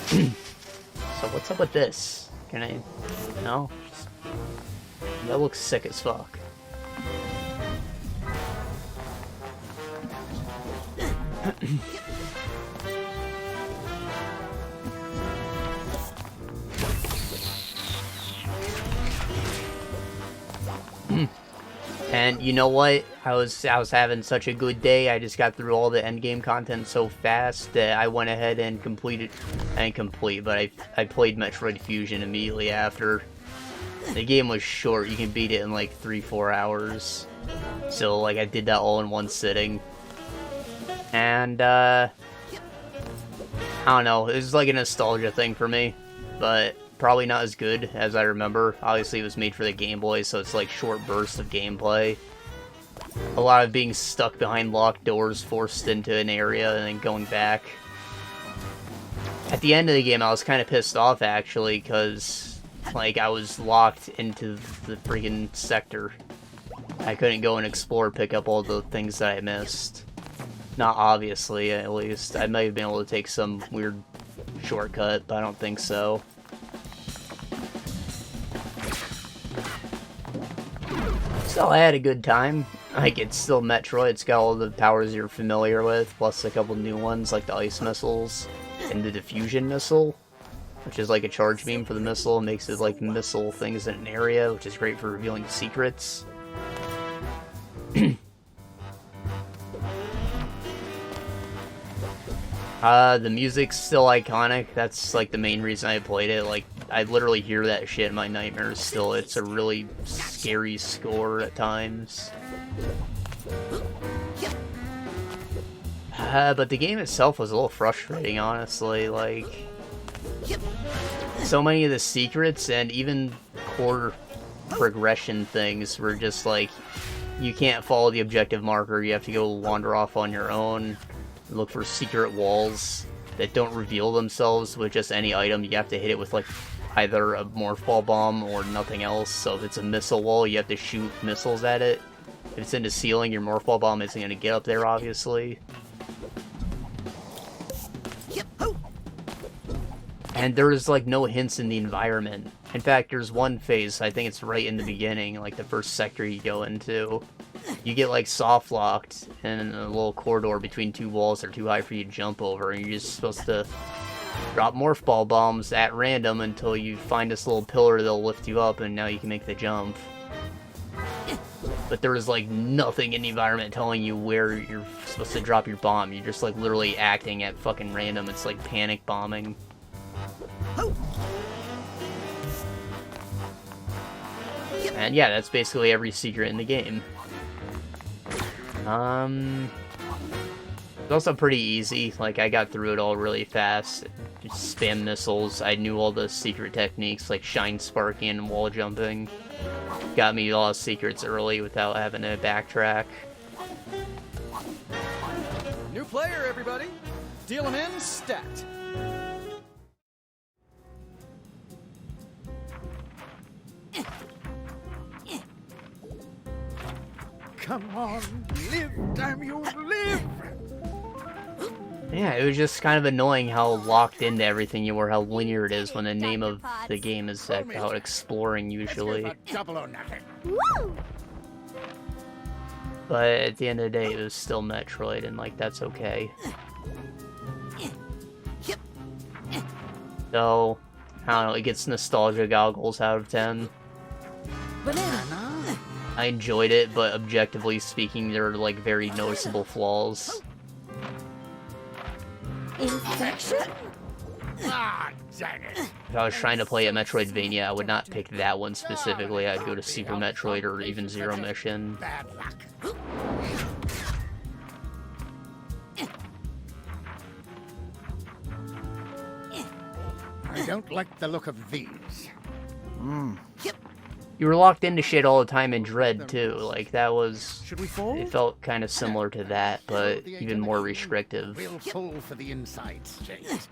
So what's up with this? Can I... No? That looks sick as fuck. And you know what? I was having such a good day. I just got through all the endgame content so fast that I went ahead and completed, but I played Metroid Fusion immediately after. The game was short. You can beat it in like 3-4 hours. So like I did that all in one sitting. And I don't know. It was like a nostalgia thing for me, but probably not as good as I remember. Obviously it was made for the Game Boy, so it's like short bursts of gameplay. A lot of being stuck behind locked doors, forced into an area, and then going back. At the end of the game, I was kind of pissed off, actually, because, like, I was locked into the freaking sector. I couldn't go and explore, pick up all the things that I missed. Not obviously, at least. I might have been able to take some weird shortcut, but I don't think so. So I had a good time. Like, it's still Metroid. It's got all the powers you're familiar with, plus a couple new ones, like the ice missiles and the diffusion missile, which is like a charge beam for the missile. It makes it like missile things in an area, which is great for revealing secrets. The music's still iconic. That's like the main reason I played it. Like, I literally hear that shit in my nightmares still. It's a really scary score at times. But the game itself was a little frustrating, honestly. Like, so many of the secrets and even core progression things were just like, you can't follow the objective marker, you have to go wander off on your own, look for secret walls that don't reveal themselves with just any item. You have to hit it with like either a morph ball bomb or nothing else. So if it's a missile wall, you have to shoot missiles at it. If it's in the ceiling, your morph ball bomb isn't going to get up there, obviously. And there's like no hints in the environment. In fact, there's one phase, I think it's right in the beginning, like the first sector you go into. You get like soft locked in a little corridor between two walls that are too high for you to jump over, and you're just supposed to drop morph ball bombs at random until you find this little pillar that'll lift you up, and now you can make the jump. But there is like nothing in the environment telling you where you're supposed to drop your bomb. You're just like literally acting at fucking random. It's like panic bombing. And yeah, that's basically every secret in the game. It's also pretty easy. Like, I got through it all really fast. Just spam missiles. I knew all the secret techniques, like shine sparking and wall jumping. Got me all the secrets early without having to backtrack. New player, everybody. Deal him in, stat. Come on, live, damn you, live! Yeah, it was just kind of annoying how locked into everything you were, how linear it is when the name of the game is about exploring usually. Woo! But at the end of the day, it was still Metroid, and like, that's okay. So, I don't know, it gets nostalgia goggles out of 10. I enjoyed it, but objectively speaking, there are like very noticeable flaws. Infection? Ah, dang it. If I was trying to play a Metroidvania, I would not pick that one specifically. I'd go to Super Metroid or even Zero Mission. Bad luck. I don't like the look of these. You were locked into shit all the time in Dread, too. Like, that was... Should we fold? It felt kind of similar to that, but even more restrictive. We'll pull for the insides, James.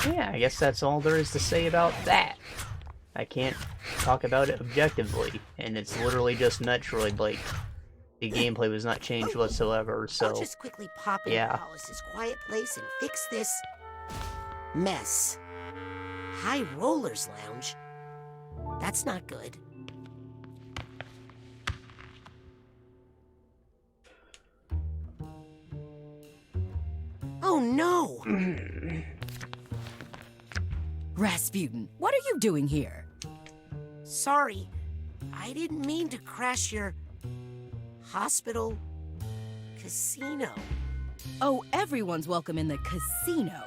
Yeah, I guess that's all there is to say about that. I can't talk about it objectively, and it's literally just Metroid. Like, the gameplay was not changed whatsoever, so... I'll just quickly pop into yeah. Hollis's quiet place and fix this mess. High Rollers Lounge? That's not good. Oh no! Rasputin, what are you doing here? Sorry, I didn't mean to crash your hospital casino. Oh, everyone's welcome in the casino.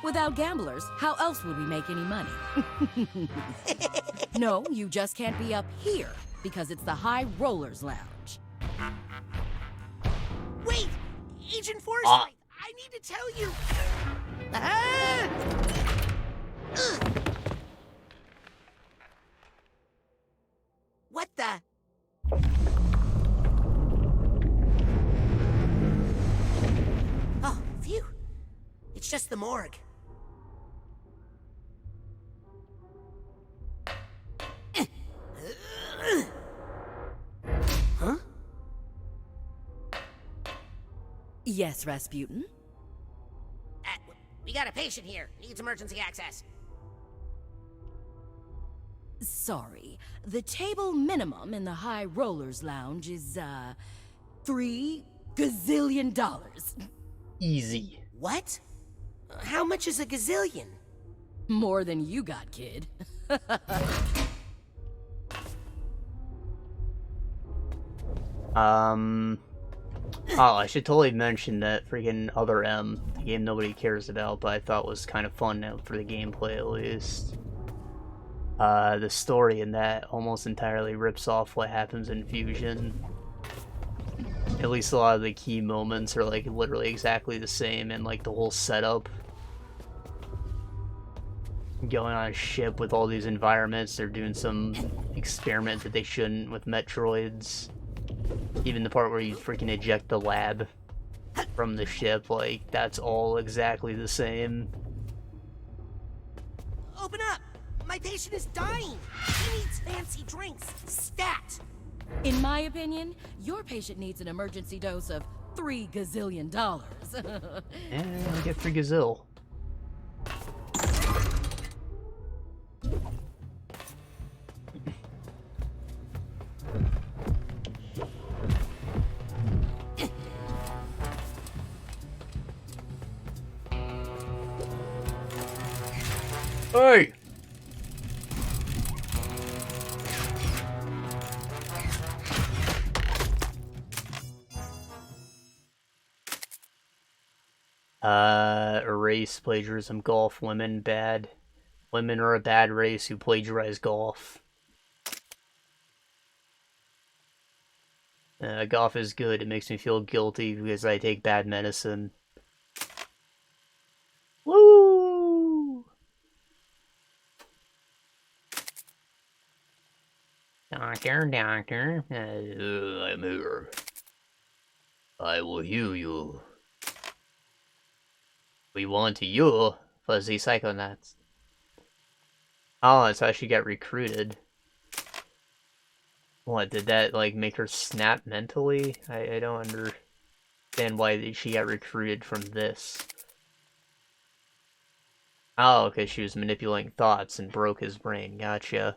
Without gamblers, how else would we make any money? No, you just can't be up here because it's the High Rollers Lounge. Wait! Agent Forsyth, I need to tell you. What the? Oh, phew. It's just the morgue. Huh? Yes, Rasputin? We got a patient here. Needs emergency access. Sorry. The table minimum in the High Rollers Lounge is, $3 gazillion. Easy. What? How much is a gazillion? More than you got, kid. Oh, I should totally mention that freaking Other M, the game nobody cares about, but I thought was kind of fun now for the gameplay at least. The story in that almost entirely rips off what happens in Fusion. At least a lot of the key moments are like literally exactly the same, and like the whole setup. Going on a ship with all these environments, they're doing some experiment that they shouldn't with Metroids. Even the part where you freaking eject the lab from the ship, like, that's all exactly the same. Open up! My patient is dying! He needs fancy drinks! Stat! In my opinion, your patient needs an emergency dose of $3 gazillion. And I get 3 gazille. Hey! Erase plagiarism, golf, women, bad. Women are a bad race who plagiarize golf. Golf is good, it makes me feel guilty because I take bad medicine. Woo! Doctor, I'm here. I will heal you. We want you, fuzzy Psychonauts. Oh, that's how she got recruited. What, did that, like, make her snap mentally? I don't understand why she got recruited from this. Oh, because she was manipulating thoughts and broke his brain. Gotcha.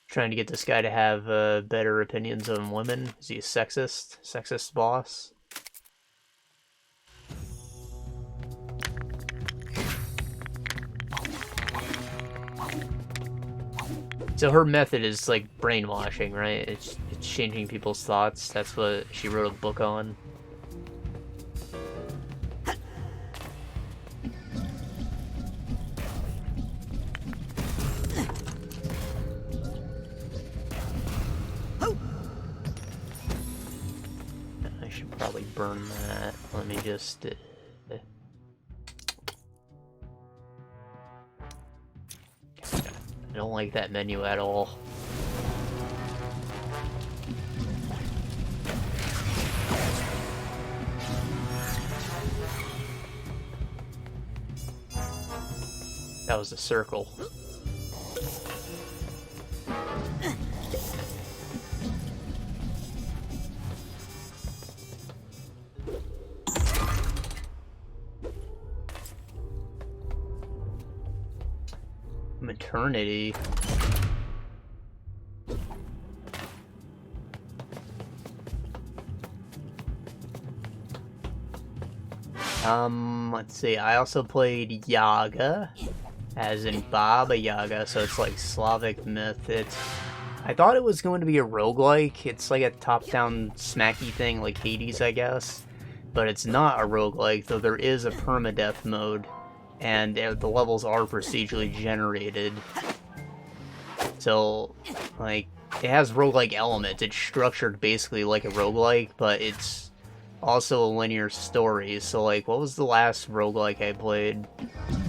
Trying to get this guy to have better opinions on women. Is he a sexist? Sexist boss? So her method is like brainwashing, right? It's changing people's thoughts. That's what she wrote a book on. I should probably burn that. Let me just... I don't like that menu at all. That was a circle. Maternity. Let's see, I also played Yaga, as in Baba Yaga, so it's like Slavic myth. I thought it was going to be a roguelike. It's like a top-down smacky thing like Hades, I guess. But it's not a roguelike, though there is a permadeath mode. And the levels are procedurally generated. So, like, it has roguelike elements. It's structured basically like a roguelike, but it's also a linear story. So, like, what was the last roguelike I played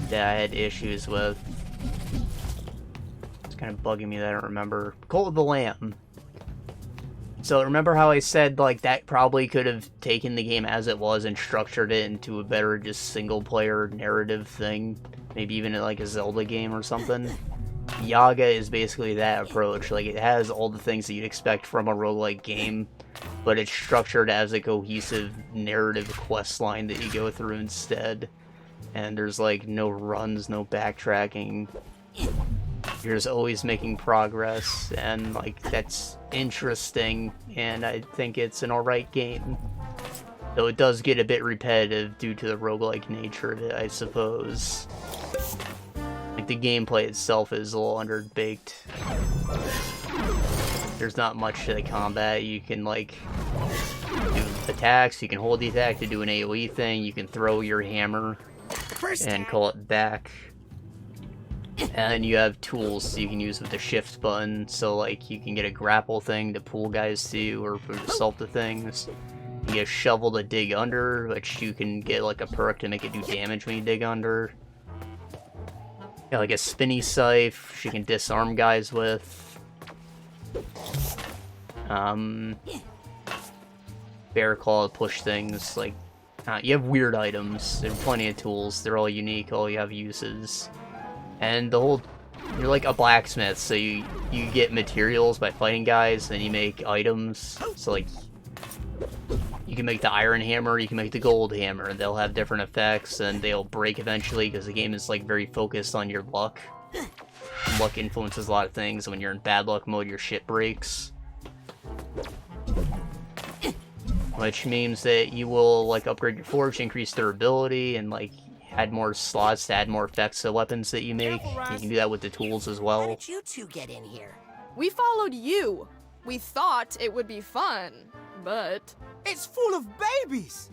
that I had issues with? It's kind of bugging me that I don't remember. Cult of the Lamb. So remember how I said, like, that probably could have taken the game as it was and structured it into a better just single-player narrative thing? Maybe even like a Zelda game or something? Yaga is basically that approach. Like, it has all the things that you'd expect from a roguelike game, but it's structured as a cohesive narrative quest line that you go through instead. And there's, like, no runs, no backtracking. You're just always making progress, and, like, that's interesting, and I think it's an alright game. Though it does get a bit repetitive due to the roguelike nature of it, I suppose. Like, the gameplay itself is a little underbaked. There's not much to the combat. You can, like, do attacks, you can hold the attack to do an AoE thing, you can throw your hammer and call it back. And you have tools you can use with the shift button, so, like, you can get a grapple thing to pull guys to, or put yourself to things. You get a shovel to dig under, which you can get, like, a perk to make it do damage when you dig under. Yeah, like a spinny scythe she can disarm guys with. Bear claw to push things, like, you have weird items. There are plenty of tools, they're all unique, all you have uses. And the whole, you're like a blacksmith, so you get materials by fighting guys, and you make items, so, like, you can make the iron hammer, you can make the gold hammer, and they'll have different effects, and they'll break eventually, because the game is, like, very focused on your luck. Luck influences a lot of things, when you're in bad luck mode, your shit breaks. Which means that you will, like, upgrade your forge, increase durability, and, like, add more slots to add more effects to weapons that you make. You can do that with the tools as well. How did you two get in here? We followed you. We thought it would be fun, but... It's full of babies!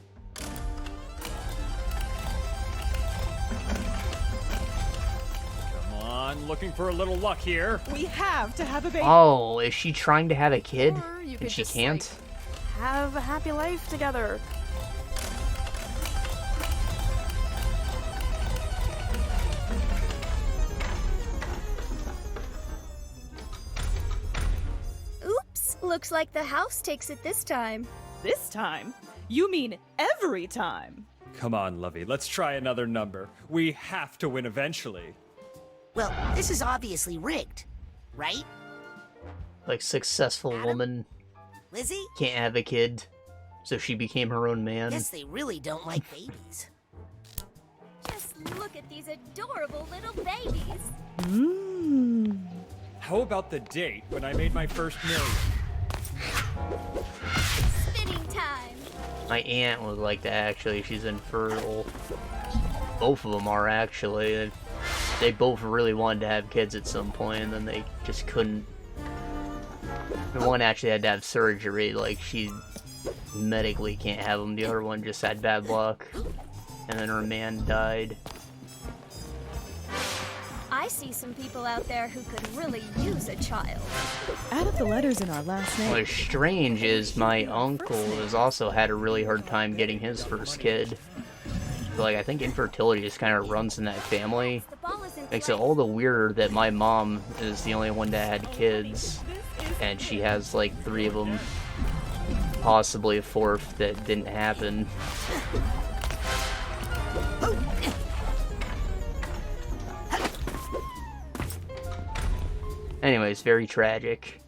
Come on, looking for a little luck here. We have to have a baby. Oh, is she trying to have a kid? Or you And could she just, can't? like, have a happy life together. Oops, looks like the house takes it this time. This time? You mean every time? Come on, Lovey, let's try another number. We have to win eventually. Well, this is obviously rigged, right? Like, successful woman Lizzie? can't have a kid, so she became her own man. Guess they really don't like babies. Just look at these adorable little babies. How about the date when I made my first million? Spinning time. My aunt would like that, actually. She's infertile. Both of them are, actually. They both really wanted to have kids at some point, and then they just couldn't. The one actually had to have surgery, like, she medically can't have them. The other one just had bad luck, and then her man died. I see some people out there who could really use a child. Add up the letters in our last name. What's strange is my uncle has also had a really hard time getting his first kid. So, like, I think infertility just kind of runs in that family. Makes it all the weirder that my mom is the only one that had kids, and she has like 3 of them, possibly a 4th that didn't happen. Anyways, very tragic.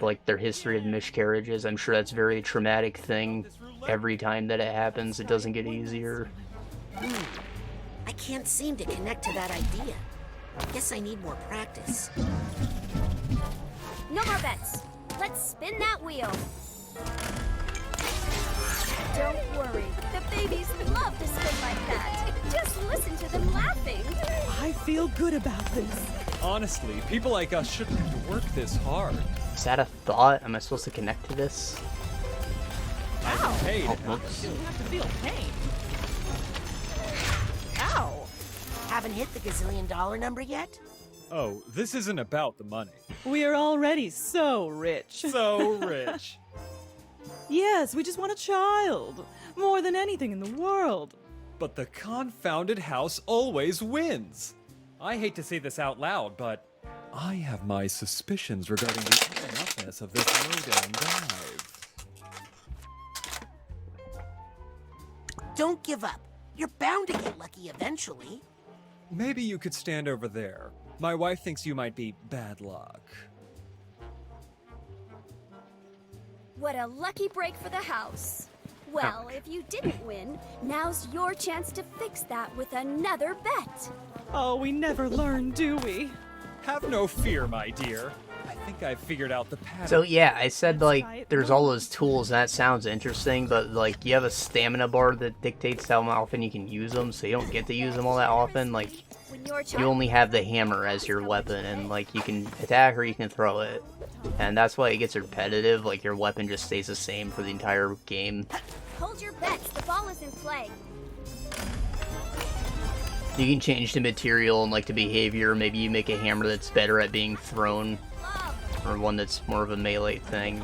Like, their history of miscarriages, I'm sure that's a very traumatic thing. Every time that it happens, it doesn't get easier. I can't seem to connect to that idea. Guess I need more practice. No more bets. Let's spin that wheel. Don't worry. The babies love to spin like that. Just listen to them laughing. I feel good about this. Honestly, people like us shouldn't have to work this hard. Is that a thought? Am I supposed to connect to this? Ow! Paid. Oh, whoops. You don't have to feel pain. Ow! Haven't hit the gazillion-dollar number yet? Oh, this isn't about the money. We are already so rich. So rich. Yes, we just want a child. More than anything in the world. But the confounded house always wins. I hate to say this out loud, but I have my suspicions regarding the enoughness of this low-down dive. Don't give up. You're bound to get lucky eventually. Maybe you could stand over there. My wife thinks you might be bad luck. What a lucky break for the house. Well, if you didn't win, now's your chance to fix that with another bet. Oh, we never learn, do we? Have no fear, my dear. I think I figured out the pattern. So yeah, I said like there's all those tools and that sounds interesting, but like you have a stamina bar that dictates how often you can use them, so you don't get to use them all that often. Like you only have the hammer as your weapon, and like you can attack or you can throw it, and that's why it gets repetitive. Like your weapon just stays the same for the entire game. Hold your bets. The ball is in play. You can change the material and like the behavior. Maybe you make a hammer that's better at being thrown, or one that's more of a melee thing.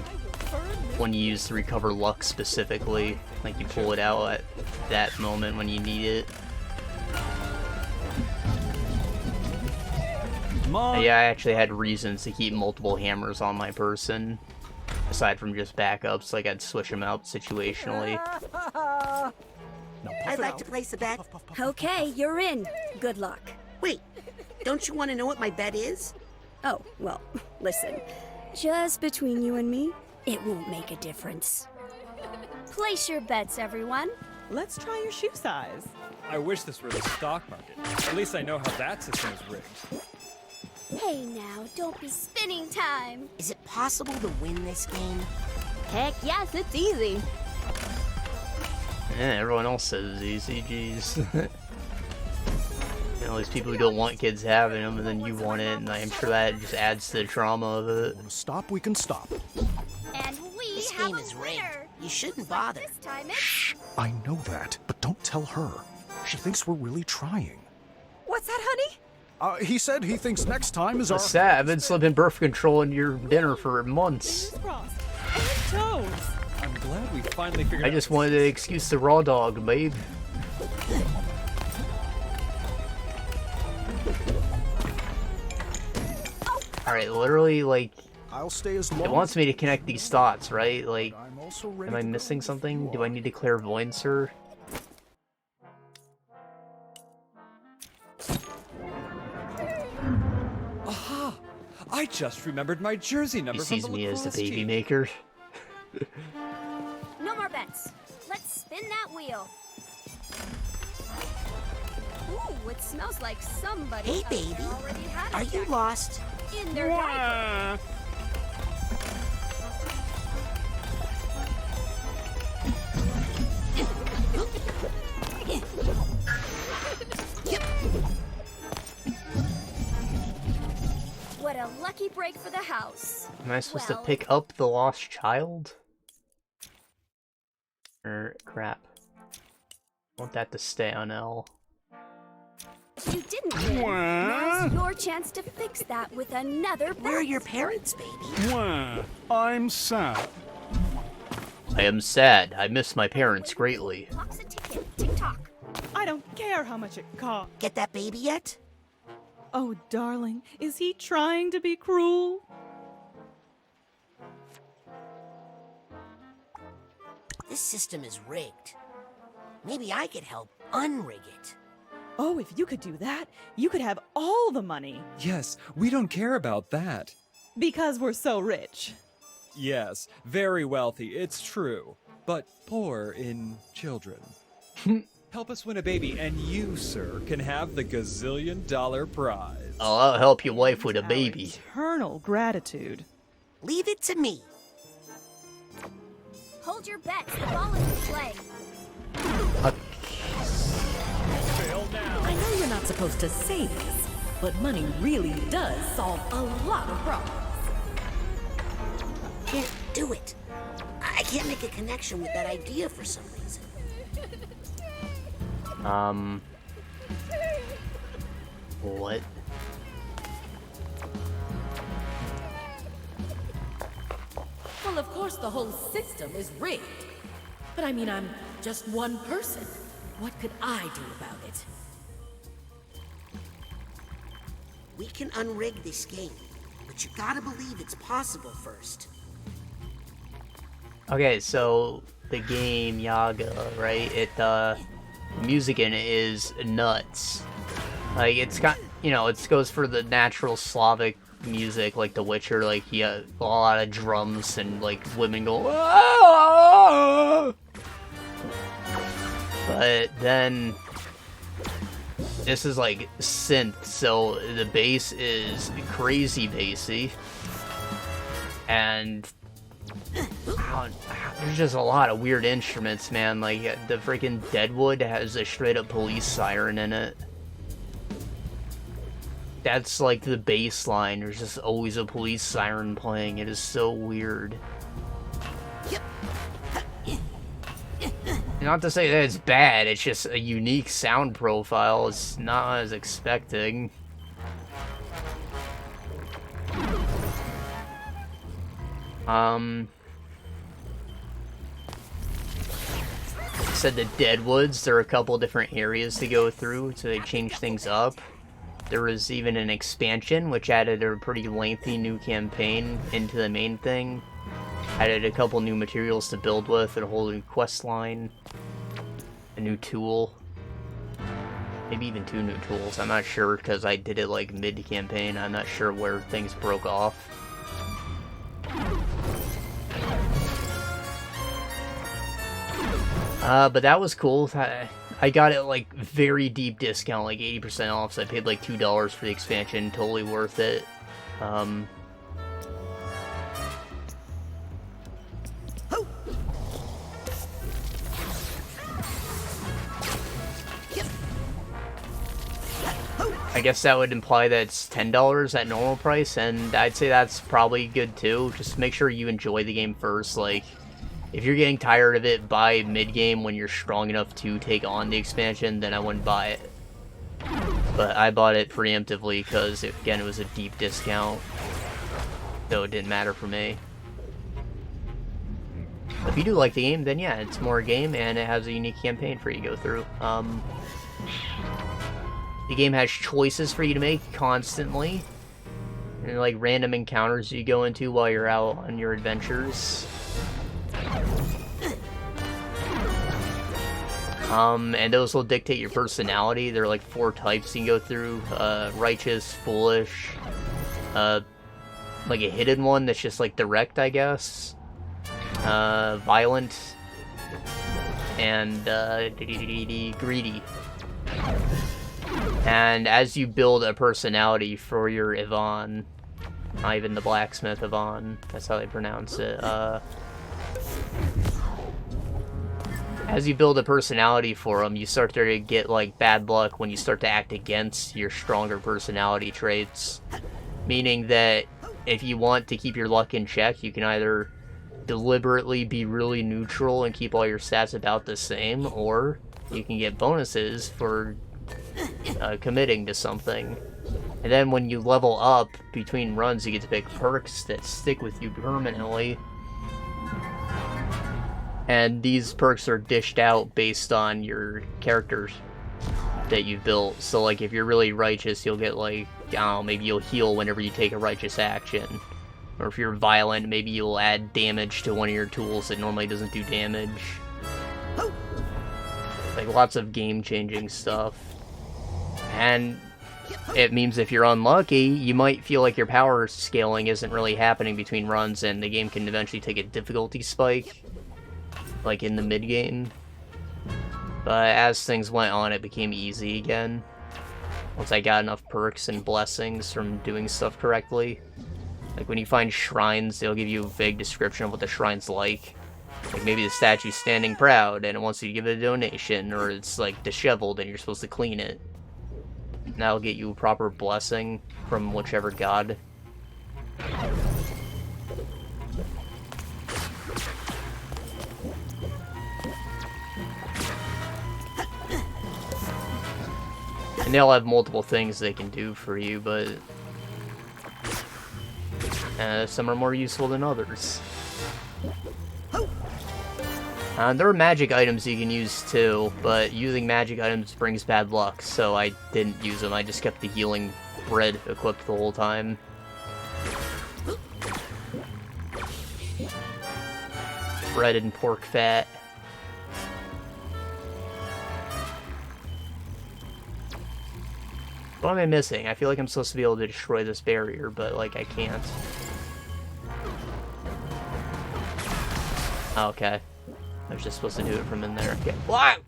One you use to recover luck specifically, like you pull it out at that moment when you need it. Yeah, I actually had reasons to keep multiple hammers on my person, aside from just backups. Like I'd switch them out situationally. I'd like to place a bet. Okay, you're in. Good luck. Wait, don't you want to know what my bet is? Oh, well, listen. Just between you and me, it won't make a difference. Place your bets, everyone. Let's try your shoe size. I wish this were the stock market. At least I know how that system is rigged. Hey now, don't be spinning time. Is it possible to win this game? Heck yes, it's easy. Yeah, everyone else says it's easy, jeez. You know, these people who don't want kids having them, and then you want it, and I'm sure that just adds to the trauma of it. Stop, we can stop. And This game is rigged. You shouldn't bother. This time it's... I know that, but don't tell her. She thinks we're really trying. What's that, honey? He said he thinks next time is our... What's that? I've been slipping birth control in your dinner for months. Fingers crossed. And toes. I'm glad we finally figured out. I just wanted an excuse to raw dog, babe. Alright, literally, like, I'll stay as long. it wants me to connect these thoughts, right? Like, am I missing something? Do I need to clairvoyance her? Aha! I just remembered my jersey number He from the sees me as the lacrosse baby team. maker. No more bets. Let's spin that wheel. Ooh, it smells like somebody Hey, out baby. there already had a Are you jacket lost? in their diaper. What a lucky break for the house. Am I supposed to Well, pick up the lost child? Or crap. I want that to stay on L. You didn't win. Now's your chance to fix that with another bet. Where are your parents, baby? I'm sad. I am sad. I miss my parents greatly. Clock's a ticking. Tick-tock. I don't care how much it costs. Get that baby yet? Oh, darling, is he trying to be cruel? This system is rigged. Maybe I could help unrig it. Oh, if you could do that, you could have all the money. Yes, we don't care about that. Because we're so rich. Yes, very wealthy, it's true. But poor in children. Help us win a baby, and you, sir, can have the gazillion-dollar prize. I'll help your wife with a baby. Eternal gratitude. Leave it to me. Hold your bets. The ball is in play. I know you're not supposed to say this, but money really does solve a lot of problems. Can't do it. I can't make a connection with that idea for some reason. What? Well, of course the whole system is rigged. But I mean, I'm just one person. What could I do about it? We can unrig this game, but you gotta believe it's possible first. Okay, so the game Yaga, right? The music in it is nuts. Like it's got, you know, it goes for the natural Slavic music, like The Witcher. Like a lot of drums and like women go. Aah! But then this is like synth, so the bass is crazy bassy. And there's just a lot of weird instruments, man. Like, the freaking Deadwood has a straight-up police siren in it. That's like the bass line. There's just always a police siren playing. It is so weird. Not to say that it's bad, it's just a unique sound profile. It's not what I was expecting. Said the Deadwoods, there are a couple different areas to go through, so they changed things up. There was even an expansion, which added a pretty lengthy new campaign into the main thing. Added a couple new materials to build with, and a whole new quest line. A new tool. Maybe even 2 new tools. I'm not sure, because I did it like mid-campaign. I'm not sure where things broke off. But that was cool. I got it like very deep discount, like 80% off, so I paid like $2 for the expansion. Totally worth it. I guess that would imply that it's $10 at normal price, and I'd say that's probably good too. Just make sure you enjoy the game first. Like, if you're getting tired of it, buy mid-game when you're strong enough to take on the expansion, then I wouldn't buy it. But I bought it preemptively because, again, it was a deep discount, so it didn't matter for me. If you do like the game, then yeah, it's more a game, and it has a unique campaign for you to go through. The game has choices for you to make constantly, and like random encounters you go into while you're out on your adventures. And those will dictate your personality. There are like 4 types you can go through: righteous, foolish, like a hidden one that's just like direct, I guess, violent, and greedy. And as you build a personality for your Yvonne, not even the blacksmith Yvonne, that's how they pronounce it, as you build a personality for them, you start to get like bad luck when you start to act against your stronger personality traits. Meaning that if you want to keep your luck in check, you can either deliberately be really neutral and keep all your stats about the same, or you can get bonuses for committing to something. And then when you level up between runs, you get to pick perks that stick with you permanently. And these perks are dished out based on your characters that you've built. So like if you're really righteous, you'll get like, I don't know, maybe you'll heal whenever you take a righteous action. Or if you're violent, maybe you'll add damage to one of your tools that normally doesn't do damage. Like lots of game-changing stuff. And it means if you're unlucky, you might feel like your power scaling isn't really happening between runs, and the game can eventually take a difficulty spike, like in the mid-game. But as things went on, it became easy again. Once I got enough perks and blessings from doing stuff correctly. Like when you find shrines, they'll give you a vague description of what the shrine's like. Like maybe the statue's standing proud and it wants you to give it a donation, or it's like disheveled and you're supposed to clean it. And that'll get you a proper blessing from whichever god. And they'll have multiple things they can do for you, but some are more useful than others. There are magic items you can use too, but using magic items brings bad luck, so I didn't use them. I just kept the healing bread equipped the whole time. Bread and pork fat. What am I missing? I feel like I'm supposed to be able to destroy this barrier, but like I can't. Oh, okay. I was just supposed to do it from in there. Okay. What?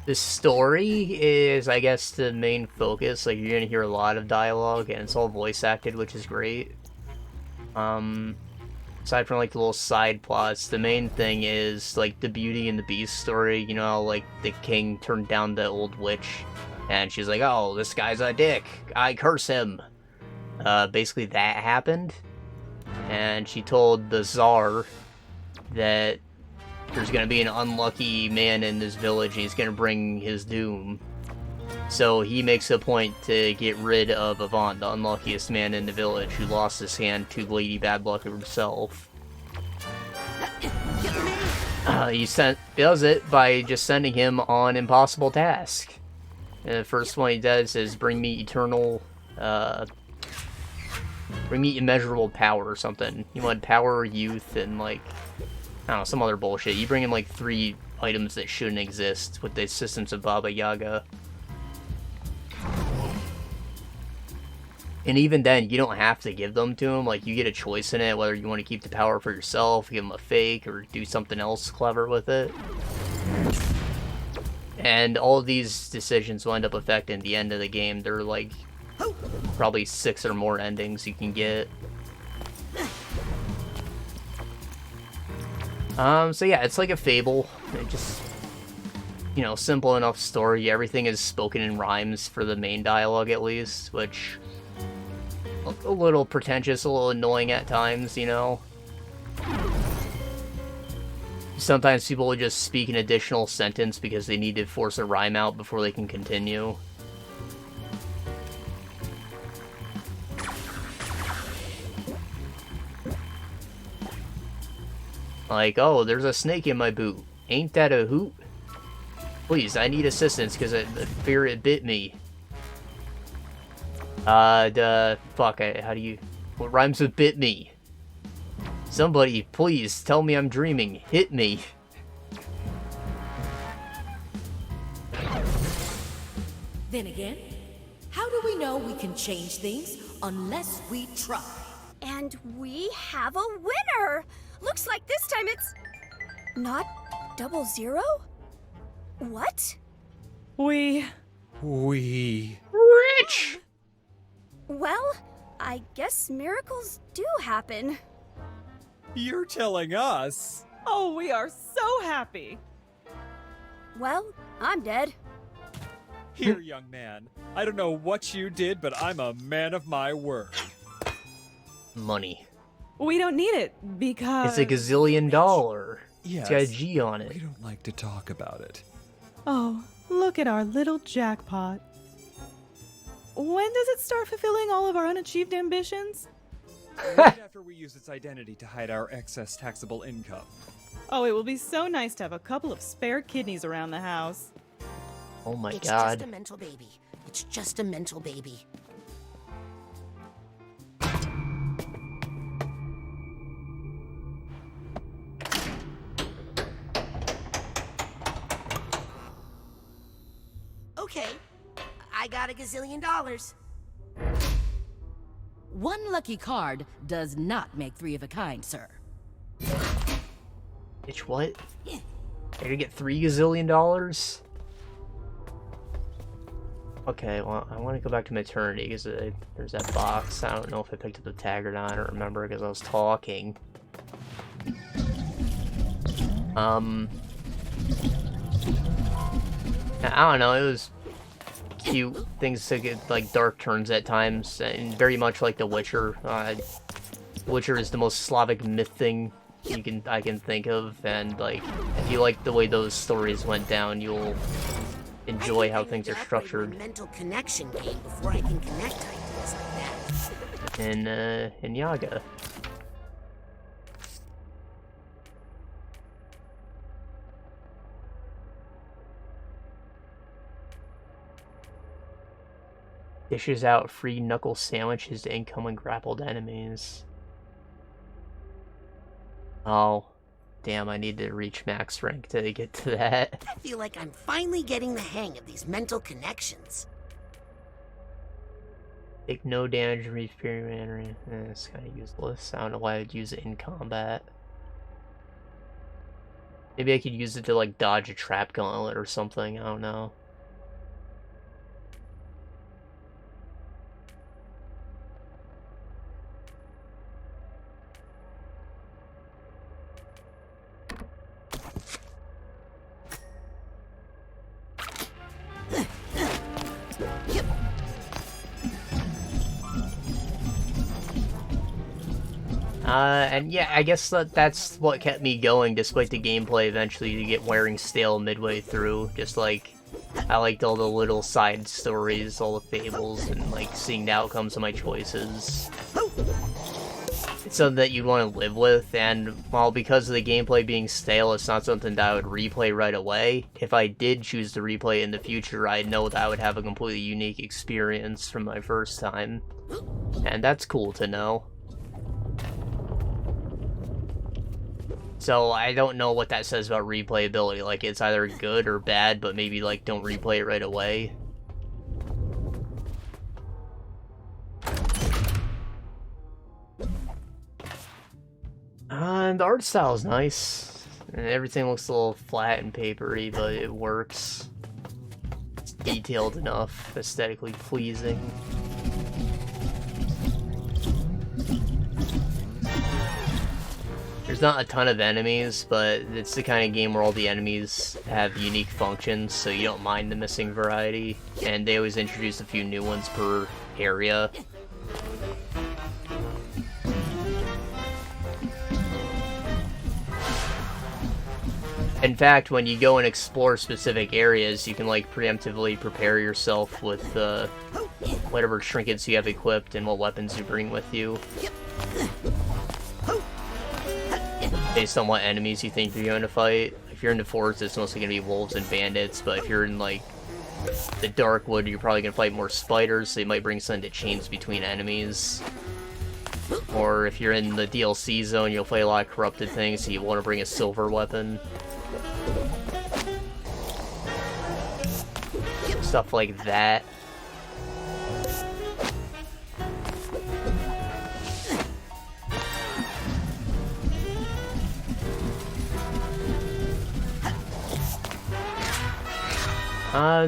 The story is, I guess, the main focus. Like, you're gonna hear a lot of dialogue, and it's all voice acted, which is great. Aside from, like, the little side plots, the main thing is, like, the Beauty and the Beast story. You know how, like, the king turned down the old witch, and she's like, oh, this guy's a dick. I curse him. Basically that happened. And she told the Tsar that there's gonna be an unlucky man in this village and he's gonna bring his doom. So he makes a point to get rid of Avant, the unluckiest man in the village, who lost his hand to Lady Bad Luck himself. He does it by just sending him on impossible task. And the first one he does is bring me immeasurable power or something. You want power, youth, and like, I don't know, some other bullshit. You bring him like 3 items that shouldn't exist with the assistance of Baba Yaga. And even then, you don't have to give them to him. Like, you get a choice in it, whether you want to keep the power for yourself, give him a fake, or do something else clever with it. And all of these decisions will end up affecting the end of the game. They're like, probably 6 or more endings you can get. So yeah, it's like a fable. It just, you know, simple enough story. Everything is spoken in rhymes for the main dialogue, at least, which a little pretentious, a little annoying at times, you know. Sometimes people will just speak an additional sentence because they need to force a rhyme out before they can continue. Like, oh, there's a snake in my boot. Ain't that a hoot? Please, I need assistance because I fear it bit me. Fuck, how do you... What rhymes with bit me? Somebody, please, tell me I'm dreaming. Hit me. Then again, how do we know we can change things unless we try? And we have a winner! Looks like this time it's... not 00? What? We... Rich! Well, I guess miracles do happen. You're telling us? Oh, we are so happy. Well, I'm dead. Here, young man. I don't know what you did, but I'm a man of my word. Money. We don't need it, because... It's a gazillion dollar. Yes, it's got a G on it. We don't like to talk about it. Oh, look at our little jackpot. When does it start fulfilling all of our unachieved ambitions? Right after we use its identity to hide our excess taxable income. Oh, it will be so nice to have a couple of spare kidneys around the house. Oh my It's god. just a mental baby. It's just a mental baby. Okay, I got a gazillion dollars. One lucky card does not make 3 of a kind, sir. Bitch, what? I gotta get $3 gazillion? Okay, well, I want to go back to Maternity because there's that box. I don't know if I picked up the tag or not. I don't remember because I was talking. I don't know, it was cute. Things took like dark turns at times, and very much like The Witcher. Witcher is the most Slavic myth thing I can think of, and like if you like the way those stories went down, you'll enjoy how things are structured. Mental connection game before I can connect ideas like that. In Yaga. Dishes out free knuckle sandwiches to incoming grappled enemies. Oh, damn, I need to reach max rank to get to that. I feel like I'm finally getting the hang of these mental connections. Take no damage, repair. It's kind of useless. I don't know why I'd use it in combat. Maybe I could use it to, like, dodge a trap gauntlet or something, I don't know. And yeah, I guess that's what kept me going, despite the gameplay eventually to get wearing stale midway through. Just like, I liked all the little side stories, all the fables, and like seeing the outcomes of my choices. It's something that you'd want to live with, and while because of the gameplay being stale, it's not something that I would replay right away. If I did choose to replay in the future, I know that I would have a completely unique experience from my first time. And that's cool to know. So I don't know what that says about replayability, like it's either good or bad, but maybe like don't replay it right away. And the art style is nice, and everything looks a little flat and papery, but it works. It's detailed enough, aesthetically pleasing. There's not a ton of enemies, but it's the kind of game where all the enemies have unique functions, so you don't mind the missing variety. And they always introduce a few new ones per area. In fact, when you go and explore specific areas, you can like preemptively prepare yourself with whatever trinkets you have equipped and what weapons you bring with you. Based on what enemies you think you're going to fight. If you're in the forest, it's mostly going to be wolves and bandits, but if you're in, like, the dark wood, you're probably going to fight more spiders, so you might bring something to change between enemies. Or if you're in the DLC zone, you'll fight a lot of corrupted things, so you want to bring a silver weapon. Stuff like that.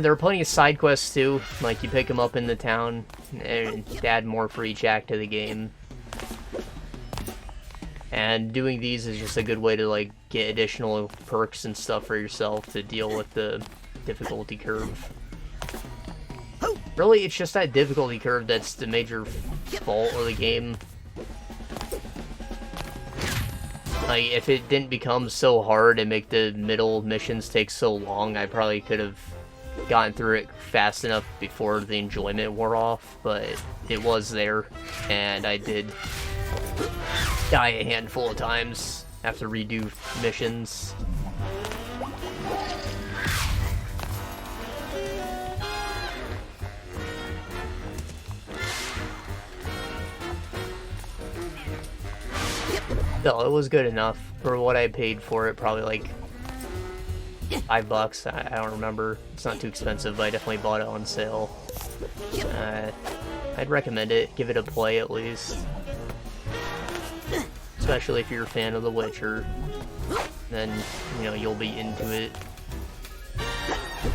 There are plenty of side quests too, like you pick them up in the town and add more for each act of the game. And doing these is just a good way to like get additional perks and stuff for yourself to deal with the difficulty curve. Really, it's just that difficulty curve that's the major fault of the game. Like, if it didn't become so hard and make the middle missions take so long, I probably could have gotten through it fast enough before the enjoyment wore off, but it was there, and I did die a handful of times, have to redo missions. No, it was good enough for what I paid for it, probably like $5, I don't remember. It's not too expensive, but I definitely bought it on sale. I'd recommend it, give it a play at least. Especially if you're a fan of The Witcher, then, you know, you'll be into it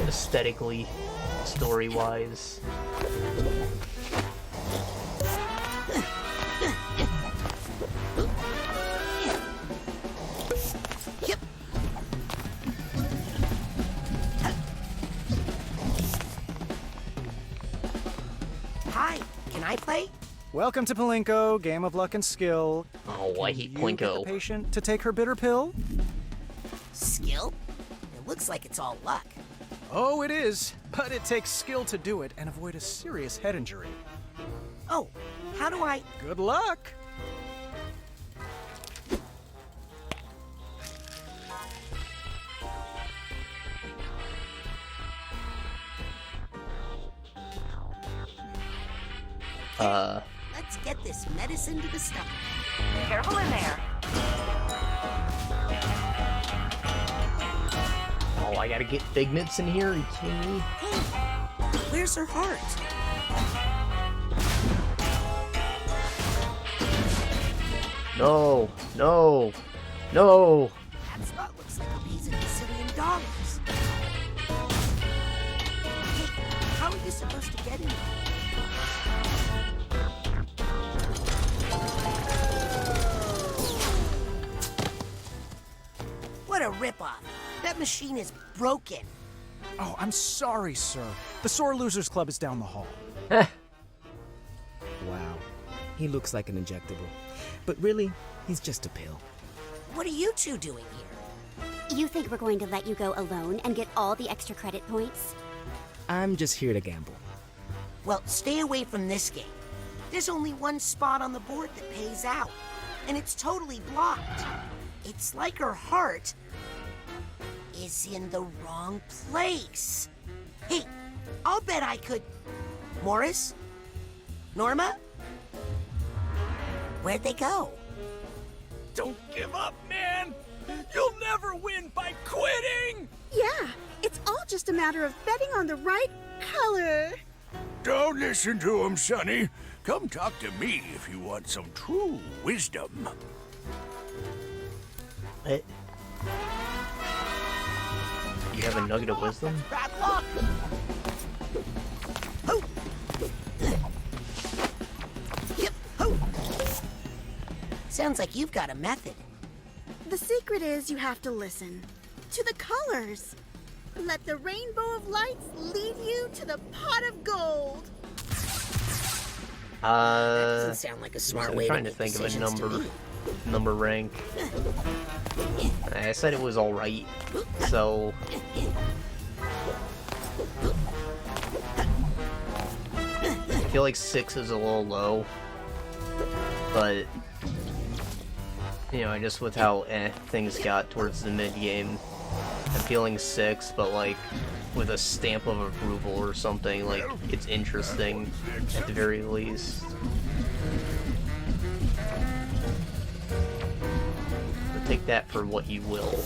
aesthetically, story-wise. Hi, can I play? Welcome to Plinko, game of luck and skill. Oh, I hate Can you get the Plinko. patient to take her bitter pill? Skill? It looks like it's all luck. Oh, it is, but it takes skill to do it and avoid a serious head injury. Oh, how do I... Good luck! Let's get this medicine to the stomach. Careful in there. Oh, I gotta get figments in here? Are you kidding me? Hey, where's her heart? No, no, no! That spot looks like a piece of supposed to get in? What a ripoff. That machine is broken. Oh, I'm sorry, sir. The Sore Losers Club is down the hall. Wow. He looks like an injectable. But really, he's just a pill. What are you two doing here? You think we're going to let you go alone and get all the extra credit points? I'm just here to gamble. Well, stay away from this game. There's only one spot on the board that pays out, and it's totally blocked. It's like her heart is in the wrong place. Hey, I'll bet I could... Morris? Norma? Where'd they go? Don't give up, man! You'll never win by quitting! Yeah, it's all just a matter of betting on the right color. Don't listen to him, Sonny. Come talk to me if you want some true wisdom. What? You have a nugget of wisdom? Bad luck! Oh. Yep. Oh. Sounds like you've got a method. The secret is you have to listen to the colors. Let the rainbow of lights lead you to the pot of gold. That doesn't sound like a smart way to I'm make trying to think of a decisions number rank. I said it was alright, so... I feel like 6 is a little low, but... You know, just with how things got towards the mid-game, I'm feeling 6, but like, with a stamp of approval or something, like, it's interesting, at the very least. So take that for what you will.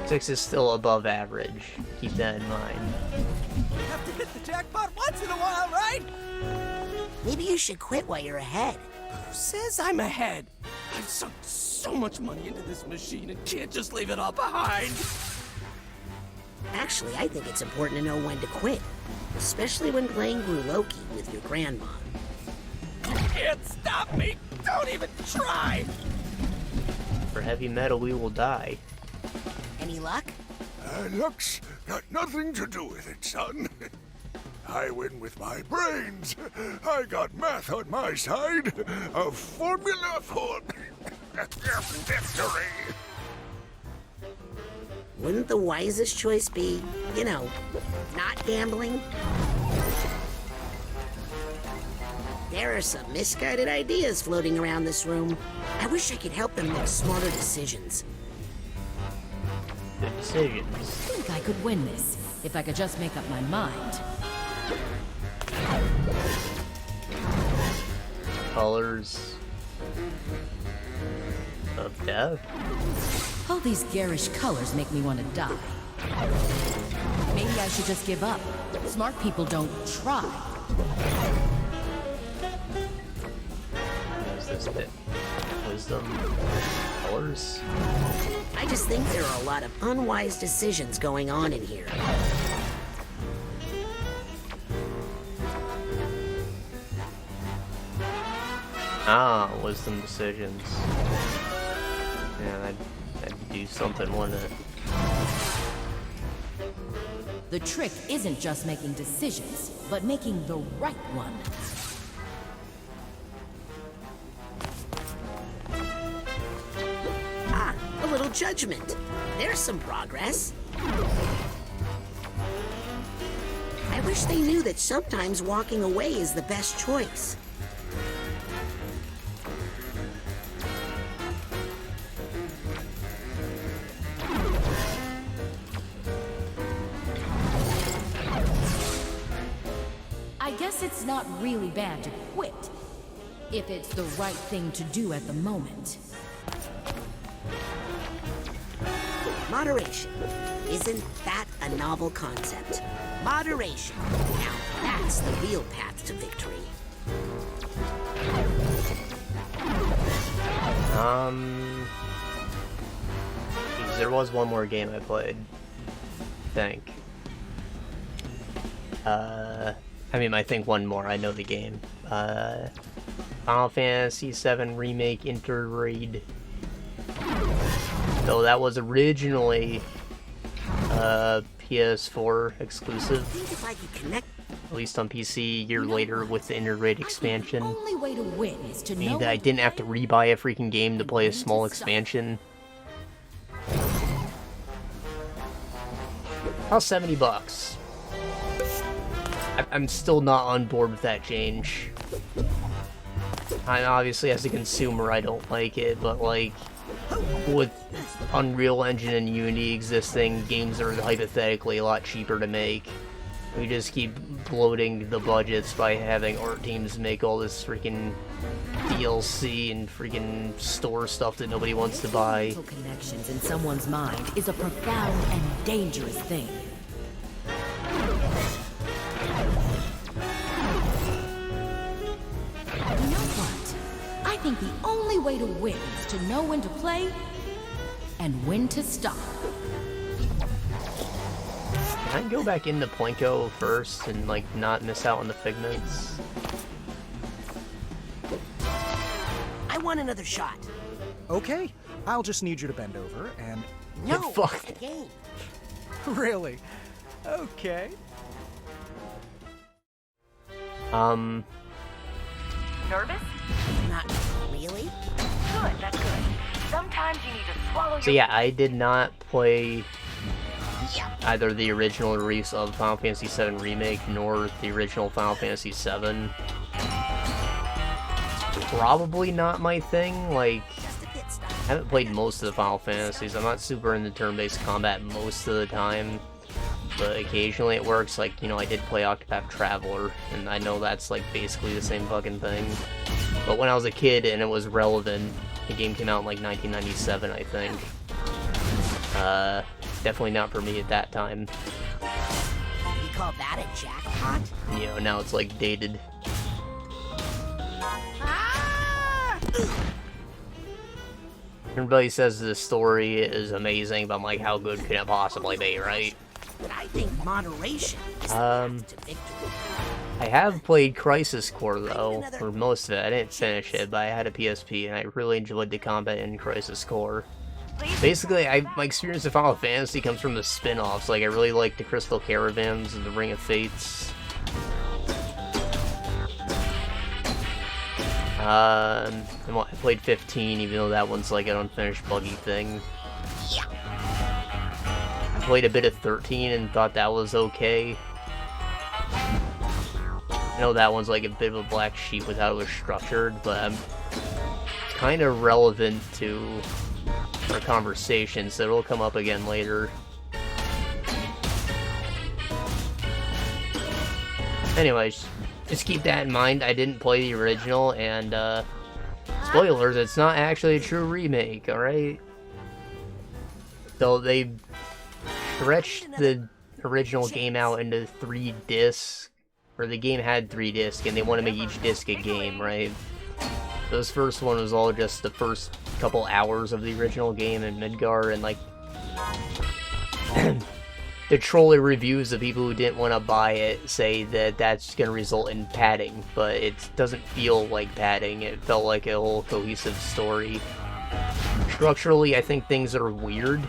6 is still above average, keep that in mind. You have to hit the jackpot once in a while, right? Maybe you should quit while you're ahead. Who says I'm ahead? I've sunk so much money into this machine and can't just leave it all behind. Actually, I think it's important to know when to quit. Especially when playing Gru Loki with your grandma. You can't stop me! Don't even try! For heavy metal, we will die. Any luck? Luck's got nothing to do with it, son. I win with my brains. I got math on my side. A formula for victory. Wouldn't the wisest choice be, you know, not gambling? There are some misguided ideas floating around this room. I wish I could help them make smarter decisions. Good decisions. I think I could win this, if I could just make up my mind. Colors of death? All these garish colors make me want to die. Maybe I should just give up. Smart people don't try. What's this bit? Wisdom? Colors? I just think there are a lot of unwise decisions going on in here. Ah, wisdom decisions. Yeah, that'd do something, wouldn't it? The trick isn't just making decisions, but making the right one. Ah, a little judgment. There's some progress. I wish they knew that sometimes walking away is the best choice. I guess it's not really bad to quit, if it's the right thing to do at the moment. Moderation. Isn't that a novel concept? Moderation. Now that's the real path to victory. There was one more game I played. think. I think one more. I know the game. Final Fantasy VII Remake Intergrade. Though that was originally PS4 exclusive. At least on PC a year later with the Intergrade expansion. Only way to win is to Meaning know that I didn't have to rebuy a freaking game to play a small expansion. About $70. I'm still not on board with that change. Obviously, as a consumer, I don't like it, but like, with Unreal Engine and Unity existing, games are hypothetically a lot cheaper to make. We just keep bloating the budgets by having art teams make all this freaking DLC and freaking store stuff that nobody wants to buy. Connections in someone's mind is a profound and dangerous thing. You know what? I think the only way to win is to know when to play and when to stop. Can I go back into Plinko first and, like, not miss out on the figments? I want another shot. Okay, I'll just need you to bend over and... No, fuck. it's the game. Really? Okay. Nervous? Not really. Good, that's good. Sometimes you need to swallow So yeah, I did not play either the original release of Final Fantasy VII Remake nor the original Final Fantasy VII. Probably not my thing. Like, I haven't played most of the Final Fantasies. I'm not super into turn-based combat most of the time, but occasionally it works. Like, you know, I did play Octopath Traveler, and I know that's like basically the same fucking thing. But when I was a kid and it was relevant, the game came out in like 1997, I think. Definitely not for me at that time. You call that a jackpot? You know, now it's like dated. Everybody says the story is amazing, but I'm like, how good could it possibly be, right? But I think moderation is the path to victory. I have played Crisis Core, though, or most of it. I didn't finish it, but I had a PSP, and I really enjoyed the combat in Crisis Core. Basically, my experience with Final Fantasy comes from the spin-offs. Like, I really like the Crystal Caravans and the Ring of Fates. And well, I played 15, even though that one's like an unfinished buggy thing. I played a bit of 13 and thought that was okay. I know that one's like a bit of a black sheep with how it was structured, but it's kind of relevant to our conversation, so it'll come up again later. Anyways, just keep that in mind. I didn't play the original, and spoilers, it's not actually a true remake, alright? So they stretched the original game out into 3 discs, or the game had 3 discs, and they want to make each disc a game, right? This first one was all just the first couple hours of the original game in Midgar, and like the trolley reviews of people who didn't want to buy it say that that's going to result in padding, but it doesn't feel like padding. It felt like a whole cohesive story. Structurally, I think things are weird,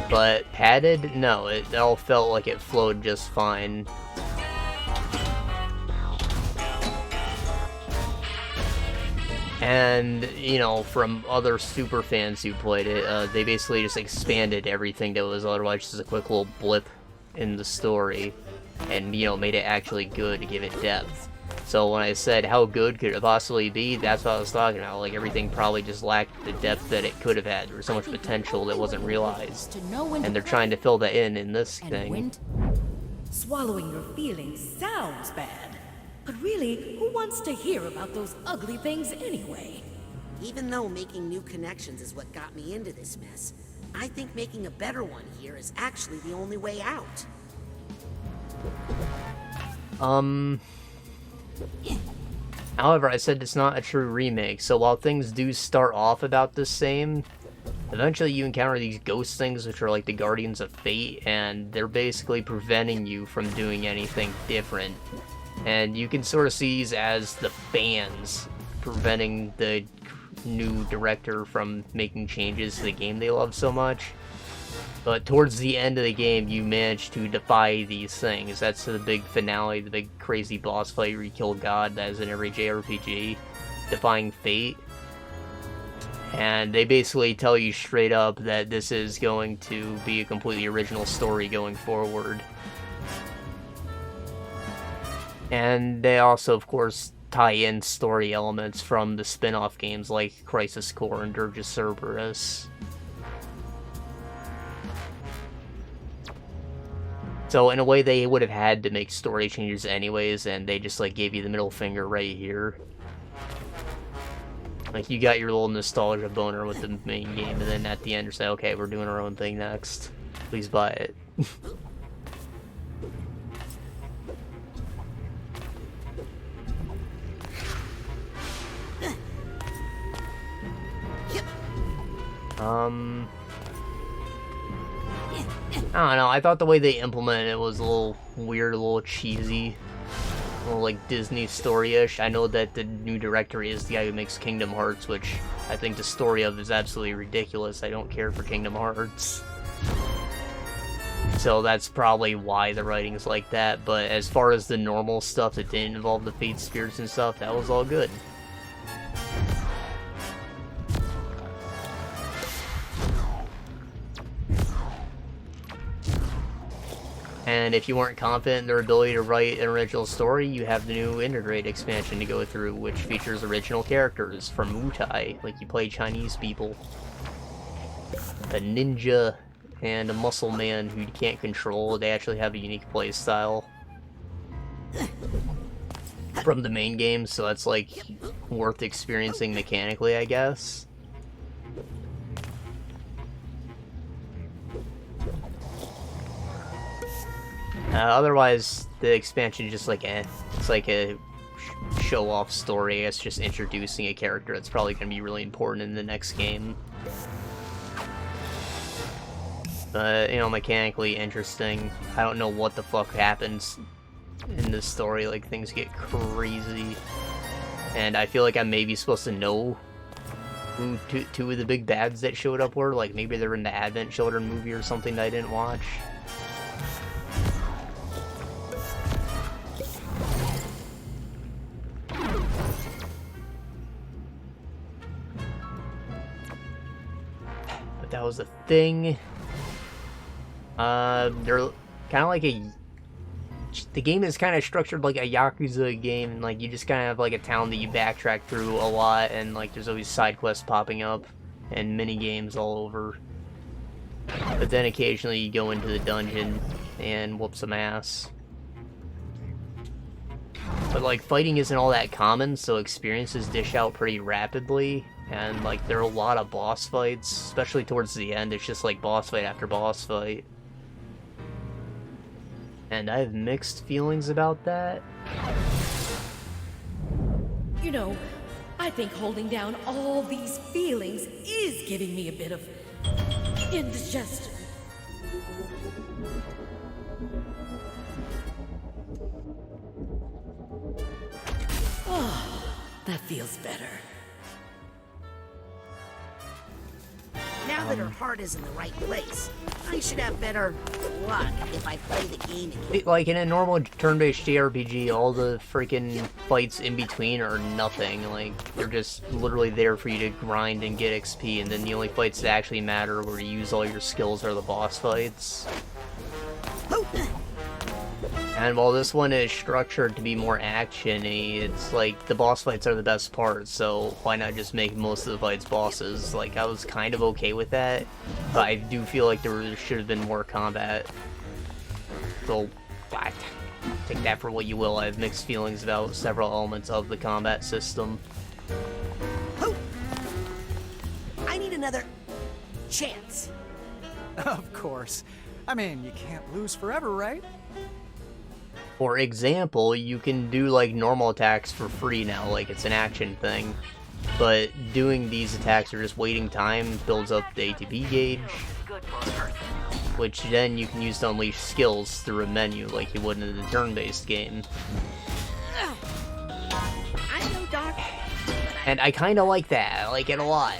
but padded? No, it all felt like it flowed just fine. And, you know, from other super fans who played it, they basically just expanded everything that was otherwise just a quick little blip in the story, and, you know, made it actually good to give it depth. So when I said how good could it possibly be, that's what I was talking about. Like, everything probably just lacked the depth that it could have had. There was so much potential that wasn't realized, and they're trying to fill that in this thing. Swallowing your feelings sounds bad. But really, who wants to hear about those ugly things anyway? Even though making new connections is what got me into this mess, I think making a better one here is actually the only way out. However, I said it's not a true remake, so while things do start off about the same, Eventually you encounter these ghost things, which are like the guardians of fate, and they're basically preventing you from doing anything different. And you can sort of see these as the fans preventing the new director from making changes to the game they love so much. But towards the end of the game, you manage to defy these things. That's the big finale, the big crazy boss fight where you kill God, that is in every JRPG, defying fate. And they basically tell you straight up that this is going to be a completely original story going forward. And they also, of course, tie in story elements from the spin-off games like Crisis Core and Dirge of Cerberus. So in a way, they would have had to make story changes anyways, and they just like gave you the middle finger right here. Like, you got your little nostalgia boner with the main game, and then at the end you say, okay, we're doing our own thing next. Please buy it. I don't know, I thought the way they implemented it was a little weird, a little cheesy. A little like Disney story-ish. I know that the new director is the guy who makes Kingdom Hearts, which I think the story of is absolutely ridiculous. I don't care for Kingdom Hearts. So that's probably why the writing's like that, but as far as the normal stuff that didn't involve the Fate Spirits and stuff, that was all good. And if you weren't confident in their ability to write an original story, you have the new Intergrade expansion to go through, which features original characters from Wooo I, like you play Chinese people. A ninja and a muscle man who you can't control. They actually have a unique play style from the main game, so that's like worth experiencing mechanically, I guess. Otherwise, the expansion is just like it's like a show-off story. It's just introducing a character that's probably going to be really important in the next game. But, you know, mechanically interesting. I don't know what the fuck happens in this story. Like, things get crazy. And I feel like I'm maybe supposed to know who two of the big bads that showed up were. Like, maybe they're in the Advent Children movie or something that I didn't watch. That was the thing. They're kind of like the game is kind of structured like a Yakuza game, and like you just kind of have like a town that you backtrack through a lot, and like there's always side quests popping up and mini games all over. But then occasionally you go into the dungeon and whoop some ass. But like fighting isn't all that common, so experiences dish out pretty rapidly. And like there are a lot of boss fights, especially towards the end. It's just like boss fight after boss fight. And I have mixed feelings about that. You know, I think holding down all these feelings is giving me a bit of indigestion. Oh, that feels better. Now that her heart is in the right place, I should have better luck if I play the game again. Like in a normal turn-based JRPG, all the freaking fights in between are nothing. Like, they're just literally there for you to grind and get XP, and then the only fights that actually matter where you use all your skills are the boss fights. And while this one is structured to be more action-y, it's like the boss fights are the best part, so why not just make most of the fights bosses? Like, I was kind of okay with that, but I do feel like there should have been more combat. So, take that for what you will. I have mixed feelings about several elements of the combat system. I need another chance. Of course. I mean, you can't lose forever, right? For example, you can do like normal attacks for free now, like it's an action thing. but doing these attacks or just waiting time builds up the ATB gauge, which then you can use to unleash skills through a menu like you would in the turn-based game. And I kinda like that, I like it a lot.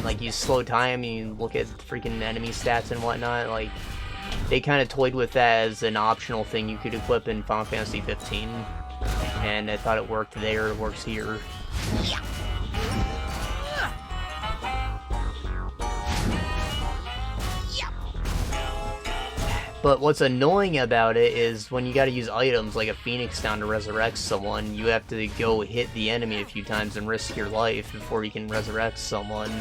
Like, you slow time, you look at freaking enemy stats and whatnot, like, they kinda toyed with that as an optional thing you could equip in Final Fantasy 15. And I thought it worked there, it works here. But what's annoying about it is when you gotta use items like a Phoenix down to resurrect someone, you have to go hit the enemy a few times and risk your life before you can resurrect someone.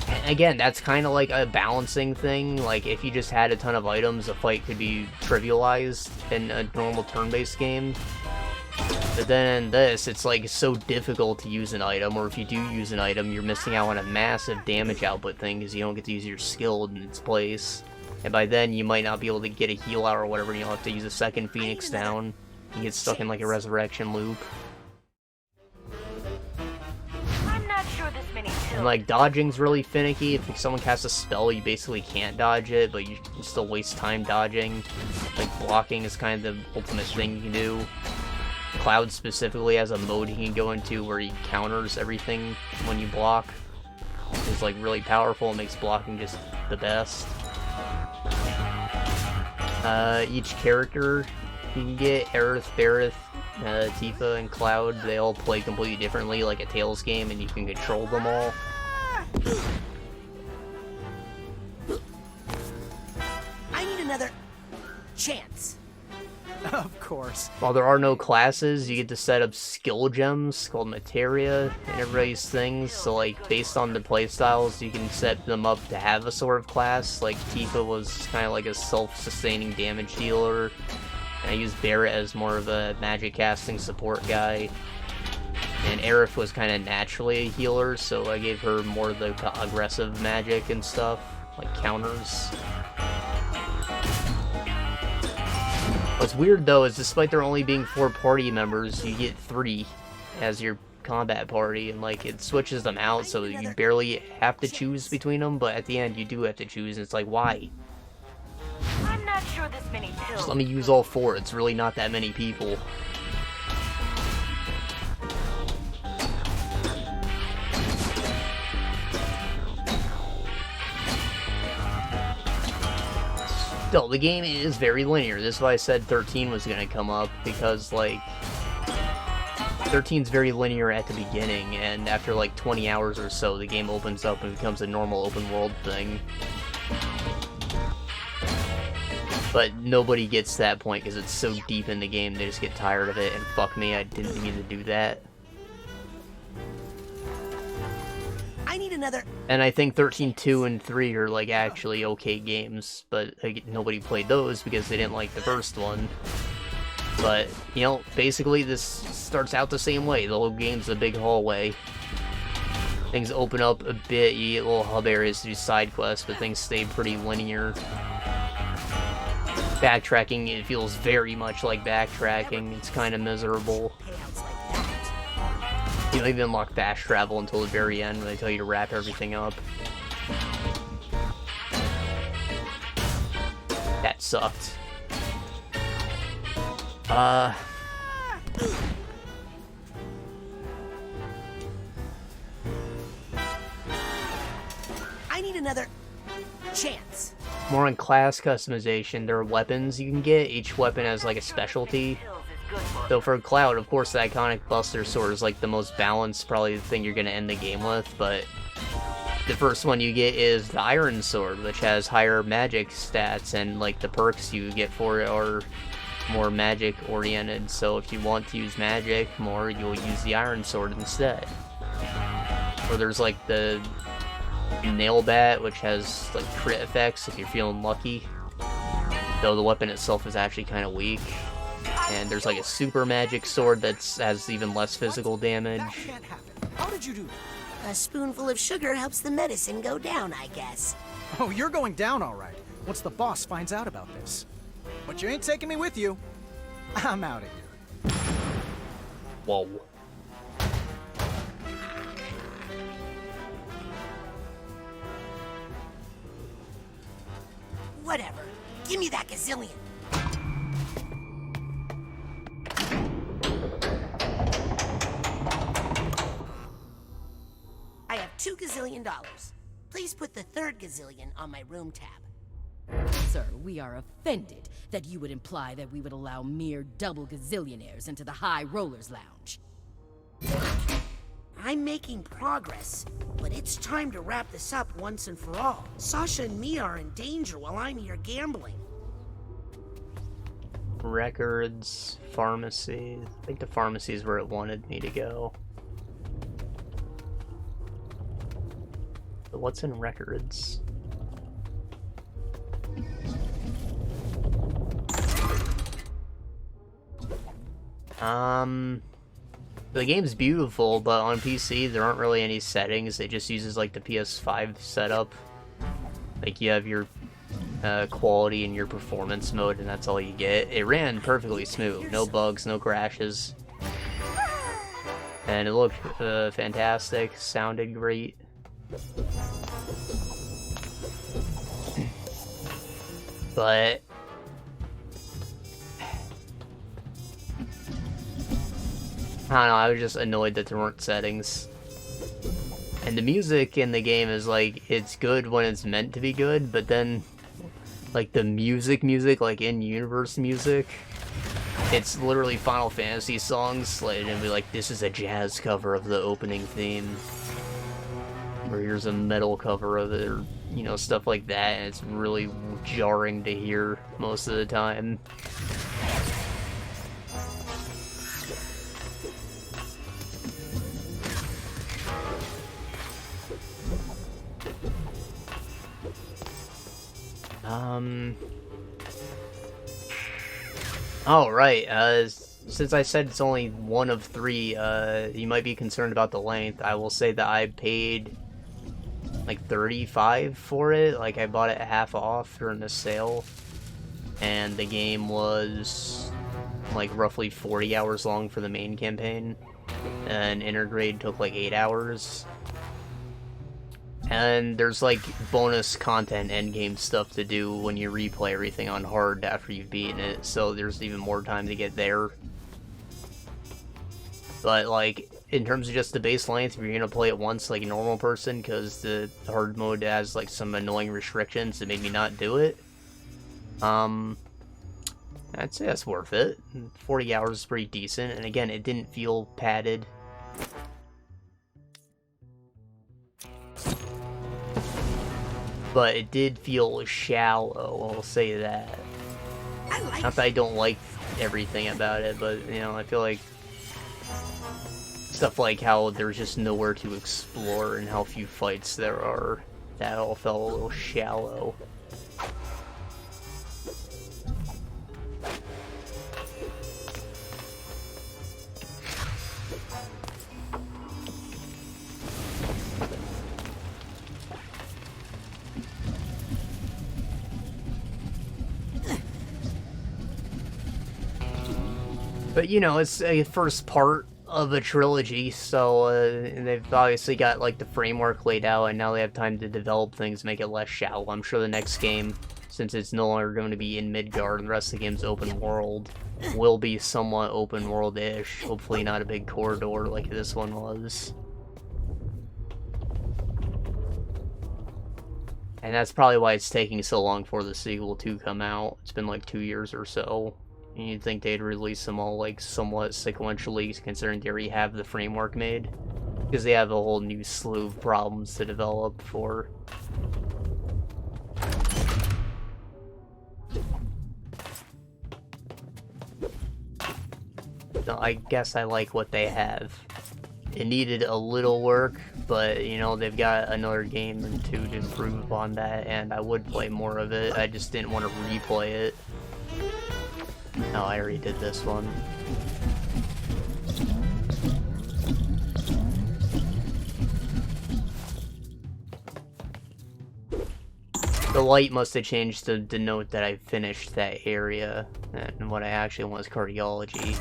And again, that's kind of like a balancing thing. Like, if you just had a ton of items, a fight could be trivialized in a normal turn-based game. But then in this, it's like so difficult to use an item, or if you do use an item, you're missing out on a massive damage output thing because you don't get to use your skill in its place. And by then, you might not be able to get a heal out or whatever, you'll have to use a second Phoenix down. You get stuck in like a resurrection loop. I'm not sure this many And like, dodging's really finicky. If someone casts a spell, you basically can't dodge it, but you can still waste time dodging. Like, blocking is kind of the ultimate thing you can do. Cloud specifically has a mode he can go into where he counters everything when you block. It's like really powerful, it makes blocking just the best. Each character you can get, Aerith, Barrett, Tifa, and Cloud, they all play completely differently, like a Tales game, and you can control them all. I need another chance. Of course. While there are no classes, you get to set up skill gems called materia in everybody's things. So, like, based on the playstyles, you can set them up to have a sort of class. Like, Tifa was kind of like a self-sustaining damage dealer. And I used Barrett as more of a magic casting support guy. And Aerith was kind of naturally a healer, so I gave her more of the aggressive magic and stuff, like counters. What's weird though is despite there only being 4 party members, you get 3 as your combat party, and like it switches them out so you barely have to choose between them, but at the end you do have to choose, and it's like, why? I'm not sure this many pills. Just let me use all 4, it's really not that many people. Still, the game is very linear. This is why I said 13 was going to come up, because, like, 13's very linear at the beginning, and after, like, 20 hours or so, the game opens up and becomes a normal open-world thing. But nobody gets to that point, because it's so deep in the game, they just get tired of it, and fuck me, I didn't mean to do that. I need another. And I think 13.2 and 3 are, like, actually okay games, but like, nobody played those because they didn't like the first one. But, you know, basically this starts out the same way. The whole game's a big hallway. Things open up a bit, you get little hub areas to do side quests, but things stay pretty linear. Backtracking, it feels very much like backtracking. It's kind of miserable. You don't even unlock fast travel until the very end when they tell you to wrap everything up. That sucked. I need another chance. More on class customization, there are weapons you can get. Each weapon has like a specialty. So for Cloud, of course, the iconic Buster Sword is like the most balanced, probably the thing you're going to end the game with, but the first one you get is the Iron Sword, which has higher magic stats, and like the perks you get for it are more magic oriented, so if you want to use magic more, you'll use the Iron Sword instead. Or there's like the Nail Bat, which has like crit effects if you're feeling lucky, though the weapon itself is actually kind of weak. And there's like a super magic sword that has even less physical damage. That can't happen. How did you do that? A spoonful of sugar helps the medicine go down, I guess. Oh, you're going down all right. Once the boss finds out about this. But you ain't taking me with you. I'm out of here. Whoa. Whatever. Give me that gazillion. I have $2 gazillion. Please put the third gazillion on my room tab. Sir, we are offended that you would imply that we would allow mere double gazillionaires into the High Rollers Lounge. I'm making progress, but it's time to wrap this up once and for all. Sasha and Mia are in danger while I'm here gambling. Records, pharmacy. I think the pharmacy is where it wanted me to go. But what's in records? The game's beautiful, but on PC there aren't really any settings. It just uses like the PS5 setup. Like you have your quality and your performance mode, and that's all you get. It ran perfectly smooth, no bugs, no crashes, and it looked fantastic. Sounded great. But I don't know, I was just annoyed that there weren't settings. And the music in the game is like, it's good when it's meant to be good, but then like the music, like in-universe music, it's literally Final Fantasy songs, like, and be like, this is a jazz cover of the opening theme, or here's a metal cover of it, or, you know, stuff like that, and it's really jarring to hear most of the time. Oh, right, since I said it's only one of 3, you might be concerned about the length. I will say that I paid like $35 for it. Like, I bought it half off during the sale, and the game was like roughly 40 hours long for the main campaign, and Intergrade took like 8 hours. And there's like bonus content, endgame stuff to do when you replay everything on hard after you've beaten it, so there's even more time to get there. But like, in terms of just the base length, if you're gonna play it once like a normal person, because the hard mode has like some annoying restrictions that made me not do it, I'd say that's worth it. 40 hours is pretty decent, and again, it didn't feel padded. But it did feel shallow, I'll say that. Not that I don't like everything about it, but, you know, I feel like stuff like how there's just nowhere to explore and how few fights there are, that all felt a little shallow. But, you know, it's a first part of a trilogy, so and they've obviously got, like, the framework laid out, and now they have time to develop things, make it less shallow. I'm sure the next game, since it's no longer going to be in Midgard and the rest of the game's open world, will be somewhat open world-ish. Hopefully not a big corridor like this one was. And that's probably why it's taking so long for the sequel to come out. It's been like 2 years or so. And you'd think they'd release them all like somewhat sequentially, considering they already have the framework made. Because they have a whole new slew of problems to develop for. So I guess I like what they have. It needed a little work, but, you know, they've got another game or 2 to improve upon that, and I would play more of it. I just didn't want to replay it. Oh, I already did this one. The light must have changed to denote that I finished that area, and what I actually want is Cardiology.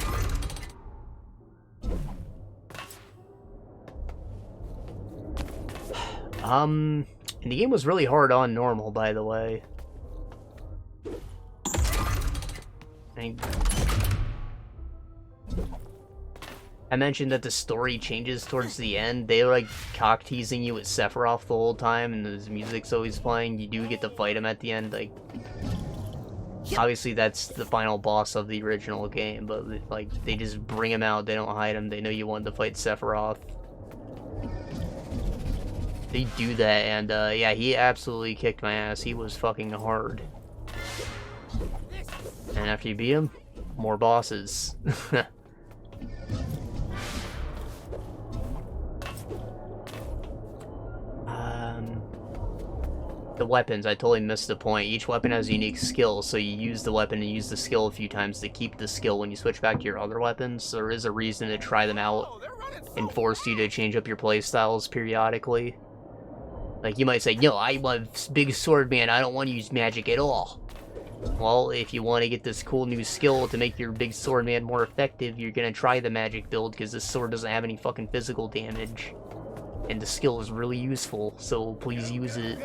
And the game was really hard on normal, by the way. I mentioned that the story changes towards the end. They're like cock teasing you with Sephiroth the whole time, and his music's always playing. You do get to fight him at the end. Like, obviously that's the final boss of the original game, but like they just bring him out. They don't hide him. They know you wanted to fight Sephiroth. They do that, and yeah, he absolutely kicked my ass. He was fucking hard. And after you beat him, more bosses. The weapons, I totally missed the point. Each weapon has a unique skill, so you use the weapon and use the skill a few times to keep the skill when you switch back to your other weapons. So there is a reason to try them out and force you to change up your playstyles periodically. Like, you might say, yo, I'm a big sword man, I don't want to use magic at all. Well, if you want to get this cool new skill to make your big sword man more effective, you're gonna try the magic build, because this sword doesn't have any fucking physical damage. And the skill is really useful, so please use it.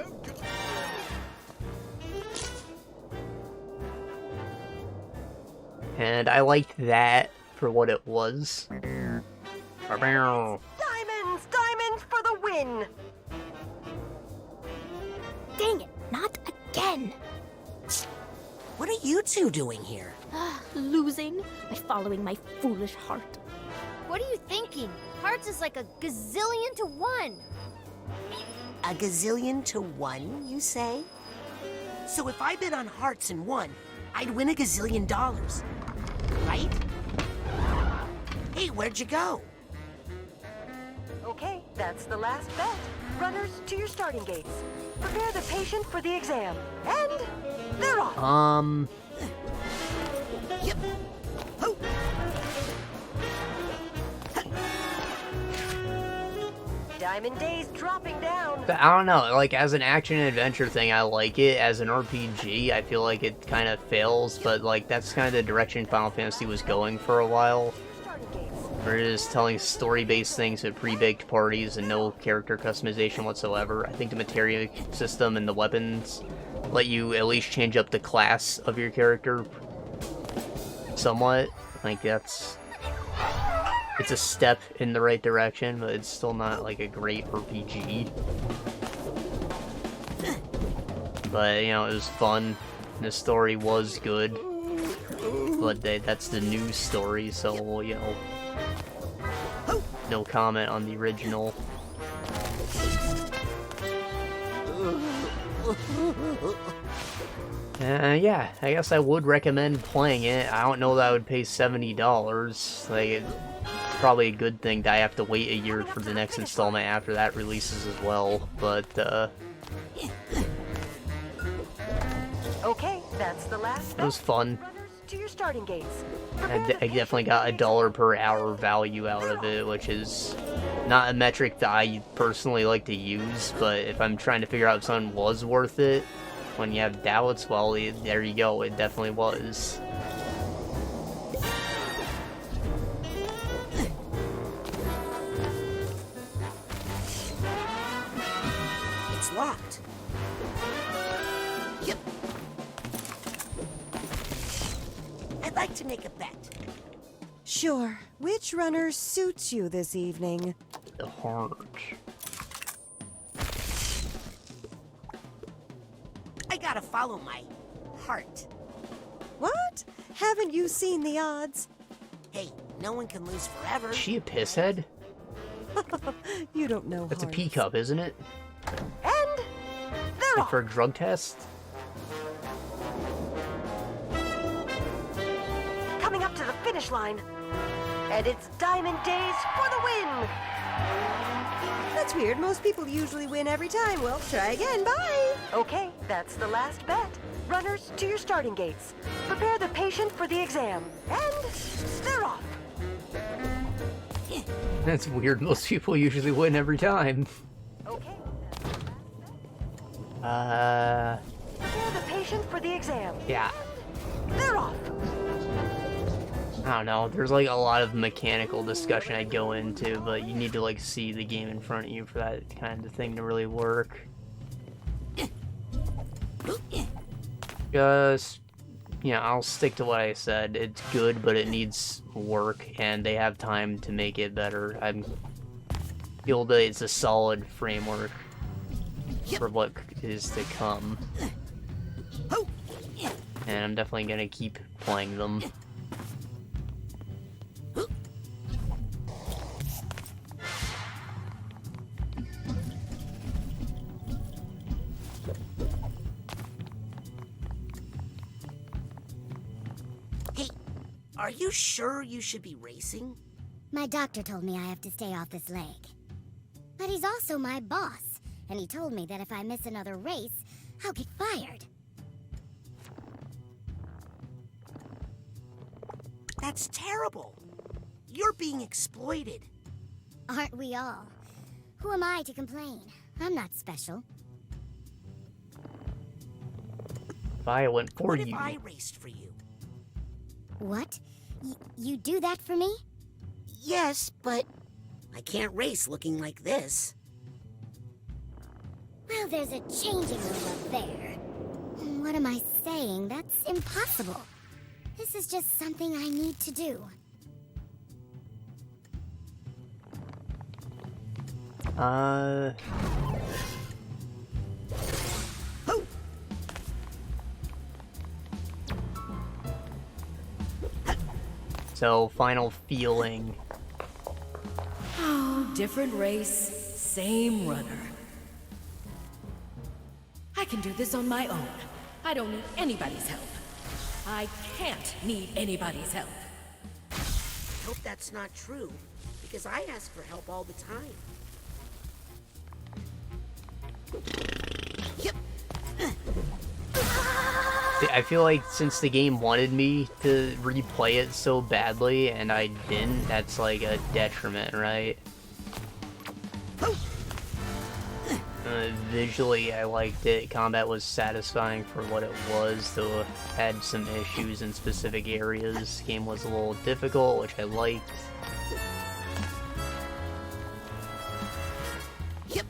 And I liked that for what it was. Diamonds! Diamonds for the win! Dang it, not again! What are you two doing here? Losing by following my foolish heart. What are you thinking? Hearts is like a gazillion to 1. A gazillion to 1, you say? So if I bid on hearts and won, I'd win a gazillion dollars, right? Hey, where'd you go? Okay, that's the last bet. Runners, to your starting gates. Prepare the patient for the exam. And they're off. Yep. Oh. Diamond Days dropping down. I don't know, like, as an action-adventure thing, I like it. As an RPG, I feel like it kind of fails, but, like, that's kind of the direction Final Fantasy was going for a while. We're just telling story-based things with pre-baked parties and no character customization whatsoever. I think the materia system and the weapons let you at least change up the class of your character somewhat. Like, that's... It's a step in the right direction, but it's still not, like, a great RPG. But, you know, it was fun. The story was good. But that's the new story, so, you know... No comment on the original. Yeah, I guess I would recommend playing it. I don't know that I would pay $70. Like, it's probably a good thing that I have to wait a year for the next installment after that releases as well. But, Okay, that's the last it was fun. to your starting gates. I definitely got $1 per hour value out of it, which is not a metric that I personally like to use, but if I'm trying to figure out if something was worth it, when you have doubts, well, there you go, it definitely was. It's locked. Yep. I'd like to make a bet. Sure. Which runner suits you this evening? The heart. I gotta follow my heart. What? Haven't you seen the odds? Hey, no one can lose forever. Is she a pisshead? You don't know That's hearts. a pea cup, isn't it? And they're Like for a drug test? coming up to the finish line. And it's Diamond Days for the win! That's weird. Most people usually win every time. Well, try again. Bye! Okay, that's the last bet. Runners, to your starting gates. Prepare the patient for the exam. And they're off. That's weird. Most people usually win every time. Okay. Uh... Prepare the patient for the exam. Yeah. They're off. I don't know, there's like a lot of mechanical discussion I go into, but you need to like see the game in front of you for that kind of thing to really work. Just yeah, I'll stick to what I said. It's good, but it needs work, and they have time to make it better. I feel that it's a solid framework for what is to come. And I'm definitely gonna keep playing them. Hey, are you sure you should be racing? My doctor told me I have to stay off this leg. But he's also my boss, and he told me that if I miss another race, I'll get fired. That's terrible. You're being exploited. Aren't we all? Who am I to complain? I'm not special. Violent for What you. if I raced for you? What? You do that for me? Yes, but I can't race looking like this. Well, there's a changing room up there. What am I saying? That's impossible. This is just something I need to do. So, final feeling. Oh, different race, same runner. I can do this on my own. I don't need anybody's help. I can't need anybody's help. I hope that's not true, because I ask for help all the time. Yep. I feel like since the game wanted me to replay it so badly and I didn't, that's like a detriment, right? Visually, I liked it. Combat was satisfying for what it was, though it had some issues in specific areas. The game was a little difficult, which I liked. Yep.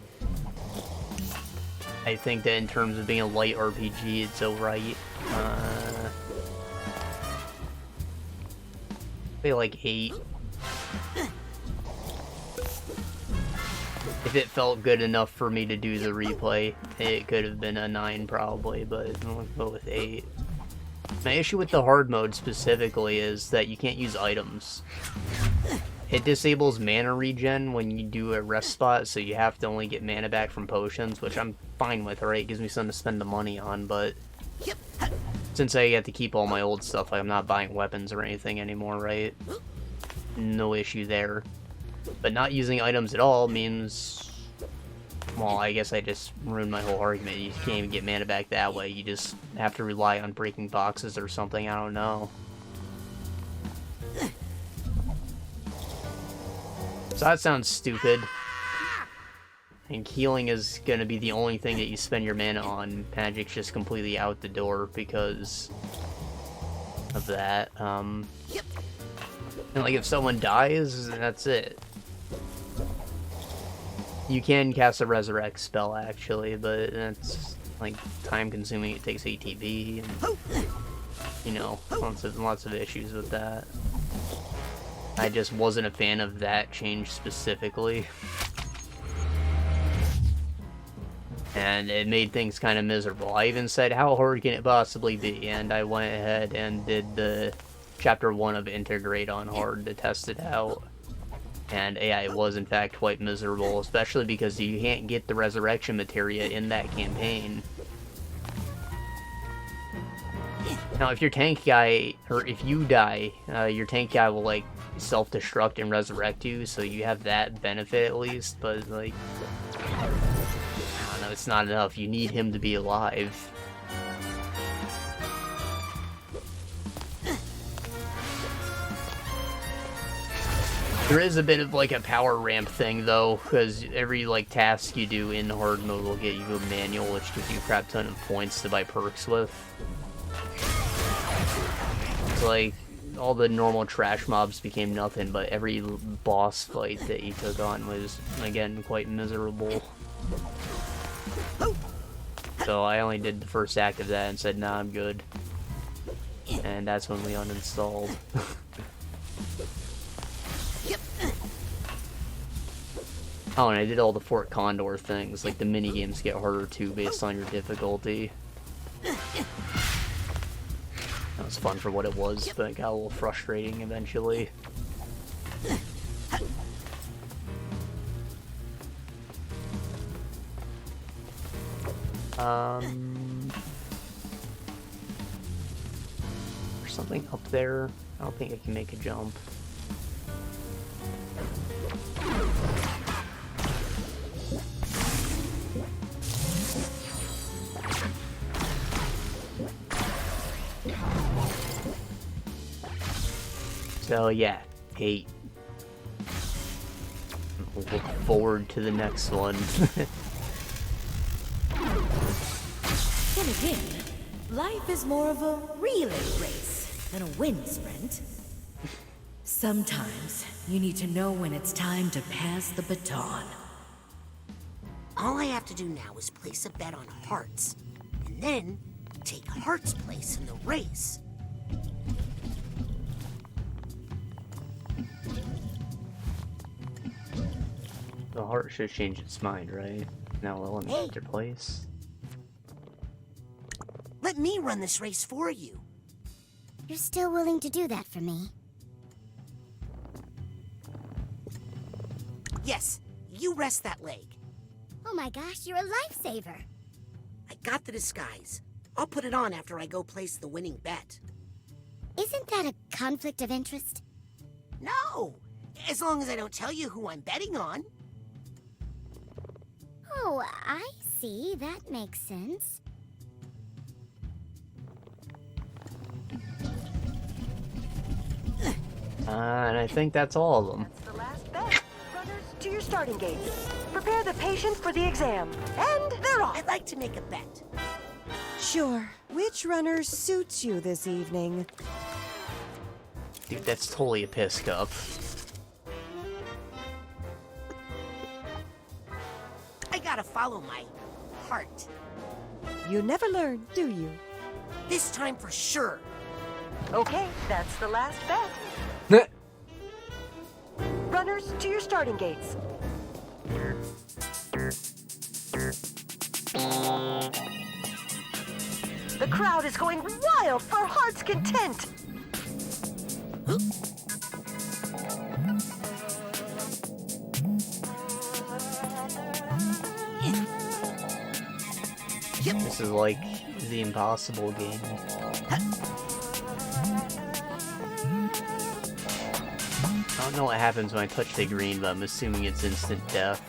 I think that in terms of being a light RPG, it's alright. Maybe like 8. If it felt good enough for me to do the replay, it could have been a 9 probably, but I'll go with 8. My issue with the hard mode specifically is that you can't use items. It disables mana regen when you do a rest spot, so you have to only get mana back from potions, which I'm fine with, right? It gives me something to spend the money on, but since I get to keep all my old stuff, like I'm not buying weapons or anything anymore, right? No issue there. But not using items at all means, well, I guess I just ruined my whole argument. You can't even get mana back that way. You just have to rely on breaking boxes or something, I don't know. So that sounds stupid. And healing is gonna be the only thing that you spend your mana on. Magic's just completely out the door because of that. And like if someone dies, that's it. You can cast a resurrect spell actually, but that's like time consuming. It takes ATB and you know, lots of issues with that. I just wasn't a fan of that change specifically. And it made things kind of miserable. I even said, how hard can it possibly be? And I went ahead and did the Chapter 1 of Intergrade on hard to test it out. And yeah, it was in fact quite miserable, especially because you can't get the resurrection materia in that campaign. Now, if your tank guy, or if you die, your tank guy will like self-destruct and resurrect you, so you have that benefit at least, but like, I don't know, it's not enough. You need him to be alive. There is a bit of like a power ramp thing though, because every like task you do in hard mode will get you a manual, which gives you a crap ton of points to buy perks with. It's like all the normal trash mobs became nothing, but every boss fight that you took on was again quite miserable. So I only did the first act of that and said, nah, I'm good. And that's when we uninstalled. Oh, and I did all the Fort Condor things, like the minigames get harder too based on your difficulty. That was fun for what it was, but it got a little frustrating eventually. There's something up there. I don't think I can make a jump. So yeah, 8. Look forward to the next one. Then again, life is more of a relay race than a wind sprint. Sometimes you need to know when it's time to pass the baton. All I have to do now is place a bet on Hearts, and then take Hearts' place in the race. The heart should change its mind, right? Now let me take their place. Let me run this race for you. You're still willing to do that for me? Yes, you rest that leg. Oh my gosh, you're a lifesaver. I got the disguise. I'll put it on after I go place the winning bet. Isn't that a conflict of interest? No, as long as I don't tell you who I'm betting on. Oh, I see. That makes sense. And I think that's all of them. That's the last bet. Runners, to your starting gates. Prepare the patients for the exam. And they're off. I'd like to make a bet. Sure. Which runner suits you this evening? Dude, that's totally a piss cup. I gotta follow my heart. You never learn, do you? This time for sure. Okay, that's the last bet. Runners, to your starting gates. The crowd is going wild for Heart's Content. This is like the impossible game. I don't know what happens when I touch the green, but I'm assuming it's instant death.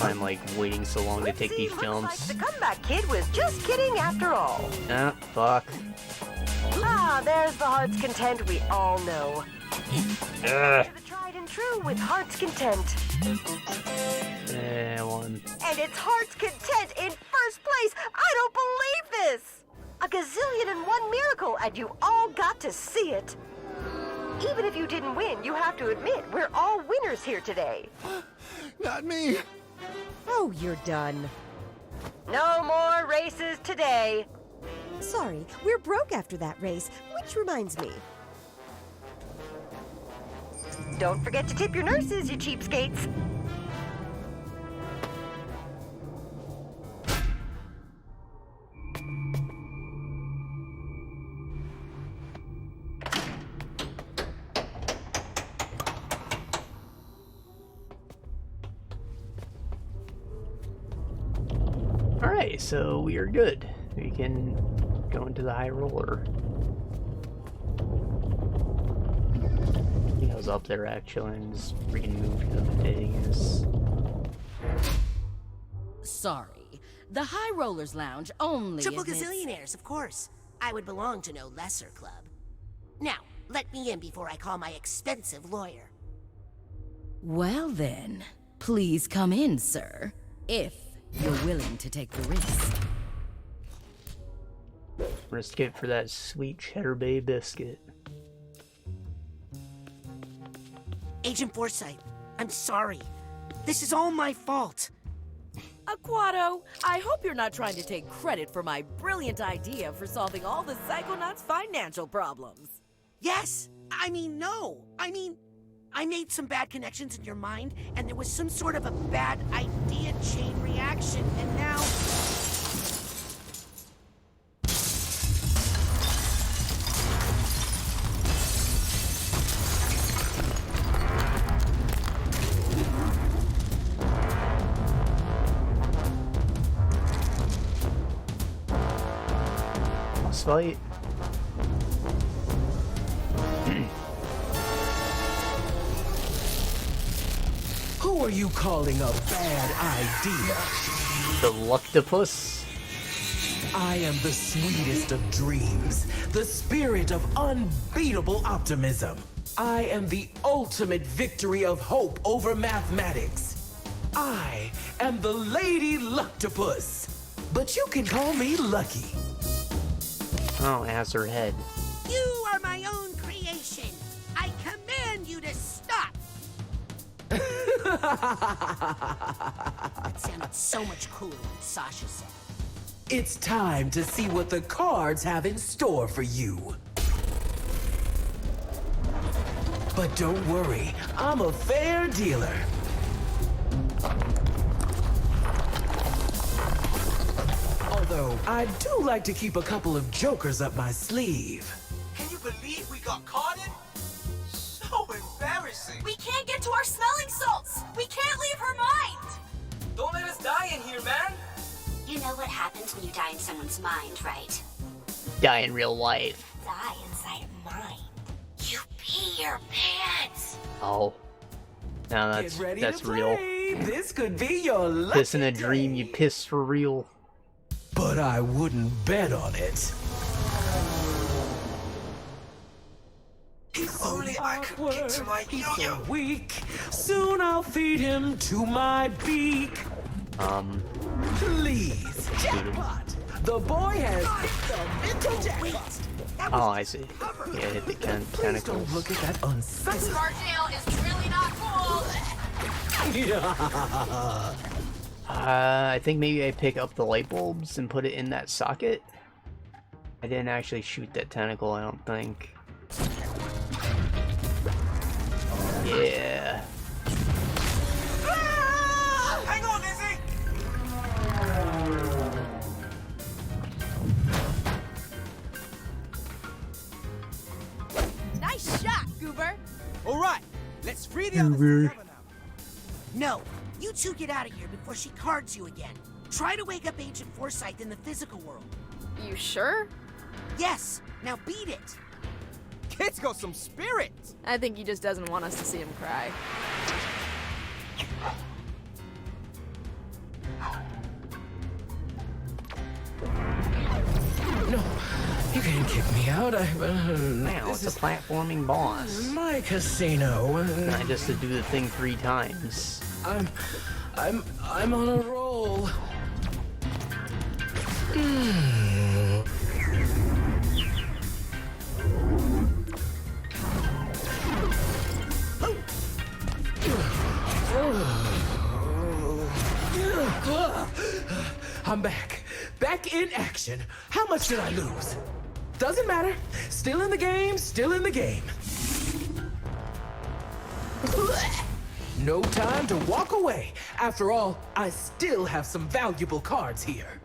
I'm like waiting so long to take these jumps. The comeback kid was just kidding after all. Ah, fuck. Ah, there's the Heart's Content we all know. Ugh. The tried and true with Heart's Content. I won. And it's Heart's Content in first place! I don't believe this! A gazillion and one miracle, and you all got to see it. Even if you didn't win, you have to admit, we're all winners here today. Not me! Oh, you're done. No more races today. Sorry, we're broke after that race, which reminds me. Don't forget to tip your nurses, you cheapskates. Alright, so we are good. We can go into the high roller. He was up there actually and just removed the days. Sorry. The High Rollers Lounge only Triple admits... gazillionaires, of course. I would belong to no lesser club. Now, let me in before I call my expensive lawyer. Well then, please come in, sir. If you're willing to take the risk. Risk it for that sweet Cheddar Bay biscuit. Agent Forsyth, I'm sorry. This is all my fault. Aquato, I hope you're not trying to take credit for my brilliant idea for solving all the Psychonauts' financial problems. Yes! No! I made some bad connections in your mind, and there was some sort of a bad idea chain reaction, and now... Boss fight. Who are you calling a bad idea? The Luctopus. I am the sweetest of dreams, the spirit of unbeatable optimism. I am the ultimate victory of hope over mathematics. I am the Lady Luctopus, but you can call me Lucky. Oh, ass her head. You are my own creation. I command you to stop. That sounded so much cooler when Sasha said it. It's time to see what the cards have in store for you. But don't worry, I'm a fair dealer. Although, I do like to keep a couple of jokers up my sleeve. Can you believe we got caught in? So embarrassing. We can't get to our smelling salts. We can't leave her mind. Don't let us die in here, man. You know what happens when you die in someone's mind, right? Die in real life. Die inside a mind. You pee your pants. Oh. No, that's real. This could be your lucky Piss in a dream, you piss for real. But I wouldn't bet on it. If only I could get to my yo-yo. So weak. Soon I'll feed him to my beak. Please, jackpot. The boy has hit the mental jackpot. Oh, I see. Yeah, hit the tentacles. Don't look at that This Marginale is really not cool. I think maybe I pick up the light bulbs and put it in that socket. I didn't actually shoot that tentacle, I don't think. Yeah. Hang on, Izzy! Nice shot, Goober. All right, let's free the others together now. No, you two get out of here before she cards you again. Try to wake up Agent Forsyth in the physical world. You sure? Yes, now beat it. Kid's got some spirit. I think he just doesn't want us to see him cry. No, you can't kick me out. Now it's a platforming boss. My casino. I just to do the thing 3 times. I'm on a roll. I'm back. Back in action. How much did I lose? Doesn't matter. Still in the game, still in the game. No time to walk away. After all, I still have some valuable cards here.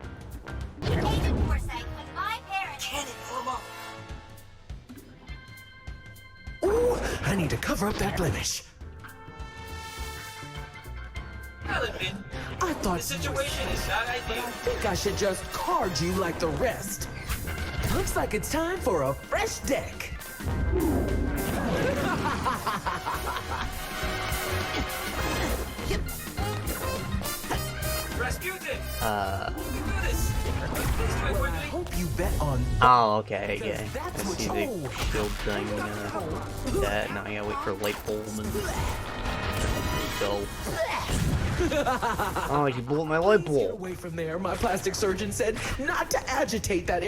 Agent Forsyth with my parents. Cannon, Irma. Ooh, I need to cover up that blemish. I'll admit, I thought the situation is not ideal. I think I should just card you like the rest. Looks like it's time for a fresh deck. Rasputin! I hope you bet on. Oh, okay, yeah. I see the shield thing. Do that. Now I gotta wait for light bulb and go. Oh, you blew up my light bulb. Away from there, my plastic surgeon said not to agitate that.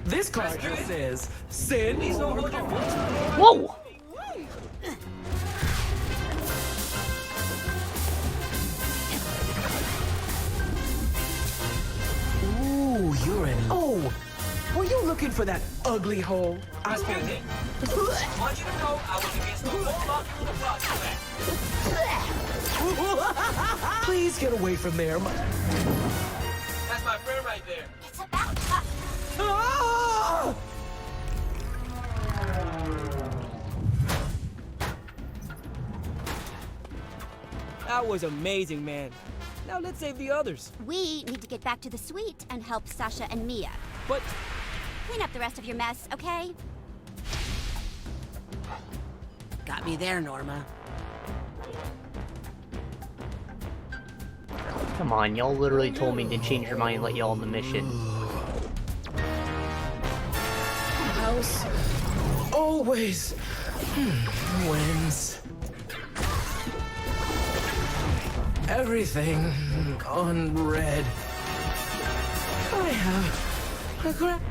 This card just says send. Whoa! You're in. Oh! Were you looking for that ugly hole? Excuse me. I want you to know I was against the whole lot of the project. Please get away from there. That's my friend right there. It's about time. Ah! That was amazing, man. Now let's save the others. We need to get back to the suite and help Sasha and Mia. But clean up the rest of your mess, okay? Got me there, Norma. Come on, y'all literally told me to change your mind and let y'all on the mission. House always wins. Everything on red. I have a crap.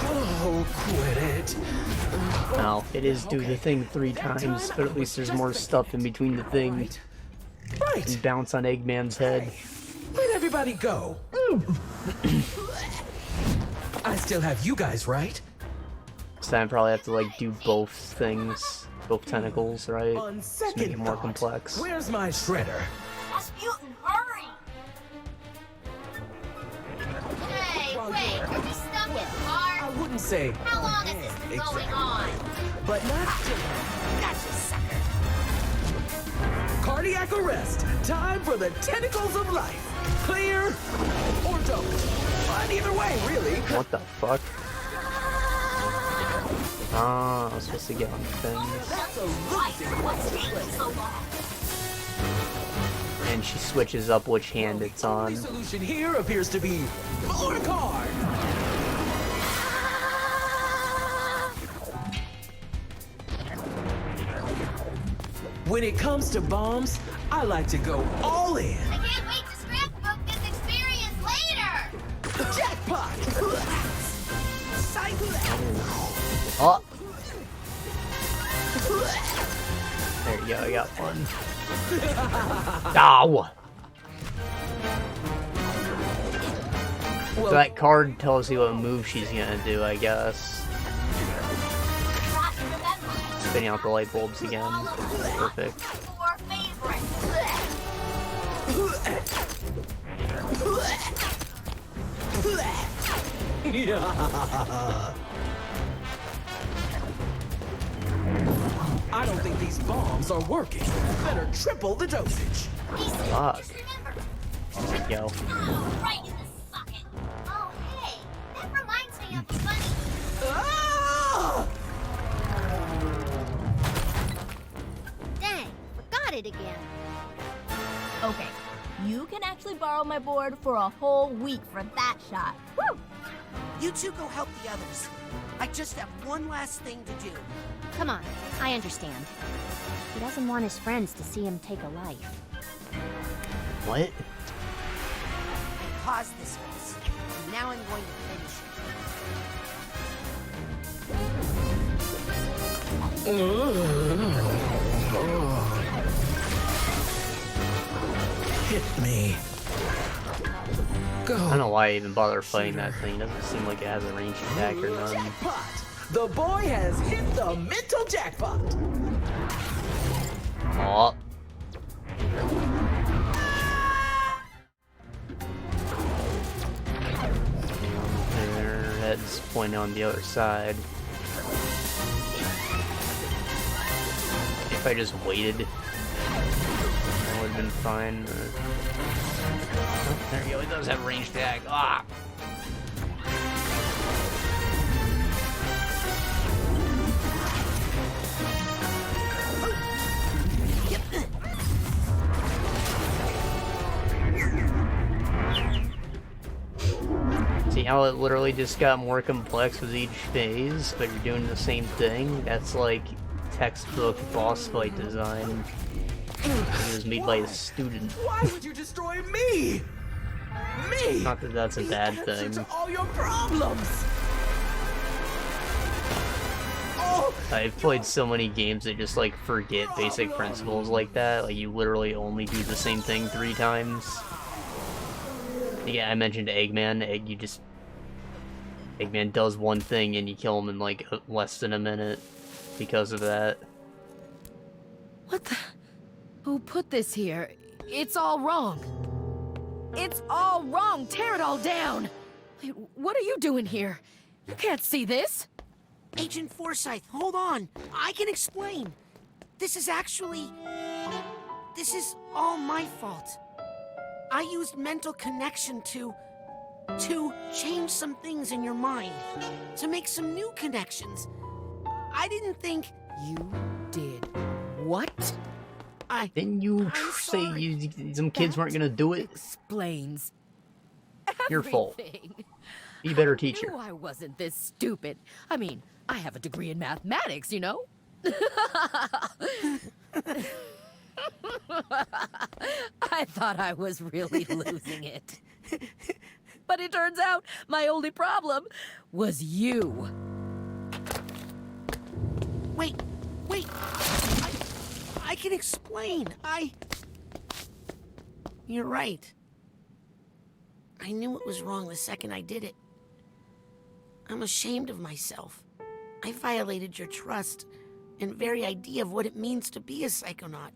Oh, quit it. Now, it is do the thing 3 times, but at least there's more stuff in between the thing. Right. And bounce on Eggman's head. Where'd everybody go? I still have you guys, right? So I probably have to like do both things, both tentacles, right? Just make it more complex. Where's my shredder? Rasputin, hurry! Hey, wait, are we stuck in hard? I wouldn't say. How long has this been going on? But not. Gotcha, sucker. Cardiac arrest. Time for the tentacles of life. Clear or don't. But either way, really. What the fuck? Ah, I was supposed to get on things. What's taking so long? And she switches up which hand it's on. The solution here appears to be more card. When it comes to bombs, I like to go all in. I can't wait to scrapbook this experience later! Jackpot! Oh! There you go, I got one. Ow! So that card tells you what move she's gonna do, I guess. Spinning out the light bulbs again. Perfect. I don't think these bombs are working. Better triple the dosage. Fuck. There we go. Right in the socket. Oh, hey, that reminds me of the funny. Dang, forgot it again. Okay, you can actually borrow my board for a whole week for that shot. Woo! You two go help the others. I just have one last thing to do. Come on, I understand. He doesn't want his friends to see him take a life. What? Pause this mess. And now I'm going to Hit me. Go. I don't know why I even bother fighting that thing. It doesn't seem like it has a ranged attack or none. Jackpot! The boy has hit the mental jackpot. Aw. Their heads pointing on the other side. If I just waited, that would have been fine. Oh, there you go, it does have ranged attack. Ah! See how it literally just got more complex with each phase, but you're doing the same thing? That's like textbook boss fight design. It was made by a student. Why would you destroy me? Me? Not that that's a bad Answer thing. to all your problems. I've played so many games that just, like, forget basic principles like that. Like, you literally only do the same thing 3 times. Yeah, I mentioned Eggman. Eggman does one thing and you kill him in, like, less than a minute because of that. What the? Who put this here? It's all wrong. It's all wrong. Tear it all down. Wait, what are you doing here? You can't see this. Agent Forsyth, hold on. I can explain. This is all my fault. I used mental connection to change some things in your mind. To make some new connections. I didn't think... You did what? Didn't you say some kids weren't gonna do it? Explains Your fault. everything. Be a better teacher. I knew I wasn't this stupid. I mean, I have a degree in mathematics, you know? I thought I was really losing it. But it turns out my only problem was you. Wait. I can explain. You're right. I knew it was wrong the second I did it. I'm ashamed of myself. I violated your trust and very idea of what it means to be a Psychonaut.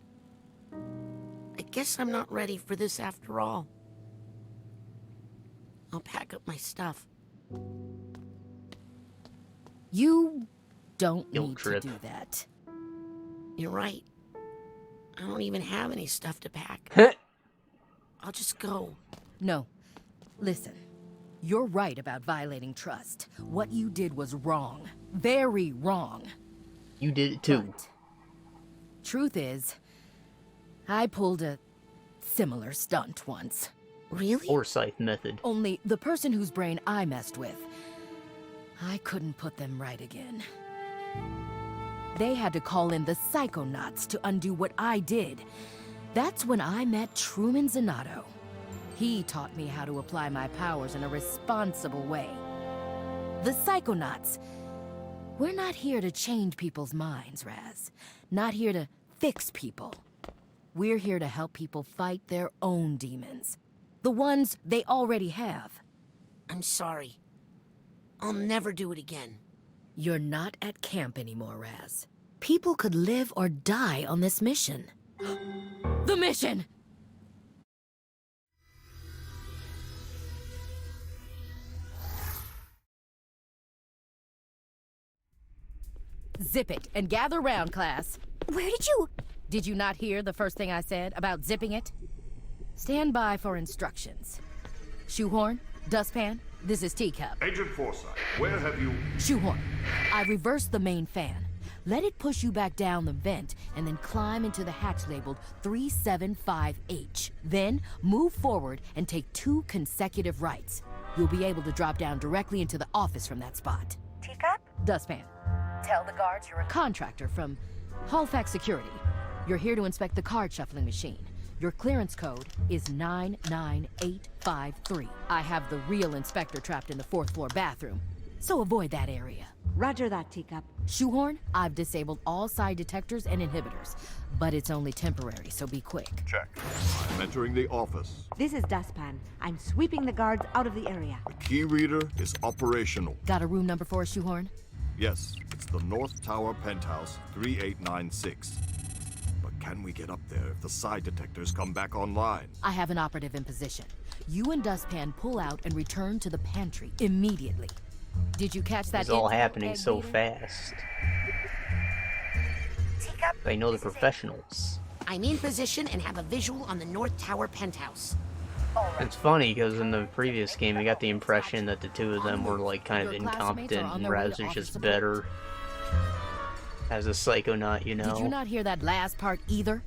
I guess I'm not ready for this after all. I'll pack up my stuff. You don't Guilt need trip. to do that. You're right. I don't even have any stuff to pack. I'll just go. No. Listen. You're right about violating trust. What you did was wrong. Very wrong. You did it too. But truth is, I pulled a similar stunt once. Really? Forsyth method. Only the person whose brain I messed with, I couldn't put them right again. They had to call in the Psychonauts to undo what I did. That's when I met Truman Zanato. He taught me how to apply my powers in a responsible way. The Psychonauts, we're not here to change people's minds, Raz. Not here to fix people. We're here to help people fight their own demons. The ones they already have. I'm sorry. I'll never do it again. You're not at camp anymore, Raz. People could live or die on this mission. The mission! Zip it and gather round, class. Where did you... Did you not hear the first thing I said about zipping it? Stand by for instructions. Shoehorn, Dustpan, this is Teacup. Agent Forsyth, where have you... Shoehorn, I reversed the main fan. Let it push you back down the vent and then climb into the hatch labeled 375H. Then move forward and take 2 consecutive rights. You'll be able to drop down directly into the office from that spot. Teacup? Dustpan, tell the guards you're a contractor from Halifax Security. You're here to inspect the card shuffling machine. Your clearance code is 99853. I have the real inspector trapped in the 4th floor bathroom, so avoid that area. Roger that, Teacup. Shoehorn, I've disabled all side detectors and inhibitors, but it's only temporary, so be quick. Check. I'm entering the office. This is Dustpan. I'm sweeping the guards out of the area. The key reader is operational. Got a room number for us, Shoehorn? Yes, it's the North Tower Penthouse, 3896. But can we get up there if the side detectors come back online? I have an operative in position. You and Dustpan pull out and return to the pantry immediately. Did you catch that? It's all happening so fast. They know the professionals. I'm in position and have a visual on the North Tower penthouse. It's funny because in the previous game, I got the impression that the two of them were like kind of incompetent, and Raz is just better as a Psychonaut, you know. Did you not hear that last part either?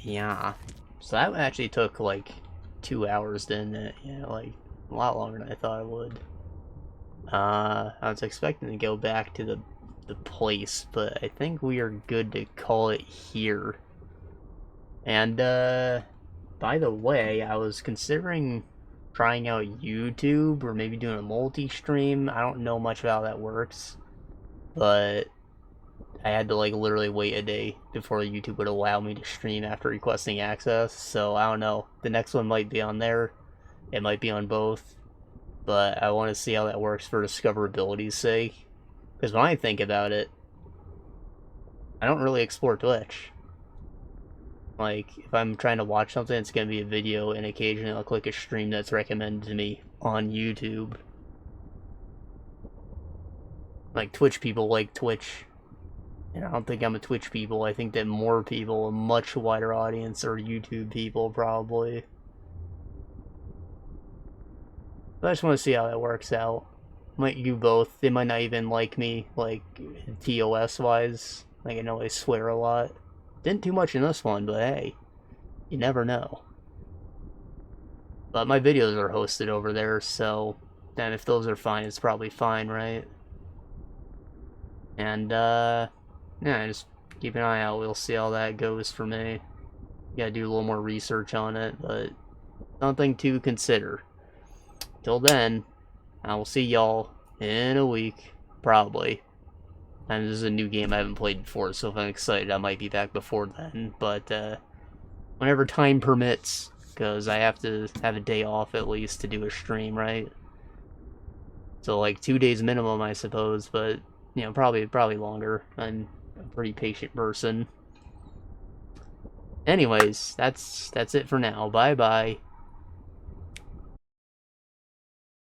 Yeah. So that actually took like 2 hours, didn't it? Yeah, like a lot longer than I thought it would. I was expecting to go back to the the place, but I think we are good to call it here. And, by the way, I was considering trying out YouTube, or maybe doing a multi-stream. I don't know much about how that works, but I had to, like, literally wait a day before YouTube would allow me to stream after requesting access, so I don't know. The next one might be on there, it might be on both, but I want to see how that works for discoverability's sake, because when I think about it, I don't really explore Twitch. Like, if I'm trying to watch something, it's going to be a video, and occasionally I'll click a stream that's recommended to me on YouTube. Like, Twitch people like Twitch. And I don't think I'm a Twitch people. I think that more people, a much wider audience, are YouTube people, probably. But I just want to see how that works out. Might do both. They might not even like me, like, TOS-wise. Like, I know I swear a lot. Didn't too much in this one, but hey, you never know. But my videos are hosted over there, so then if those are fine, it's probably fine, right? And, yeah, just keep an eye out. We'll see how that goes for me. Gotta do a little more research on it, but something to consider. Till then, I will see y'all in a week, probably. And this is a new game I haven't played before, so if I'm excited, I might be back before then. But, whenever time permits, because I have to have a day off at least to do a stream, right? So, like, 2 days minimum, I suppose, but, you know, probably longer. I'm a pretty patient person. Anyways, that's it for now. Bye-bye.